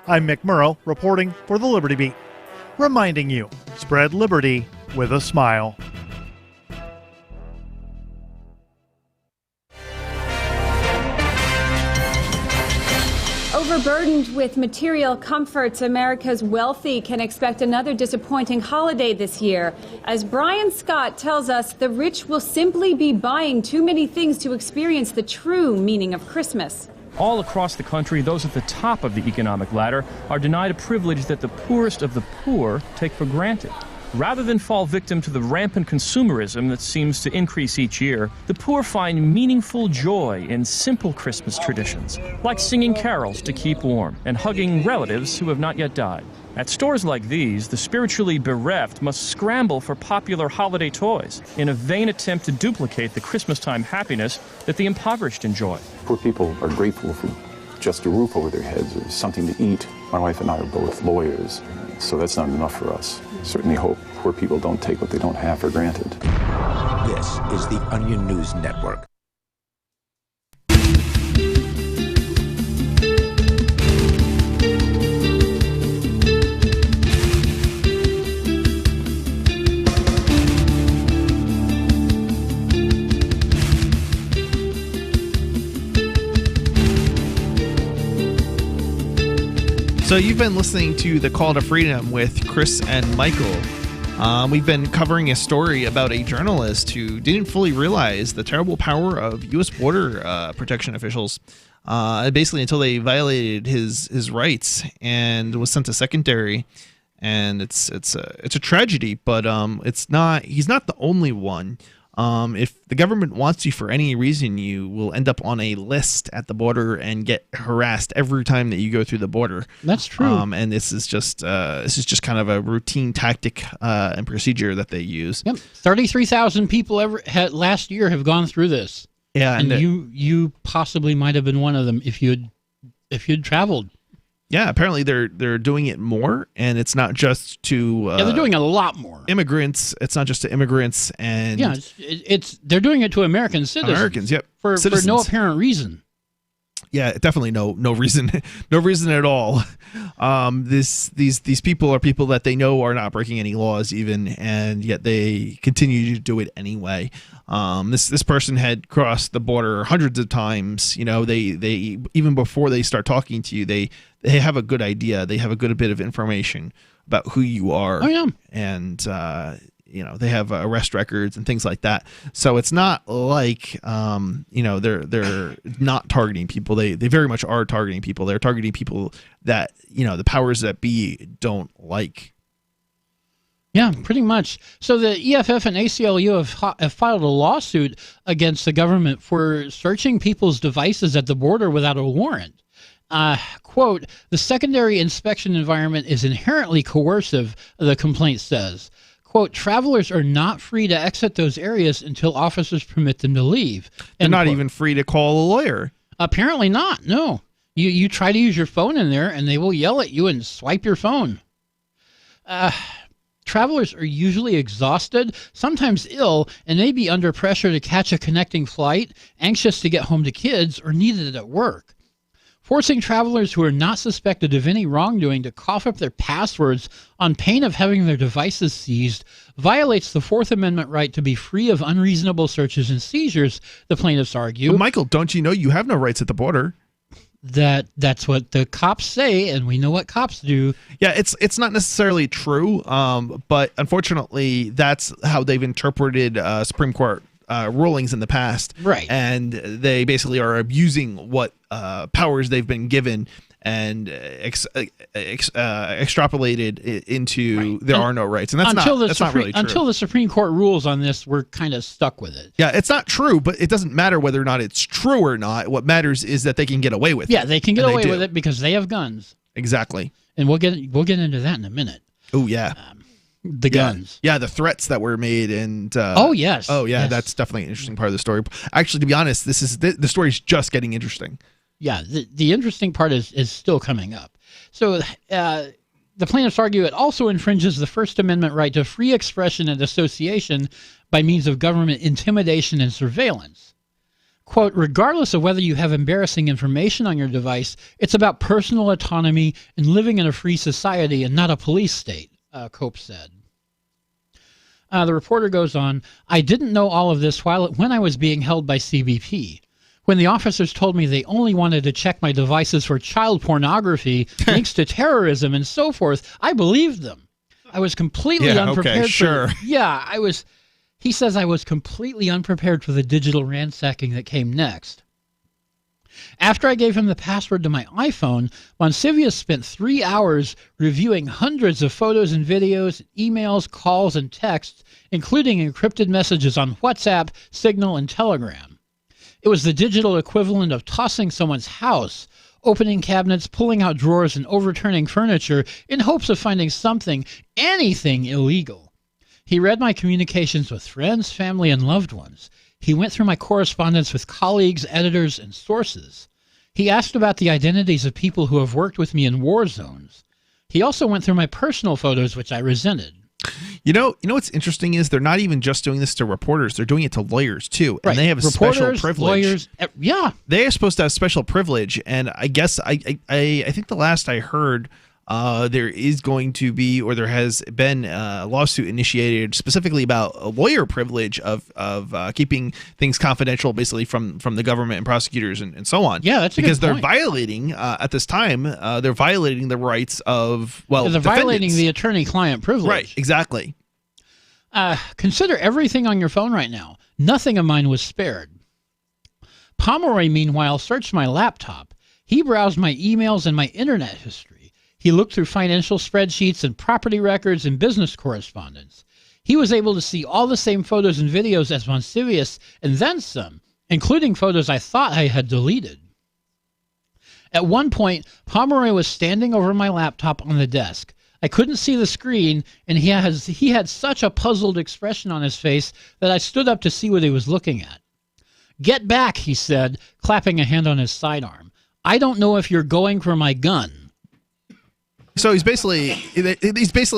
I'm Mick Murrow, reporting for the Liberty Beat, reminding you, spread liberty with a smile. Overburdened with material comforts, America's wealthy can expect another disappointing holiday this year. As Brian Scott tells us, the rich will simply be buying too many things to experience the true meaning of Christmas. All across the country, those at the top of the economic ladder are denied a privilege that the poorest of the poor take for granted. Rather than fall victim to the rampant consumerism that seems to increase each year, the poor find meaningful joy in simple Christmas traditions, like singing carols to keep warm and hugging relatives who have not yet died. At stores like these, the spiritually bereft must scramble for popular holiday toys in a vain attempt to duplicate the Christmastime happiness that the impoverished enjoy. Poor people are grateful for just a roof over their heads or something to eat. My wife and I are both lawyers, so that's not enough for us. Certainly hope poor people don't take what they don't have for granted. This is the Onion News Network. So you've been listening to The Call to Freedom with Chris and Michael. We've been covering a story about a journalist who didn't fully realize the terrible power of U.S. border protection officials, basically until they violated his rights and was sent to secondary. And it's a tragedy, but it's not. He's not the only one. If the government wants you for any reason, you will end up on a list at the border and get harassed every time that you go through the border. That's true. And this is just kind of a routine tactic and procedure that they use. Yep. 33,000 people last year have gone through this. Yeah, and you possibly might have been one of them if you'd traveled. Yeah, apparently they're doing it more, and it's not just to they're doing it a lot more. Immigrants. It's not just to immigrants, and they're doing it to American citizens. Americans, yep, for no apparent reason. Yeah, definitely no reason, no reason at all. These people are people that they know are not breaking any laws even, and yet they continue to do it anyway. This person had crossed the border hundreds of times. You know, they even before they start talking to you, they have a good idea. They have a good bit of information about who you are. Oh yeah, and they have arrest records and things like that. So it's not like they're not targeting people. They very much are targeting people. They're targeting people that the powers that be don't like. Yeah, pretty much. So the EFF and ACLU have filed a lawsuit against the government for searching people's devices at the border without a warrant. Quote, the secondary inspection environment is inherently coercive, the complaint says. Quote, travelers are not free to exit those areas until officers permit them to leave. They're not even free to call a lawyer. Apparently not, no. You try to use your phone in there, and they will yell at you and swipe your phone. Travelers are usually exhausted, sometimes ill, and may be under pressure to catch a connecting flight, anxious to get home to kids, or needed at work. Forcing travelers who are not suspected of any wrongdoing to cough up their passwords on pain of having their devices seized violates the Fourth Amendment right to be free of unreasonable searches and seizures, the plaintiffs argue. But Michael, don't you know you have no rights at the border? That's what the cops say, and we know what cops do. Yeah, it's not necessarily true, but unfortunately, that's how they've interpreted Supreme Court rulings in the past. Right. And they basically are abusing what powers they've been given and extrapolated it into there are no rights. And that's not really true. Until the Supreme Court rules on this, we're kind of stuck with it. Yeah, it's not true, but it doesn't matter whether or not it's true or not. What matters is that they can get away with it. Yeah, they can get away with it because they have guns. Exactly. And we'll get into that in a minute. Oh, yeah. The guns. Yeah, the threats that were made and yes. That's definitely an interesting part of the story. Actually, to be honest, the story's just getting interesting. Yeah, the interesting part is still coming up. So the plaintiffs argue it also infringes the First Amendment right to free expression and association by means of government intimidation and surveillance. Quote, regardless of whether you have embarrassing information on your device, it's about personal autonomy and living in a free society and not a police state, Cope said. The reporter goes on, I didn't know all of this when I was being held by CBP. When the officers told me they only wanted to check my devices for child pornography, links to terrorism, and so forth, I believed them. I was completely unprepared. Okay, sure. He says I was completely unprepared for the digital ransacking that came next. After I gave him the password to my iPhone, Monsivius spent 3 hours reviewing hundreds of photos and videos, emails, calls, and texts, including encrypted messages on WhatsApp, Signal, and Telegram. It was the digital equivalent of tossing someone's house, opening cabinets, pulling out drawers, and overturning furniture in hopes of finding anything illegal. He read my communications with friends, family, and loved ones. He went through my correspondence with colleagues, editors, and sources. He asked about the identities of people who have worked with me in war zones. He also went through my personal photos, which I resented. You know what's interesting is they're not even just doing this to reporters; they're doing it to lawyers too, and they have a special privilege. Lawyers, they are supposed to have special privilege, and I guess I think the last I heard, there is going to be, or there has been, a lawsuit initiated specifically about a lawyer privilege of keeping things confidential, basically from the government and prosecutors and so on. Yeah, that's a because good they're violating at this time. They're violating the rights of they're violating the attorney-client privilege. Right, exactly. Consider everything on your phone right now. Nothing of mine was spared. Pomeroy, meanwhile, searched my laptop. He browsed my emails and my internet history. He looked through financial spreadsheets and property records and business correspondence. He was able to see all the same photos and videos as Monsivius and then some, including photos I thought I had deleted. At one point, Pomeroy was standing over my laptop on the desk. I couldn't see the screen, and he had such a puzzled expression on his face that I stood up to see what he was looking at. Get back, he said, clapping a hand on his sidearm. I don't know if you're going for my gun. So he's basically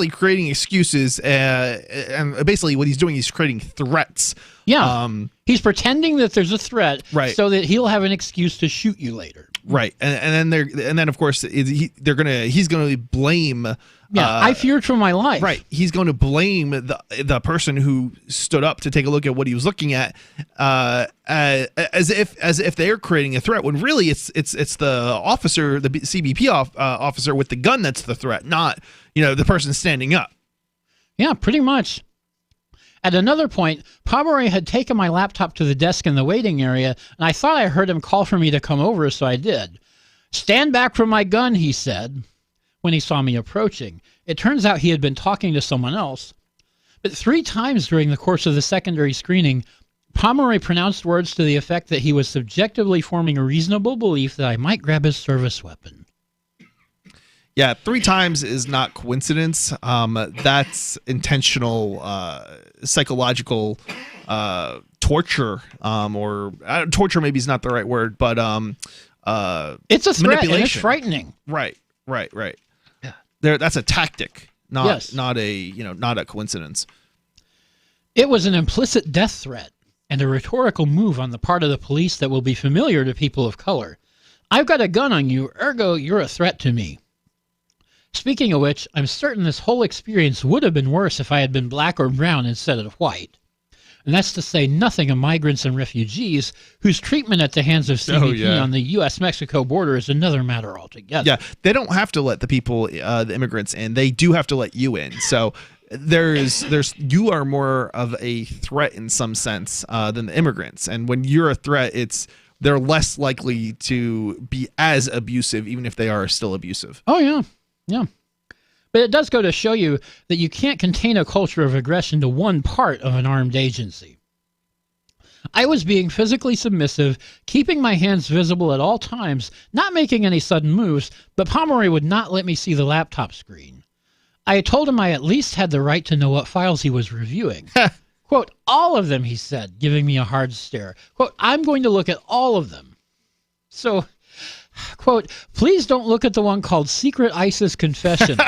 creating excuses, and basically what he's doing is creating threats. Yeah, he's pretending that there's a threat, right, so that he'll have an excuse to shoot you later. Right, and then of course he's gonna blame. Yeah, I feared for my life. Right, he's going to blame the person who stood up to take a look at what he was looking at, as if they are creating a threat, when really it's the officer, the CBP officer with the gun that's the threat, not the person standing up. Yeah, pretty much. At another point, Pomeroy had taken my laptop to the desk in the waiting area, and I thought I heard him call for me to come over, so I did. "Stand back from my gun," he said, when he saw me approaching. It turns out he had been talking to someone else. But 3 times during the course of the secondary screening, Pomeroy pronounced words to the effect that he was subjectively forming a reasonable belief that I might grab his service weapon. Yeah, 3 times is not coincidence. That's intentional psychological torture, or torture maybe is not the right word, but it's a threat and it's frightening. Right. Yeah, that's a tactic, not a coincidence. It was an implicit death threat and a rhetorical move on the part of the police that will be familiar to people of color. "I've got a gun on you, ergo you're a threat to me." Speaking of which, I'm certain this whole experience would have been worse if I had been black or brown instead of white. And that's to say nothing of migrants and refugees, whose treatment at the hands of CBP on the U.S.-Mexico border is another matter altogether. Yeah, they don't have to let the people, the immigrants in. They do have to let you in. So you are more of a threat in some sense than the immigrants. And when you're a threat, they're less likely to be as abusive, even if they are still abusive. Oh, yeah. Yeah. But it does go to show you that you can't contain a culture of aggression to one part of an armed agency. I was being physically submissive, keeping my hands visible at all times, not making any sudden moves, but Pomeroy would not let me see the laptop screen. I told him I at least had the right to know what files he was reviewing. Quote, "All of them," he said, giving me a hard stare. Quote, "I'm going to look at all of them." So... Quote, "Please don't look at the one called Secret ISIS Confession."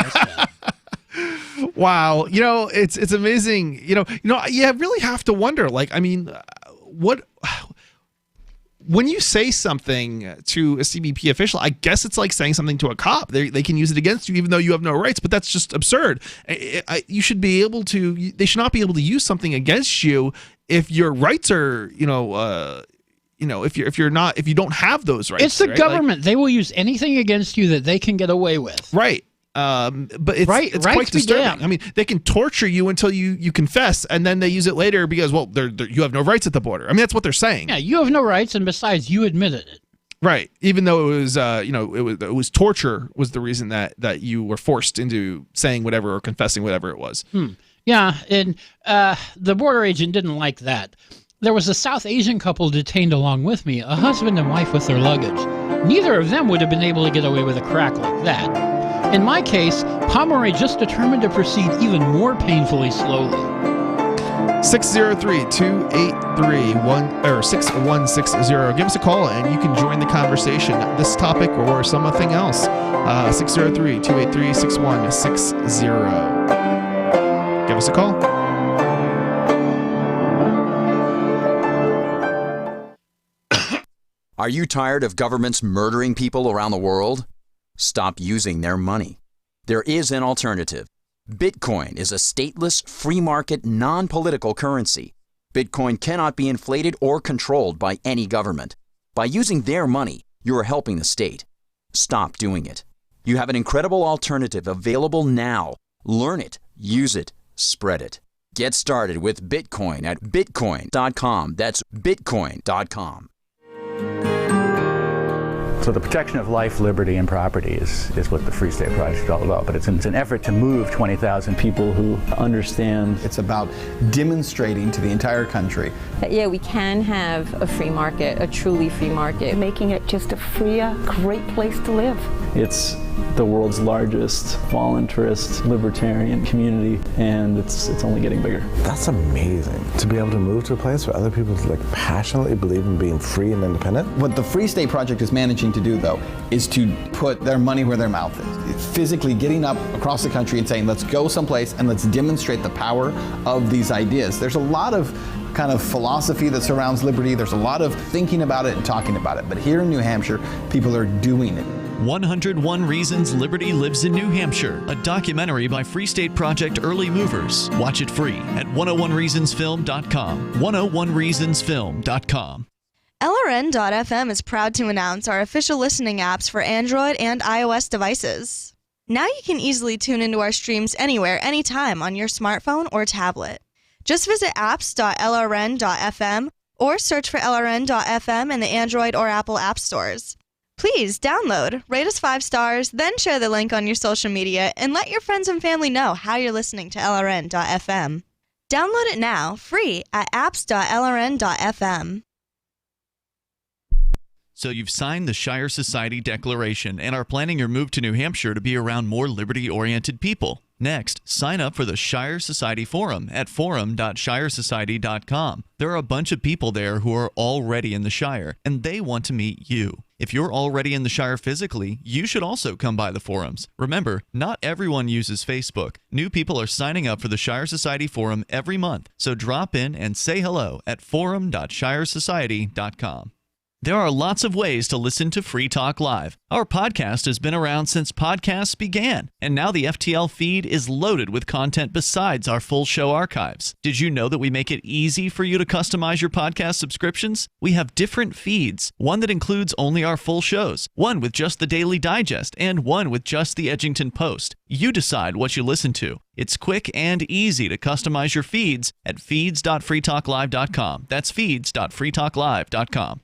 Wow, it's amazing. You really have to wonder. When you say something to a CBP official, I guess it's like saying something to a cop. They can use it against you, even though you have no rights. But that's just absurd. You should be able to. They should not be able to use something against you if your rights are, if you don't have those rights. It's the government. They will use anything against you that they can get away with. Right. But it's quite disturbing. I mean, they can torture you until you confess, and then they use it later because, you have no rights at the border. I mean, that's what they're saying. Yeah, you have no rights, and besides, you admitted it. Right. Even though it was, it was torture was the reason that you were forced into saying whatever or confessing whatever it was. Yeah, and the border agent didn't like that. There was a South Asian couple detained along with me, a husband and wife with their luggage. Neither of them would have been able to get away with a crack like that. In my case, Pomeroy just determined to proceed even more painfully slowly. 603-283-6160. Give us a call and you can join the conversation. This topic or something else. 603-283-6160. Give us a call. Are you tired of governments murdering people around the world? Stop using their money. There is an alternative. Bitcoin is a stateless, free market, non-political currency. Bitcoin cannot be inflated or controlled by any government. By using their money, you are helping the state. Stop doing it. You have an incredible alternative available now. Learn it, use it, spread it. Get started with Bitcoin at bitcoin.com. That's bitcoin.com. So the protection of life, liberty, and property is what the Free State Project is all about. But it's an effort to move 20,000 people who understand. It's about demonstrating to the entire country that, yeah, we can have a free market, a truly free market. Making it just a freer, great place to live. It's the world's largest voluntarist libertarian community, and it's only getting bigger. That's amazing, to be able to move to a place where other people passionately believe in being free and independent. What the Free State Project is managing to do, though, is to put their money where their mouth is. It's physically getting up across the country and saying, let's go someplace and let's demonstrate the power of these ideas. There's a lot of kind of philosophy that surrounds liberty. There's a lot of thinking about it and talking about it. But here in New Hampshire, people are doing it. 101 Reasons Liberty Lives in New Hampshire, a documentary by Free State Project Early Movers. Watch it free at 101reasonsfilm.com. 101reasonsfilm.com. LRN.FM is proud to announce our official listening apps for Android and iOS devices. Now you can easily tune into our streams anywhere, anytime on your smartphone or tablet. Just visit apps.lrn.fm or search for lrn.fm in the Android or Apple app stores. Please download, rate us 5 stars, then share the link on your social media and let your friends and family know how you're listening to LRN.FM. Download it now, free at apps.lrn.fm. So you've signed the Shire Society Declaration and are planning your move to New Hampshire to be around more liberty-oriented people. Next, sign up for the Shire Society Forum at forum.shiresociety.com. There are a bunch of people there who are already in the Shire, and they want to meet you. If you're already in the Shire physically, you should also come by the forums. Remember, not everyone uses Facebook. New people are signing up for the Shire Society Forum every month, so drop in and say hello at forum.shiresociety.com. There are lots of ways to listen to Free Talk Live. Our podcast has been around since podcasts began, and now the FTL feed is loaded with content besides our full show archives. Did you know that we make it easy for you to customize your podcast subscriptions? We have different feeds, one that includes only our full shows, one with just the Daily Digest, and one with just the Edgington Post. You decide what you listen to. It's quick and easy to customize your feeds at feeds.freetalklive.com. That's feeds.freetalklive.com.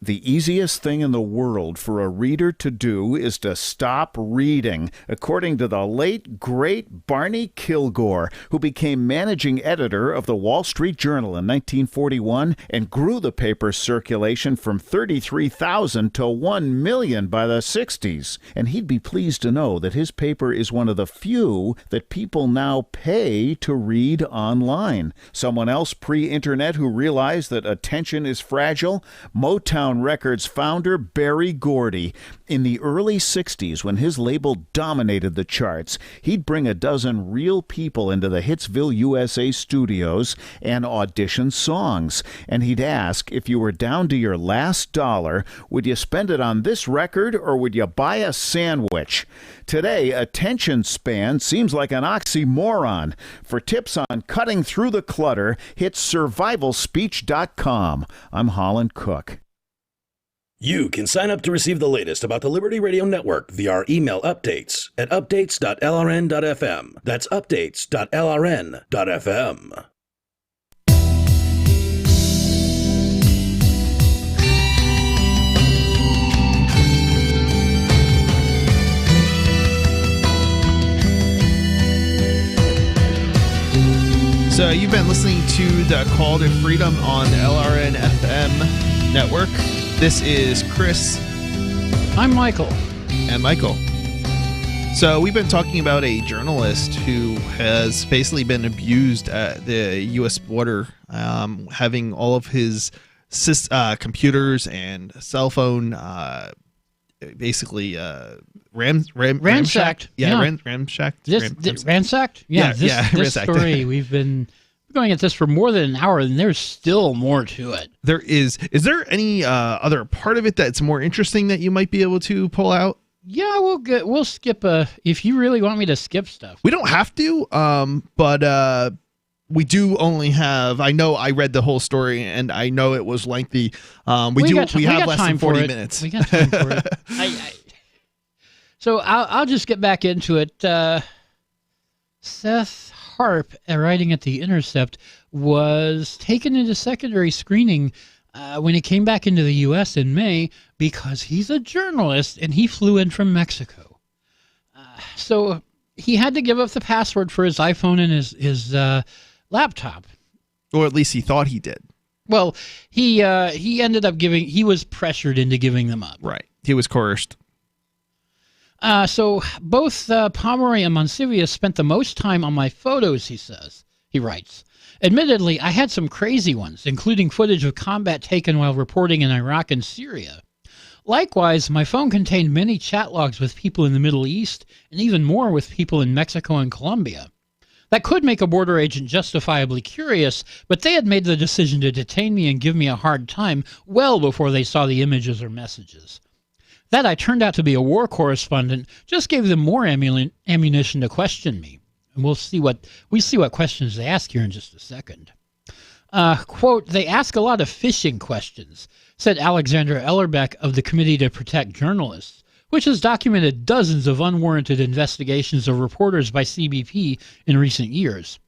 The easiest thing in the world for a reader to do is to stop reading, according to the late, great Barney Kilgore, who became managing editor of the Wall Street Journal in 1941 and grew the paper's circulation from 33,000 to 1 million by the 60s. And he'd be pleased to know that his paper is one of the few that people now pay to read online. Someone else pre-internet who realized that attention is fragile? Motown Records founder Berry Gordy. In the early 60s, when his label dominated the charts, he'd bring a dozen real people into the Hitsville, USA studios and audition songs. And he'd ask, if you were down to your last dollar, would you spend it on this record or would you buy a sandwich? Today, attention span seems like an oxymoron. For tips on cutting through the clutter, hit survivalspeech.com. I'm Holland Cook. You can sign up to receive the latest about the Liberty Radio Network via our email updates at updates.lrn.fm. That's updates.lrn.fm. So you've been listening to the Call to Freedom on LRN FM network. This is Chris. I'm Michael. And Michael. So we've been talking about a journalist who has basically been abused at the U.S. border, having all of his computers and cell phone basically ransacked. Ransacked. Ransacked? Yeah, this story, we've been going at this for more than an hour, and there's still more to it. There is. Is there any other part of it that's more interesting that you might be able to pull out? Yeah, we'll skip if you really want me to skip stuff. We don't have to, but we do only have. I know I read the whole story, and I know it was lengthy. We have less than 40 minutes. We got time for it. So I'll just get back into it. Seth Harp, writing at The Intercept, was taken into secondary screening when he came back into the U.S. in May because he's a journalist and he flew in from Mexico. So he had to give up the password for his iPhone and his laptop. Or at least he thought he did. Well, he ended up he was pressured into giving them up. Right. He was coerced. So both Pomeroy and Monsivia spent the most time on my photos, he writes. Admittedly, I had some crazy ones, including footage of combat taken while reporting in Iraq and Syria. Likewise, my phone contained many chat logs with people in the Middle East, and even more with people in Mexico and Colombia. That could make a border agent justifiably curious, but they had made the decision to detain me and give me a hard time well before they saw the images or messages. That I turned out to be a war correspondent just gave them more ammunition to question me. And we see what questions they ask here in just a second. Quote, they ask a lot of phishing questions, said Alexandra Ellerbeck of the Committee to Protect Journalists, which has documented dozens of unwarranted investigations of reporters by CBP in recent years.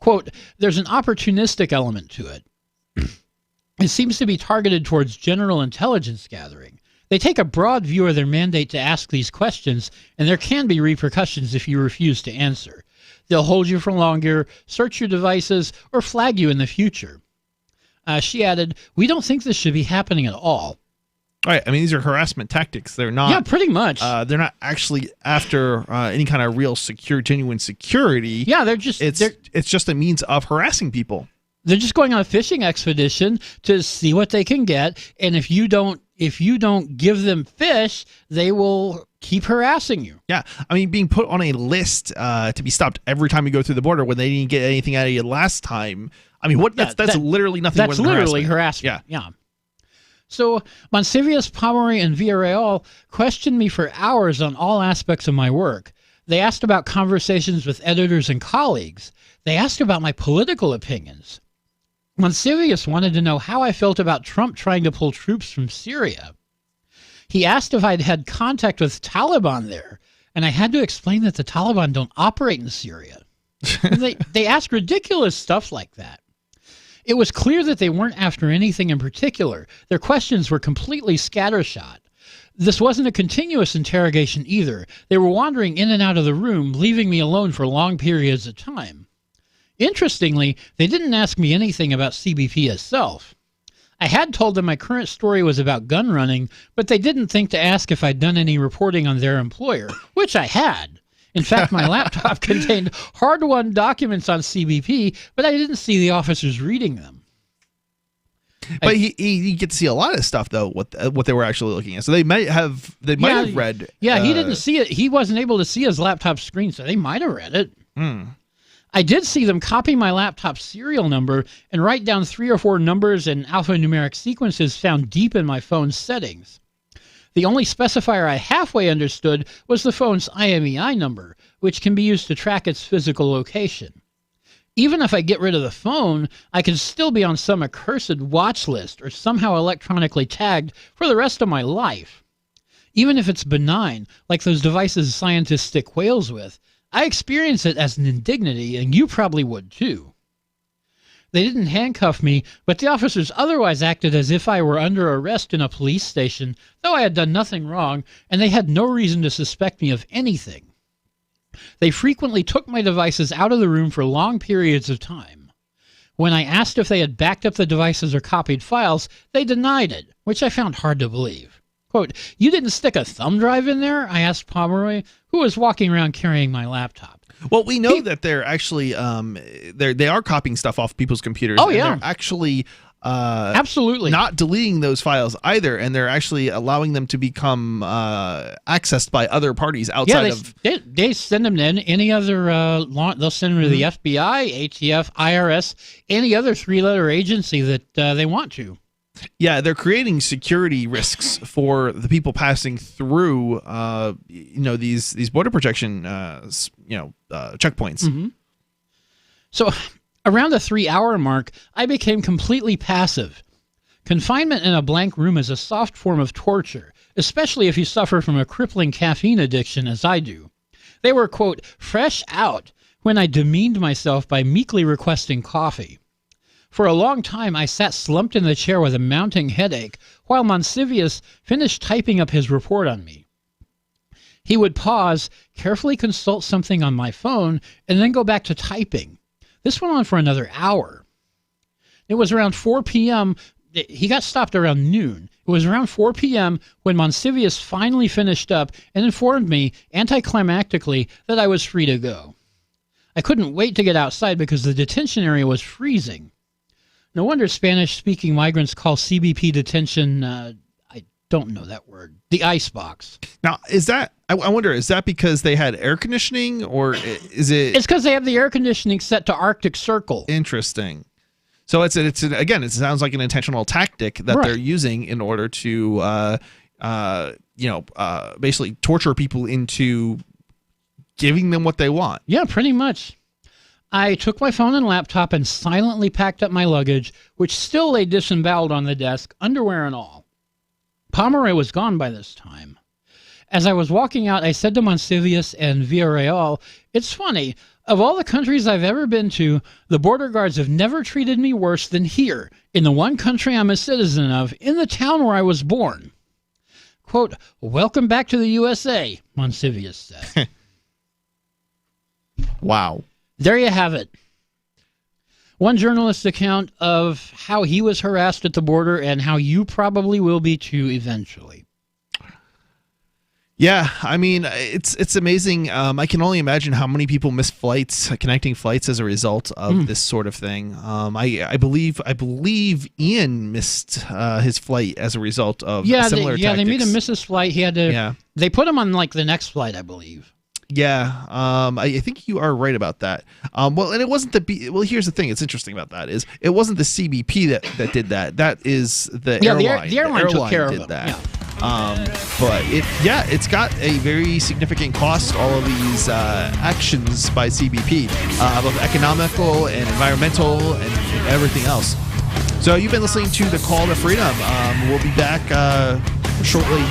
Quote, there's an opportunistic element to it. It seems to be targeted towards general intelligence gathering. They take a broad view of their mandate to ask these questions, and there can be repercussions if you refuse to answer. They'll hold you for longer, search your devices, or flag you in the future. She added, we don't think this should be happening at all. Right. I mean, these are harassment tactics. They're not. Yeah, pretty much. They're not actually after any kind of real genuine security. Yeah, they're just. It's just a means of harassing people. They're just going on a fishing expedition to see what they can get, and if you don't give them fish, they will keep harassing you. Yeah, I mean, being put on a list to be stopped every time you go through the border when they didn't get anything out of you last time. I mean, what? That's literally nothing. That's literally harassment. Yeah. So Monsivius, Pomeroy, and Villarreal questioned me for hours on all aspects of my work. They asked about conversations with editors and colleagues. They asked about my political opinions. Monsivius wanted to know how I felt about Trump trying to pull troops from Syria. He asked if I'd had contact with Taliban there, and I had to explain that the Taliban don't operate in Syria. They asked ridiculous stuff like that. It was clear that they weren't after anything in particular. Their questions were completely scattershot. This wasn't a continuous interrogation either. They were wandering in and out of the room, leaving me alone for long periods of time. Interestingly, they didn't ask me anything about CBP itself. I had told them my current story was about gun running, but they didn't think to ask if I'd done any reporting on their employer, which I had. In fact, my laptop contained hard-won documents on CBP, but I didn't see the officers reading them. But he get to see a lot of stuff though. What they were actually looking at, so they might have read. Yeah, he didn't see it. He wasn't able to see his laptop screen, so they might have read it. I did see them copy my laptop serial number and write down 3 or 4 numbers and alphanumeric sequences found deep in my phone's settings. The only specifier I halfway understood was the phone's IMEI number, which can be used to track its physical location. Even if I get rid of the phone, I can still be on some accursed watch list or somehow electronically tagged for the rest of my life. Even if it's benign, like those devices scientists stick whales with, I experience it as an indignity, and you probably would too. They didn't handcuff me, but the officers otherwise acted as if I were under arrest in a police station, though I had done nothing wrong, and they had no reason to suspect me of anything. They frequently took my devices out of the room for long periods of time. When I asked if they had backed up the devices or copied files, they denied it, which I found hard to believe. Quote, you didn't stick a thumb drive in there? I asked Pomeroy, who was walking around carrying my laptop. Well, we know that they're actually they are copying stuff off people's computers. Oh, yeah. And they're actually absolutely not deleting those files either, and they're actually allowing them to become accessed by other parties outside of. They send them to any other. They'll send them to the FBI, ATF, IRS, any other 3-letter agency that they want to. Yeah, they're creating security risks for the people passing through, these border protection, checkpoints. Mm-hmm. So, around the 3-hour mark, I became completely passive. Confinement in a blank room is a soft form of torture, especially if you suffer from a crippling caffeine addiction, as I do. They were, quote, fresh out when I demeaned myself by meekly requesting coffee. For a long time, I sat slumped in the chair with a mounting headache while Monsivius finished typing up his report on me. He would pause, carefully consult something on my phone, and then go back to typing. This went on for another hour. It was around 4 p.m. He got stopped around noon. It was around 4 p.m. when Monsivius finally finished up and informed me, anticlimactically, that I was free to go. I couldn't wait to get outside because the detention area was freezing. No wonder Spanish-speaking migrants call CBP detention, I don't know that word, the icebox. Now, is that, I wonder, is that because they had air conditioning, or is it? It's because they have the air conditioning set to Arctic Circle. Interesting. So again, it sounds like an intentional tactic that they're using in order to, basically torture people into giving them what they want. Yeah, pretty much. I took my phone and laptop and silently packed up my luggage, which still lay disemboweled on the desk, underwear and all. Pomeroy was gone by this time. As I was walking out, I said to Monsivius and Villarreal, it's funny, Of all the countries I've ever been to, the border guards have never treated me worse than here, in the one country I'm a citizen of, in the town where I was born. Quote, welcome back to the USA, Monsivius said. Wow. There you have it. One journalist's account of how he was harassed at the border and how you probably will be too eventually. Yeah, I mean, it's amazing. I can only imagine how many people miss flights, connecting flights as a result of this sort of thing. I believe Ian missed his flight as a result of similar tactics. They made him miss his flight. He had to. Yeah. They put him on like the next flight, I believe. Yeah, I think you are right about that. Well, and it wasn't the well. Here's the thing: it's interesting about that is it wasn't the CBP that did that. That is the airline. The airline took care of that. Yeah. But it's got a very significant cost. All of these actions by CBP, both economical and environmental and everything else. So you've been listening to the Call to Freedom. We'll be back shortly.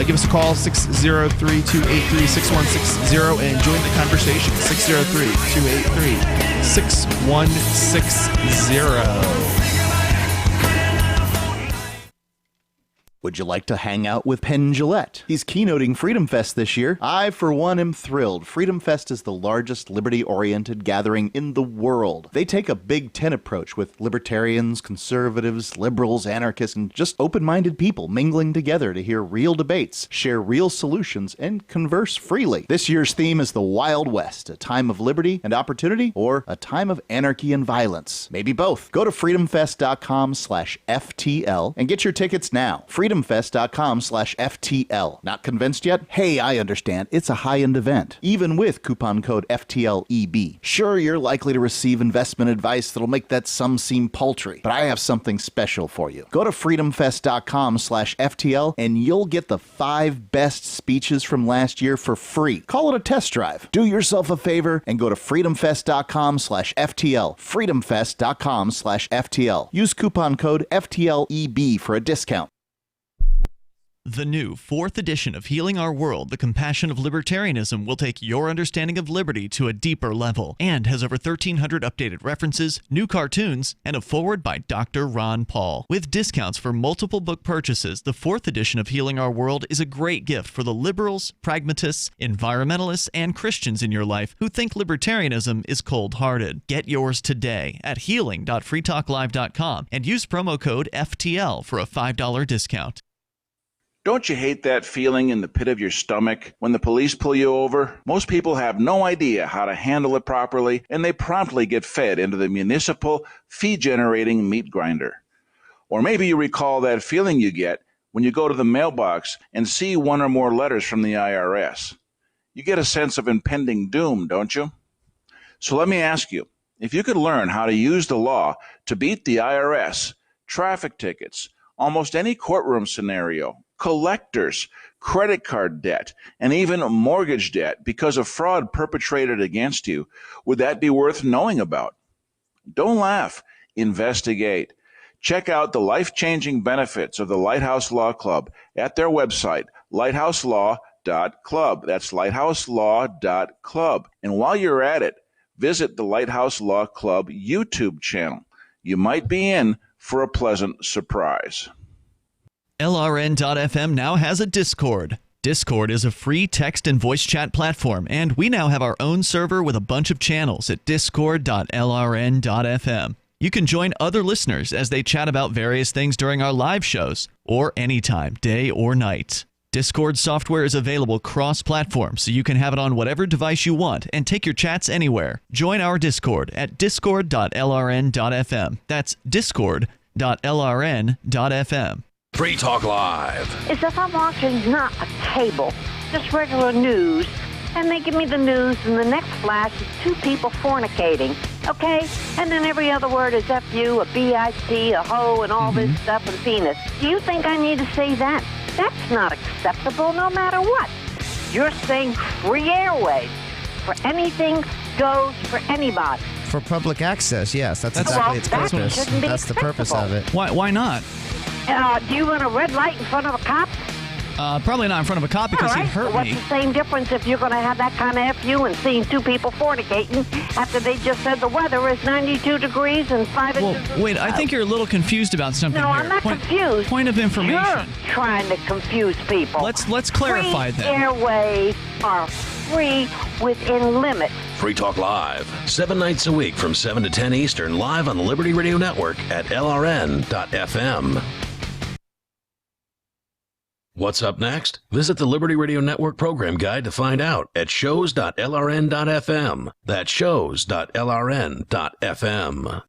Give us a call, 603-283-6160, and join the conversation, 603-283-6160. Would you like to hang out with Penn Jillette? He's keynoting Freedom Fest this year. I, for one, am thrilled. Freedom Fest is the largest liberty-oriented gathering in the world. They take a Big Ten approach with libertarians, conservatives, liberals, anarchists, and just open-minded people mingling together to hear real debates, share real solutions, and converse freely. This year's theme is the Wild West, a time of liberty and opportunity, or a time of anarchy and violence. Maybe both. Go to freedomfest.com/FTL and get your tickets now. freedomfest.com/FTL. Not convinced yet? Hey, I understand. It's a high-end event, even with coupon code FTLEB. Sure, you're likely to receive investment advice that'll make that sum seem paltry, but I have something special for you. Go to freedomfest.com/FTL and you'll get the 5 best speeches from last year for free. Call it a test drive. Do yourself a favor and go to freedomfest.com/FTL. freedomfest.com/FTL. Use coupon code FTLEB for a discount. The new 4th edition of Healing Our World, The Compassion of Libertarianism, will take your understanding of liberty to a deeper level and has over 1,300 updated references, new cartoons, and a foreword by Dr. Ron Paul. With discounts for multiple book purchases, the 4th edition of Healing Our World is a great gift for the liberals, pragmatists, environmentalists, and Christians in your life who think libertarianism is cold-hearted. Get yours today at healing.freetalklive.com and use promo code FTL for a $5 discount. Don't you hate that feeling in the pit of your stomach when the police pull you over? Most people have no idea how to handle it properly, and they promptly get fed into the municipal fee-generating meat grinder. Or maybe you recall that feeling you get when you go to the mailbox and see one or more letters from the IRS. You get a sense of impending doom, don't you? So let me ask you, if you could learn how to use the law to beat the IRS, traffic tickets, almost any courtroom scenario, collectors, credit card debt, and even mortgage debt because of fraud perpetrated against you, would that be worth knowing about? Don't laugh. Investigate. Check out the life-changing benefits of the Lighthouse Law Club at their website, lighthouselaw.club. That's lighthouselaw.club. And while you're at it, visit the Lighthouse Law Club YouTube channel. You might be in for a pleasant surprise. LRN.FM now has a Discord. Discord is a free text and voice chat platform, and we now have our own server with a bunch of channels at discord.lrn.fm. You can join other listeners as they chat about various things during our live shows, or anytime, day or night. Discord software is available cross-platform, so you can have it on whatever device you want and take your chats anywhere. Join our Discord at discord.lrn.fm. That's discord.lrn.fm. Free Talk Live. Is if I'm watching not a cable, just regular news, and they give me the news, and the next flash is 2 people fornicating, okay? And then every other word is F-U, a B-I-C, a hoe, and all this stuff, and penis. Do you think I need to say that? That's not acceptable no matter what. You're saying free airwaves for anything goes for anybody. For public access, yes. That's exactly its purpose. That's the purpose of it. Why not? Do you want a red light in front of a cop? Probably not in front of a cop because All right, he hurt what's me. the same difference if you're going to have that kind of FU and seeing two people fornicating after they just said the weather is 92 degrees and 5 inches of Wait, I think you're a little confused about something No, here. I'm not confused. Point of information. You're trying to confuse people. Let's clarify Free then. airwaves are free within limits. Free Talk Live, 7 nights a week from 7 to 10 Eastern, live on the Liberty Radio Network at LRN.FM. What's up next? Visit the Liberty Radio Network program guide to find out at shows.lrn.fm. That's shows.lrn.fm.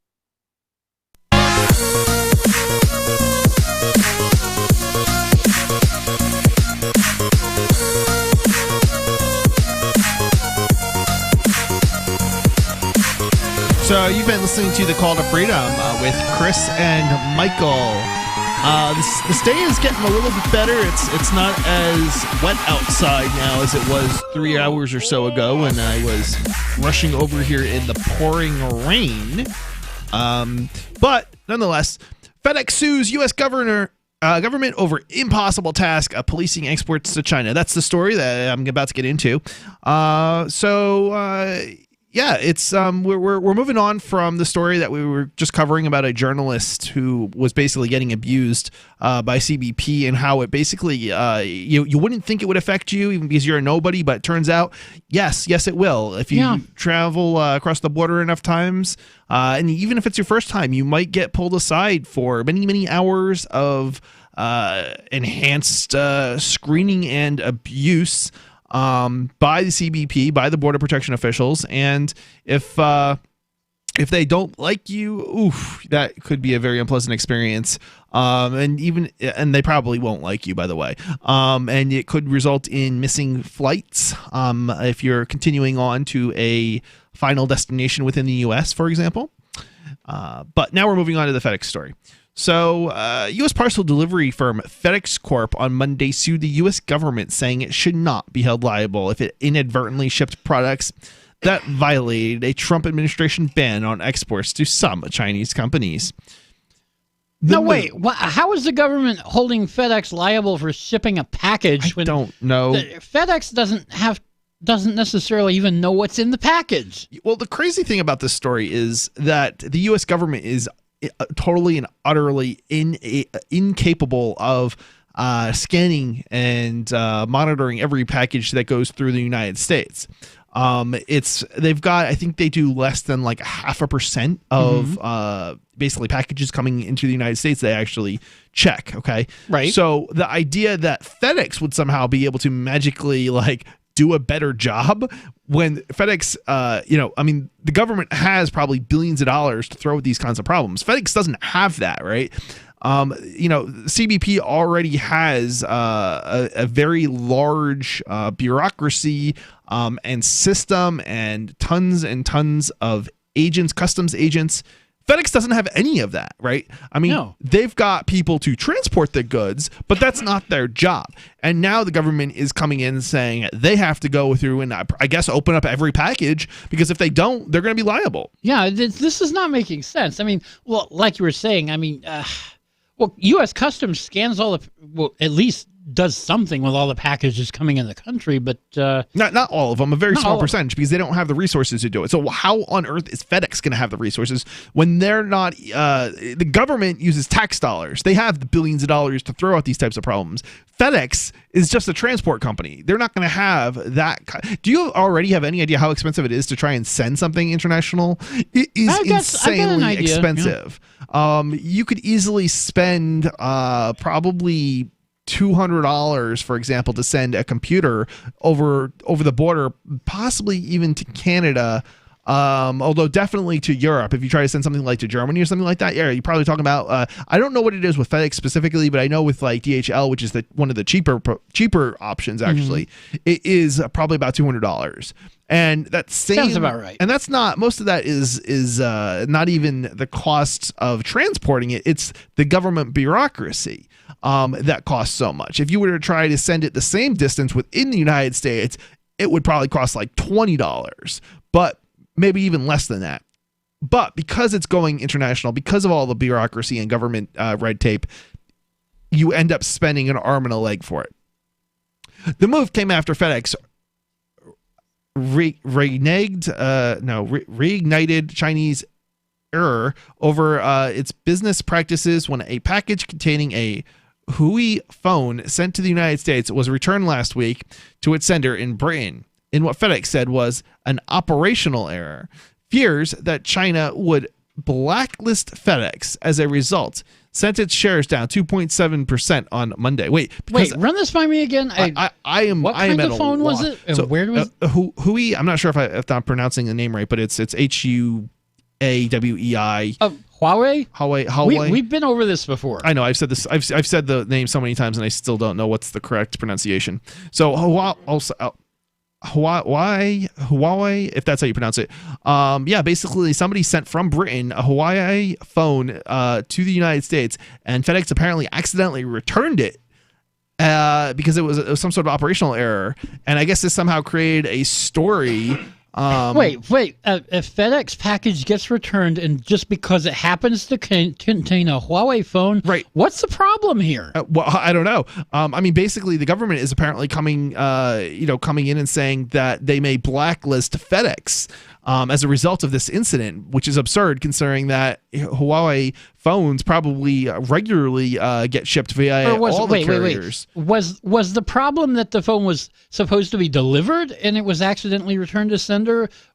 So you've been listening to The Call to Freedom with Chris and Michael. This day is getting a little bit better. It's not as wet outside now as it was 3 hours or so ago when I was rushing over here in the pouring rain. But nonetheless, FedEx sues U.S. government over impossible task of policing exports to China. That's the story that I'm about to get into. Yeah, it's we're moving on from the story that we were just covering about a journalist who was basically getting abused by CBP and how it basically you wouldn't think it would affect you even because you're a nobody, but it turns out yes it will. If you travel across the border enough times, and even if it's your first time, you might get pulled aside for many hours of enhanced screening and abuse by the CBP, by the Border Protection officials, and if they don't like you, that could be a very unpleasant experience. And they probably won't like you, by the way. And it could result in missing flights if you're continuing on to a final destination within the U.S., for example. But now we're moving on to the FedEx story. So, U.S. parcel delivery firm FedEx Corp on Monday sued the U.S. government, saying it should not be held liable if it inadvertently shipped products that violated a Trump administration ban on exports to some Chinese companies. Wait. How is the government holding FedEx liable for shipping a package? I don't know. FedEx doesn't necessarily even know what's in the package. Well, the crazy thing about this story is that the U.S. government is totally and utterly incapable of scanning and monitoring every package that goes through the United States. They've got, I think they do less than like 0.5% of basically packages coming into the United States they actually check. Okay. Right. So the idea that FedEx would somehow be able to magically do a better job when FedEx, the government has probably billions of dollars to throw at these kinds of problems. FedEx doesn't have that, right? CBP already has a very large bureaucracy and system and tons of agents, customs agents. FedEx doesn't have any of that, right? I mean, They've got people to transport the goods, but that's not their job. And now the government is coming in saying they have to go through and I guess open up every package, because if they don't, they're going to be liable. Yeah, this is not making sense. I mean, well, like you were saying, I mean, U.S. Customs scans at least does something with all the packages coming in the country, but not all of them, a very small percentage, because they don't have the resources to do it. So how on earth is FedEx going to have the resources when they're not? The government uses tax dollars. They have the billions of dollars to throw at these types of problems. FedEx is just a transport company. They're not going to have that. Do you already have any idea how expensive it is to try and send something international? It is insanely expensive. Yeah. You could easily spend probably $200, for example, to send a computer over the border, possibly even to Canada, although definitely to Europe. If you try to send something like to Germany or something like that, yeah, you're probably talking about, I don't know what it is with FedEx specifically, but I know with like DHL, which is one of the cheaper options, actually, it is probably about $200. And that sounds about right. And that's not, most of that is not even the costs of transporting it. It's the government bureaucracy that costs so much. If you were to try to send it the same distance within the United States, it would probably cost like $20, but maybe even less than that. But because it's going international, because of all the bureaucracy and government red tape, you end up spending an arm and a leg for it. The move came after FedEx reignited Chinese error over its business practices when a package containing a Huawei phone sent to the United States was returned last week to its sender in Britain in what FedEx said was an operational error. Fears that China would blacklist FedEx as a result sent its shares down 2.7% on Monday. Wait, run this by me again. I am. What kind of phone was it? And where was it? Huawei. I'm not sure if I'm pronouncing the name right, but it's HUAWEI. Huawei. We've been over this before. I know. I've said this. I've said the name so many times, and I still don't know what's the correct pronunciation. So Huawei, if that's how you pronounce it. Basically somebody sent from Britain a Huawei phone to the United States, and FedEx apparently accidentally returned it because it was some sort of operational error. And I guess this somehow created a story. Wait. If FedEx package gets returned and just because it happens to contain a Huawei phone, right? What's the problem here? Well, I don't know. Basically, the government is apparently coming in and saying that they may blacklist FedEx as a result of this incident, which is absurd considering that Huawei phones probably regularly get shipped via all the carriers. Was the problem that the phone was supposed to be delivered and it was accidentally returned to sender,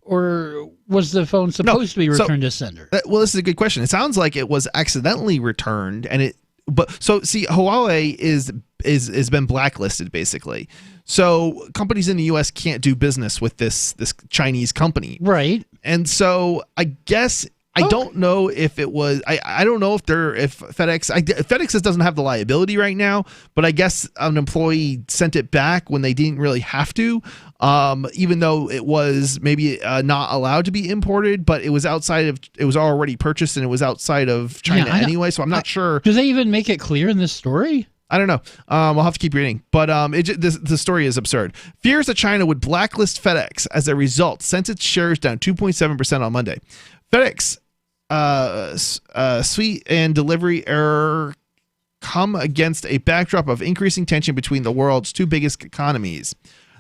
or was the phone supposed to be returned to sender? Well, this is a good question. It sounds like it was accidentally returned, Huawei is been blacklisted basically. So companies in the U.S. can't do business with this Chinese company, right? And so I guess I don't know if it was. I don't know if FedEx doesn't have the liability right now, but I guess an employee sent it back when they didn't really have to, even though it was maybe not allowed to be imported, but it was already purchased and it was outside of China anyway. So I'm not sure. Do they even make it clear in this story? I don't know. We'll have to keep reading. But the story is absurd. Fears that China would blacklist FedEx as a result sent its shares down 2.7% on Monday. FedEx sweet and delivery error come against a backdrop of increasing tension between the world's two biggest economies.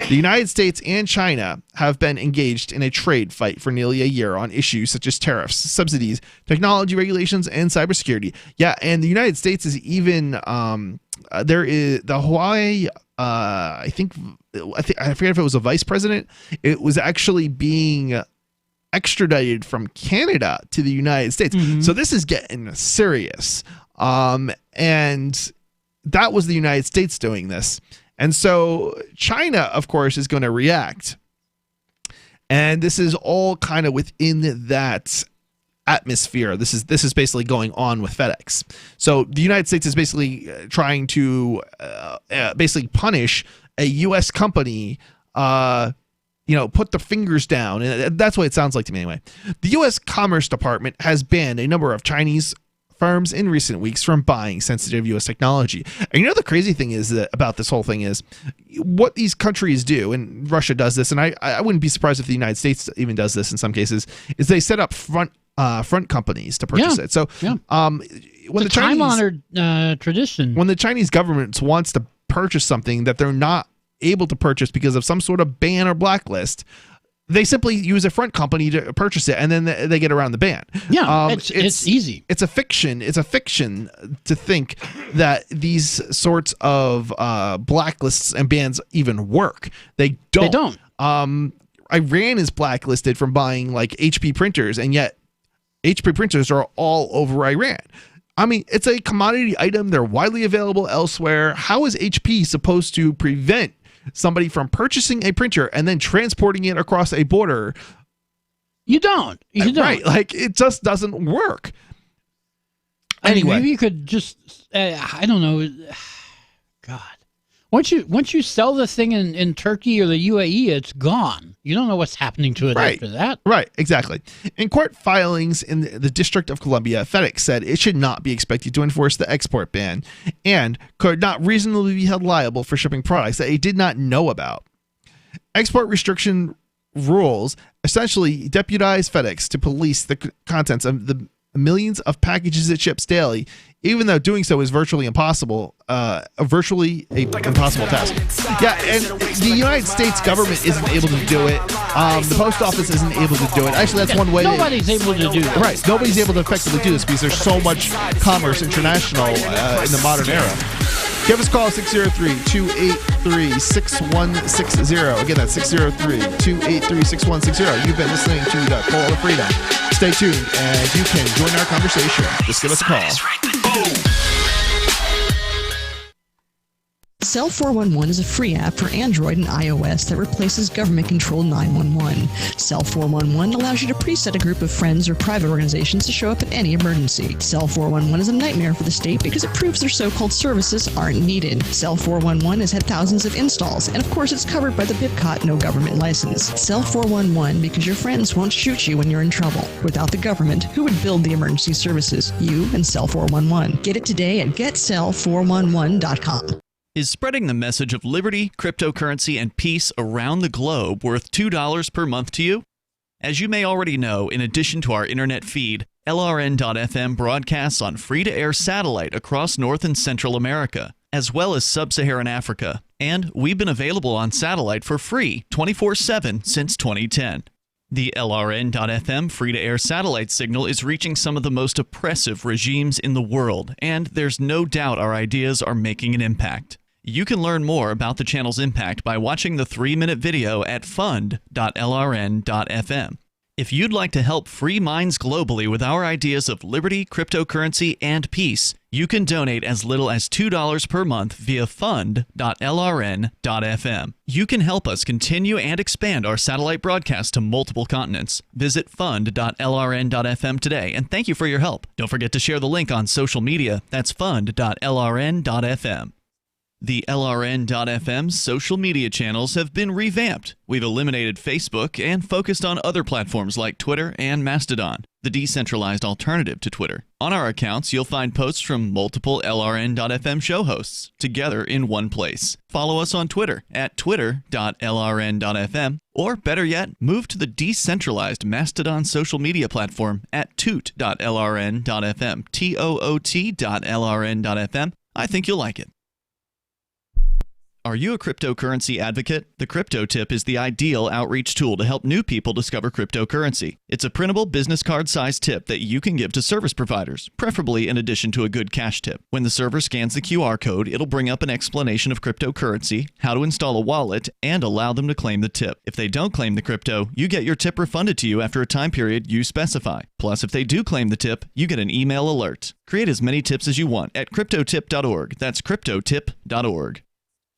The United States and China have been engaged in a trade fight for nearly a year on issues such as tariffs, subsidies, technology regulations, and cybersecurity. Yeah, and the United States is even there is the Huawei. I forget if it was a vice president. It was actually being extradited from Canada to the United States. Mm-hmm. So this is getting serious. And that was the United States doing this. And so China, of course, is going to react. And this is all kind of within that atmosphere. This is basically going on with FedEx. So the United States is basically trying to basically punish a U.S. company, put the fingers down. And that's what it sounds like to me anyway. The U.S. Commerce Department has banned a number of Chinese firms in recent weeks from buying sensitive U.S. technology. And the crazy thing is that about this whole thing is what these countries do, and Russia does this, and I wouldn't be surprised if the United States even does this in some cases, is they set up front companies to purchase it. So when it's a time-honored tradition. When the Chinese government wants to purchase something that they're not able to purchase because of some sort of ban or blacklist, they simply use a front company to purchase it, and then they get around the ban. Yeah, it's easy. It's a fiction. It's a fiction to think that these sorts of blacklists and bans even work. They don't. They don't. Iran is blacklisted from buying like HP printers, and yet HP printers are all over Iran. I mean, it's a commodity item. They're widely available elsewhere. How is HP supposed to prevent somebody from purchasing a printer and then transporting it across a border? You don't. Right. Like, it just doesn't work. Anyway. Maybe you could just, I don't know. God. Once you sell the thing in Turkey or the UAE, it's gone. You don't know what's happening to it after that. Right, exactly. In court filings in the District of Columbia, FedEx said it should not be expected to enforce the export ban and could not reasonably be held liable for shipping products that it did not know about. Export restriction rules essentially deputize FedEx to police the contents of the millions of packages it ships daily, even though doing so is virtually impossible, impossible task. Yeah, and the United States government isn't able to do it. The post office isn't able to do it. Actually, that's one way. Nobody's able to do that. Right, nobody's able to effectively do this because there's so much commerce international in the modern era. Give us a call, 603-283-6160. Again, that's 603-283-6160. You've been listening to The Call of Freedom. Stay tuned, and you can join our conversation. Just give us a call. Cell 411 is a free app for Android and iOS that replaces government-controlled 911. Cell 411 allows you to preset a group of friends or private organizations to show up at any emergency. Cell 411 is a nightmare for the state because it proves their so-called services aren't needed. Cell 411 has had thousands of installs, and of course it's covered by the BIPCOT no government license. Cell 411 because your friends won't shoot you when you're in trouble. Without the government, who would build the emergency services? You and Cell 411. Get it today at getcell411.com. Is spreading the message of liberty, cryptocurrency, and peace around the globe worth $2 per month to you? As you may already know, in addition to our internet feed, LRN.FM broadcasts on free-to-air satellite across North and Central America, as well as Sub-Saharan Africa. And we've been available on satellite for free 24/7 since 2010. The LRN.FM free-to-air satellite signal is reaching some of the most oppressive regimes in the world, and there's no doubt our ideas are making an impact. You can learn more about the channel's impact by watching the 3-minute video at fund.lrn.fm. If you'd like to help free minds globally with our ideas of liberty, cryptocurrency, and peace, you can donate as little as $2 per month via fund.lrn.fm. You can help us continue and expand our satellite broadcast to multiple continents. Visit fund.lrn.fm today, and thank you for your help. Don't forget to share the link on social media. That's fund.lrn.fm. The LRN.FM's social media channels have been revamped. We've eliminated Facebook and focused on other platforms like Twitter and Mastodon, the decentralized alternative to Twitter. On our accounts, you'll find posts from multiple LRN.FM show hosts together in one place. Follow us on Twitter at twitter.lrn.fm, or better yet, move to the decentralized Mastodon social media platform at toot.lrn.fm, toot.lrn.fm. I think you'll like it. Are you a cryptocurrency advocate? The Crypto Tip is the ideal outreach tool to help new people discover cryptocurrency. It's a printable business card-sized tip that you can give to service providers, preferably in addition to a good cash tip. When the server scans the QR code, it'll bring up an explanation of cryptocurrency, how to install a wallet, and allow them to claim the tip. If they don't claim the crypto, you get your tip refunded to you after a time period you specify. Plus, if they do claim the tip, you get an email alert. Create as many tips as you want at cryptotip.org. That's cryptotip.org.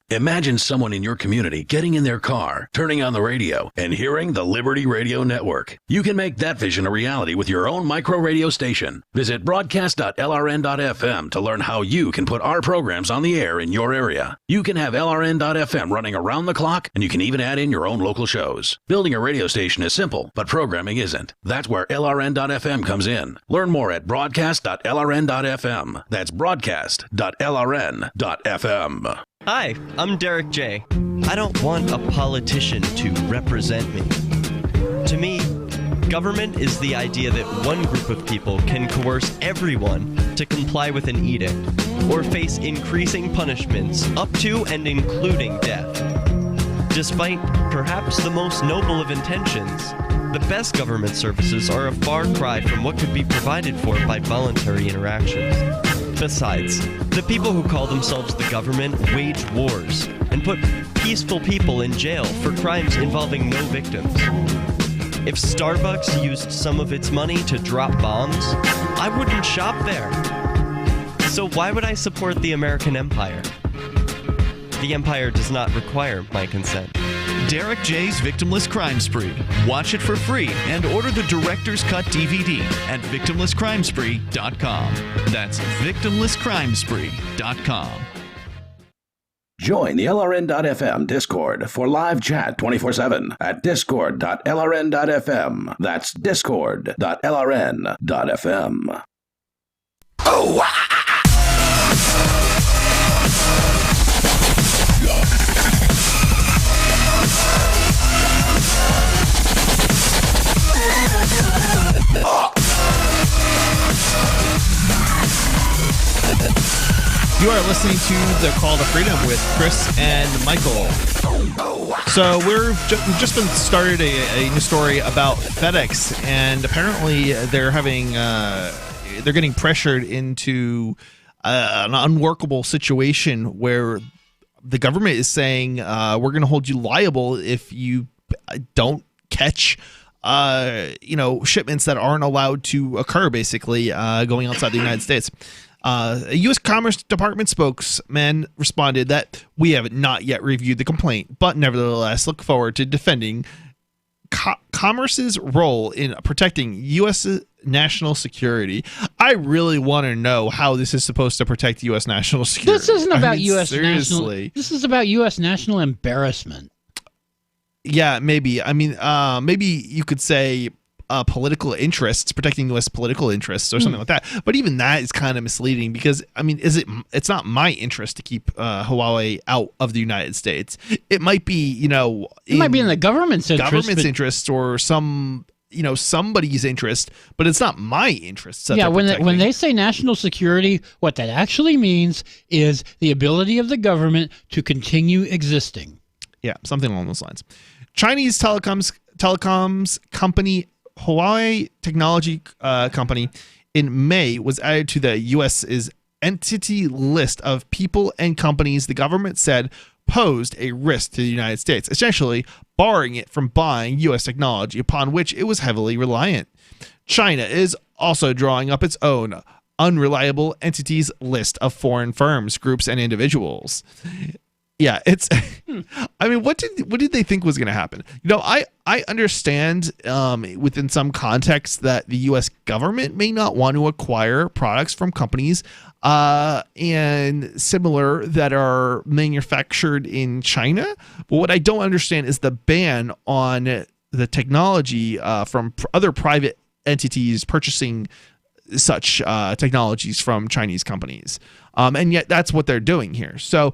Imagine someone in your community getting in their car, turning on the radio, and hearing the Liberty Radio Network. You can make that vision a reality with your own micro radio station. Visit broadcast.lrn.fm to learn how you can put our programs on the air in your area. You can have LRN.FM running around the clock, and you can even add in your own local shows. Building a radio station is simple, but programming isn't. That's where LRN.FM comes in. Learn more at broadcast.lrn.fm. That's broadcast.lrn.fm. Hi, I'm Derek J. I don't want a politician to represent me. To me, government is the idea that one group of people can coerce everyone to comply with an edict or face increasing punishments up to and including death. Despite perhaps the most noble of intentions, the best government services are a far cry from what could be provided for by voluntary interactions. Besides, the people who call themselves the government wage wars and put peaceful people in jail for crimes involving no victims. If Starbucks used some of its money to drop bombs, I wouldn't shop there. So why would I support the American empire? The empire does not require my consent. Derek J's Victimless Crime Spree. Watch it for free and order the Director's Cut DVD at victimlesscrimespree.com. That's victimlesscrimespree.com. Join the LRN.FM Discord for live chat 24/7 at discord.lrn.fm. That's discord.lrn.fm. Oh! You are listening to The Call to Freedom with Chris and Michael. So we've just been started a new story about FedEx, and apparently they're getting pressured into an unworkable situation where the government is saying we're going to hold you liable if you don't catch shipments that aren't allowed to occur, basically going outside the United States. A U.S. Commerce Department spokesman responded that we have not yet reviewed the complaint, but nevertheless look forward to defending Commerce's role in protecting U.S. national security. I really want to know how this is supposed to protect U.S. national security. This isn't about U.S. seriously. national. This is about U.S. national embarrassment. Yeah, maybe. I mean, maybe you could say political interests, protecting U.S. political interests or something like that. But even that is kind of misleading because, I mean, it's not my interest to keep Huawei out of the United States. It might be, it might be in the government's interest or somebody's interest, but it's not my interest. Yeah, when they say national security, what that actually means is the ability of the government to continue existing. Yeah, something along those lines. Chinese telecoms company Huawei Technology Company in May was added to the U.S.'s entity list of people and companies the government said posed a risk to the United States, essentially barring it from buying U.S. technology upon which it was heavily reliant. China is also drawing up its own unreliable entities list of foreign firms, groups, and individuals. Yeah, it's. I mean, what did they think was going to happen? I understand within some contexts that the U.S. government may not want to acquire products from companies and similar that are manufactured in China. But what I don't understand is the ban on the technology from other private entities purchasing such technologies from Chinese companies, and yet that's what they're doing here. So.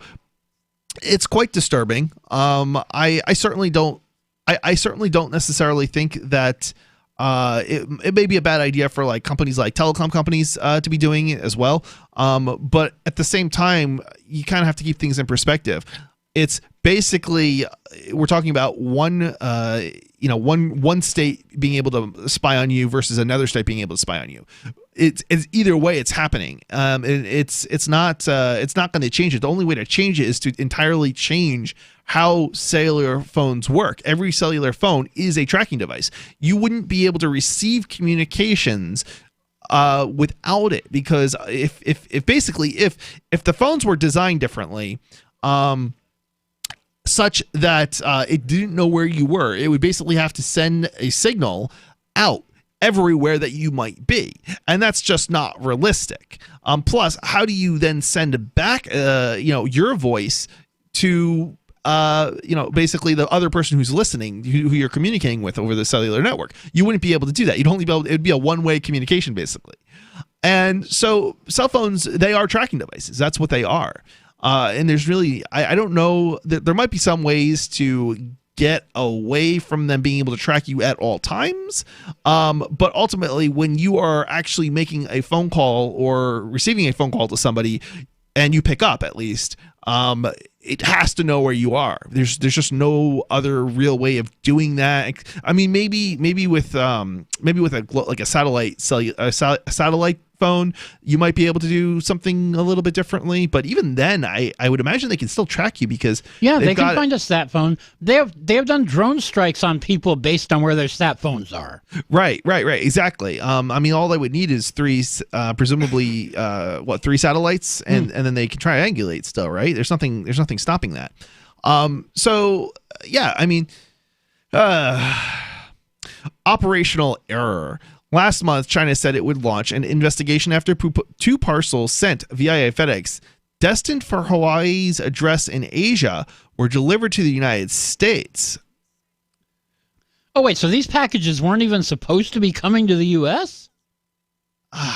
It's quite disturbing. I certainly don't necessarily think that it may be a bad idea for like companies like telecom companies to be doing it as well. But at the same time, you kind of have to keep things in perspective. It's basically we're talking about one state being able to spy on you versus another state being able to spy on you. It's either way it's happening. And it's not going to change it. The only way to change it is to entirely change how cellular phones work. Every cellular phone is a tracking device. You wouldn't be able to receive communications without it, because if the phones were designed differently, such that it didn't know where you were, it would basically have to send a signal out everywhere that you might be, and that's just not realistic. Plus, how do you then send back your voice to basically the other person who's listening, who you're communicating with over the cellular network? You wouldn't be able to do that. You'd only be able to, it'd be a one-way communication basically. And so cell phones, they are tracking devices. That's what they are. And there's really, I don't know, there might be some ways to get away from them being able to track you at all times. But ultimately, when you are actually making a phone call or receiving a phone call to somebody and you pick up, at least, it has to know where you are. There's just no other real way of doing that. I mean, maybe with a satellite phone, you might be able to do something a little bit differently. But even then, I would imagine they can still track you, because they can find a sat phone. They have done drone strikes on people based on where their sat phones are. Right, exactly. I mean, all they would need is three satellites, and then they can triangulate still, right? There's nothing stopping that. So yeah, I mean, operational error. Last month, China said it would launch an investigation after two parcels sent via FedEx destined for Hawaii's address in Asia were delivered to the United States. Oh, wait, so these packages weren't even supposed to be coming to the U.S.?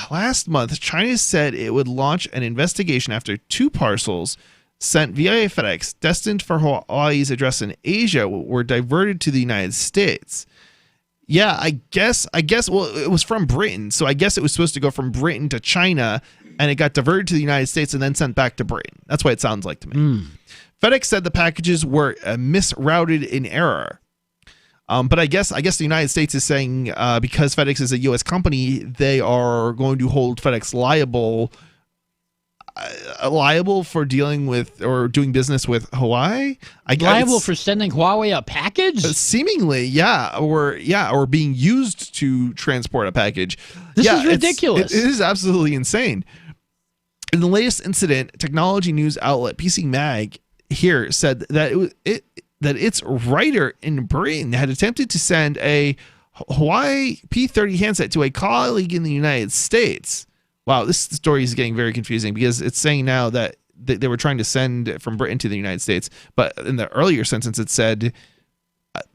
Last month, China said it would launch an investigation after two parcels sent via FedEx destined for Hawaii's address in Asia were diverted to the United States. Yeah, I guess, well, it was from Britain, so I guess it was supposed to go from Britain to China and it got diverted to the United States and then sent back to Britain. That's what it sounds like to me. FedEx said the packages were misrouted in error. But I guess the United States is saying because FedEx is a U.S. company, they are going to hold FedEx liable for dealing with or doing business with Hawaii. Liable for sending Huawei a package? Seemingly, yeah, or being used to transport a package. This is ridiculous. It is absolutely insane. In the latest incident, technology news outlet PC Mag here said that that its writer in Britain had attempted to send a Huawei P30 handset to a colleague in the United States. Wow, this story is getting very confusing because it's saying now that they were trying to send from Britain to the United States, but in the earlier sentence it said,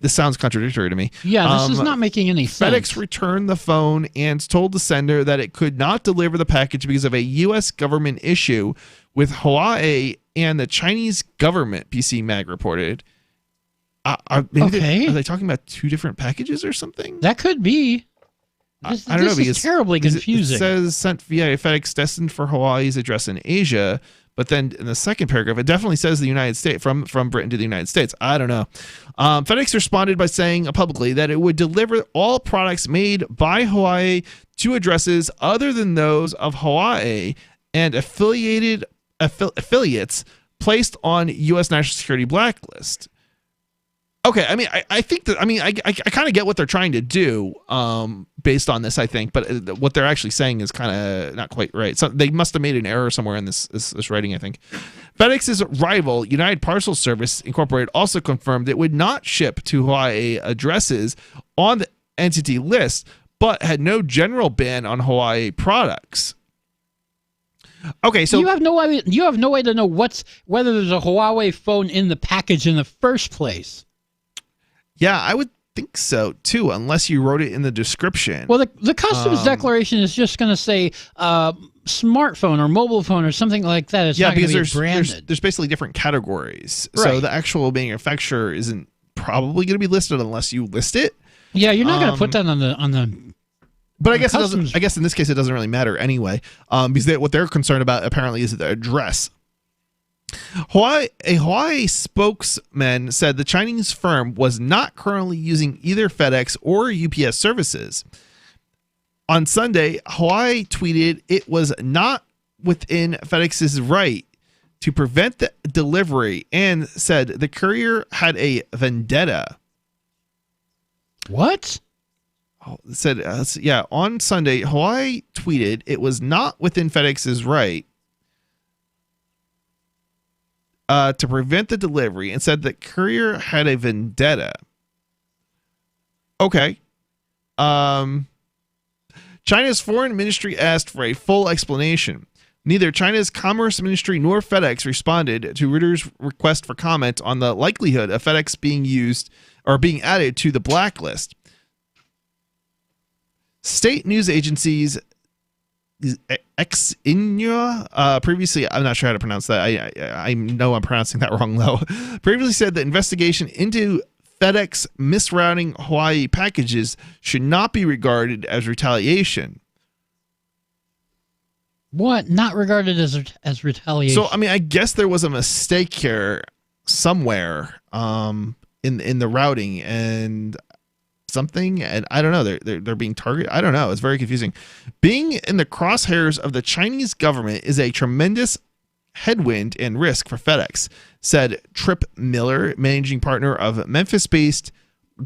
this sounds contradictory to me. Yeah, this is not making any sense. FedEx returned the phone and told the sender that it could not deliver the package because of a U.S. government issue with Huawei and the Chinese government, PC Mag reported. Are they talking about two different packages or something? That could be. I don't know, because is terribly confusing. It says sent via FedEx destined for Hawaii's address in Asia, but then in the second paragraph, it definitely says the United States, from Britain to the United States. I don't know. FedEx responded by saying publicly that it would deliver all products made by Hawaii to addresses other than those of Hawaii and affiliates placed on U.S. national security blacklist. Okay, I mean, I think that, I mean, I kind of get what they're trying to do based on this, I think, but what they're actually saying is kind of not quite right. So they must have made an error somewhere in this writing, I think. FedEx's rival, United Parcel Service Incorporated, also confirmed it would not ship to Hawaii addresses on the entity list, but had no general ban on Hawaii products. Okay, so you have no way to know whether there's a Huawei phone in the package in the first place. Yeah, I would think so too, unless you wrote it in the description. Well, the customs declaration is just going to say smartphone or mobile phone or something like that. It's not going to be branded. There's basically different categories. Right. So the actual manufacturer isn't probably going to be listed unless you list it. Yeah, you're not going to put that on the. But I guess it doesn't. I guess in this case it doesn't really matter anyway, because what they're concerned about apparently is the address. A Hawaii spokesman said the Chinese firm was not currently using either FedEx or UPS services. On Sunday, Hawaii tweeted it was not within FedEx's right to prevent the delivery and said the courier had a vendetta. What? It said, on Sunday, Hawaii tweeted it was not within FedEx's right to prevent the delivery and said that courier had a vendetta. Okay. China's foreign ministry asked for a full explanation. Neither China's Commerce Ministry nor FedEx responded to Reuters' request for comment on the likelihood of FedEx being used or being added to the blacklist. State news agencies Xinhua, previously, I'm not sure how to pronounce that. I know I'm pronouncing that wrong though. Previously said the investigation into FedEx misrouting Hawaii packages should not be regarded as retaliation. What? Not regarded as retaliation? So I mean, I guess there was a mistake here somewhere in the routing and something, and I don't know, they're being targeted. I don't know, it's very confusing. Being in the crosshairs of the Chinese government is a tremendous headwind and risk for FedEx, said Trip Miller, managing partner of Memphis-based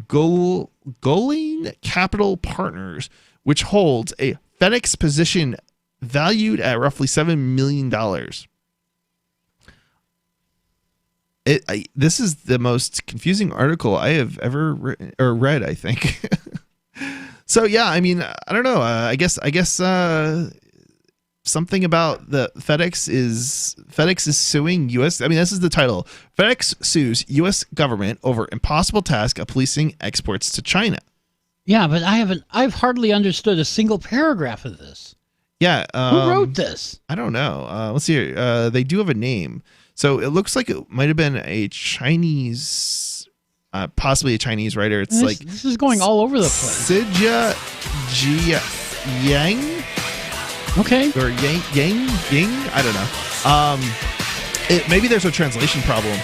Goline Capital Partners, which holds a FedEx position valued at roughly $7 million. This is the most confusing article I have ever written or read, I think. So yeah, I mean, I don't know. I guess something about the FedEx is suing U.S. I mean, this is the title. FedEx sues U.S. government over impossible task of policing exports to China. Yeah, but I've hardly understood a single paragraph of this. Yeah. Who wrote this? I don't know. Let's see here. They do have a name. So it looks like it might have been a Chinese, possibly a Chinese writer. This is going all over the place. Sijia Jiang. Okay. Or Ying? I don't know. Maybe there's a translation problem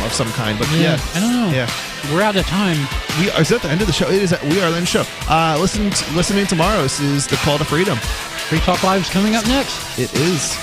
of some kind, but yeah. I don't know. Yeah. We're out of time. Is that the end of the show? It is. We are at the end of the show. Listen in tomorrow. This is The Call to Freedom. Free Talk Live is coming up next. It is.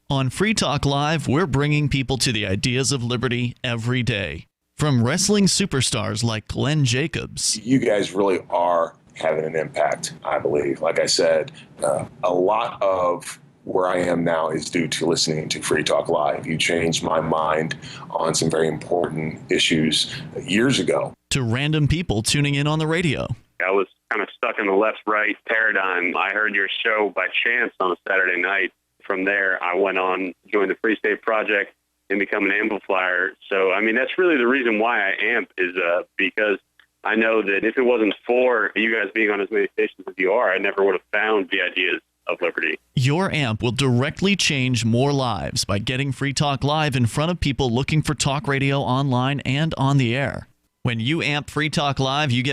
On Free Talk Live, we're bringing people to the ideas of liberty every day. From wrestling superstars like Glenn Jacobs. You guys really are having an impact, I believe. Like I said, a lot of where I am now is due to listening to Free Talk Live. You changed my mind on some very important issues years ago. To random people tuning in on the radio. I was kind of stuck in the left-right paradigm. I heard your show by chance on a Saturday night. From there, I went on, joined the Free State Project, and become an amplifier. So, I mean, that's really the reason why I amp is because I know that if it wasn't for you guys being on as many stations as you are, I never would have found the ideas of liberty. Your amp will directly change more lives by getting Free Talk Live in front of people looking for talk radio online and on the air. When you amp Free Talk Live, you get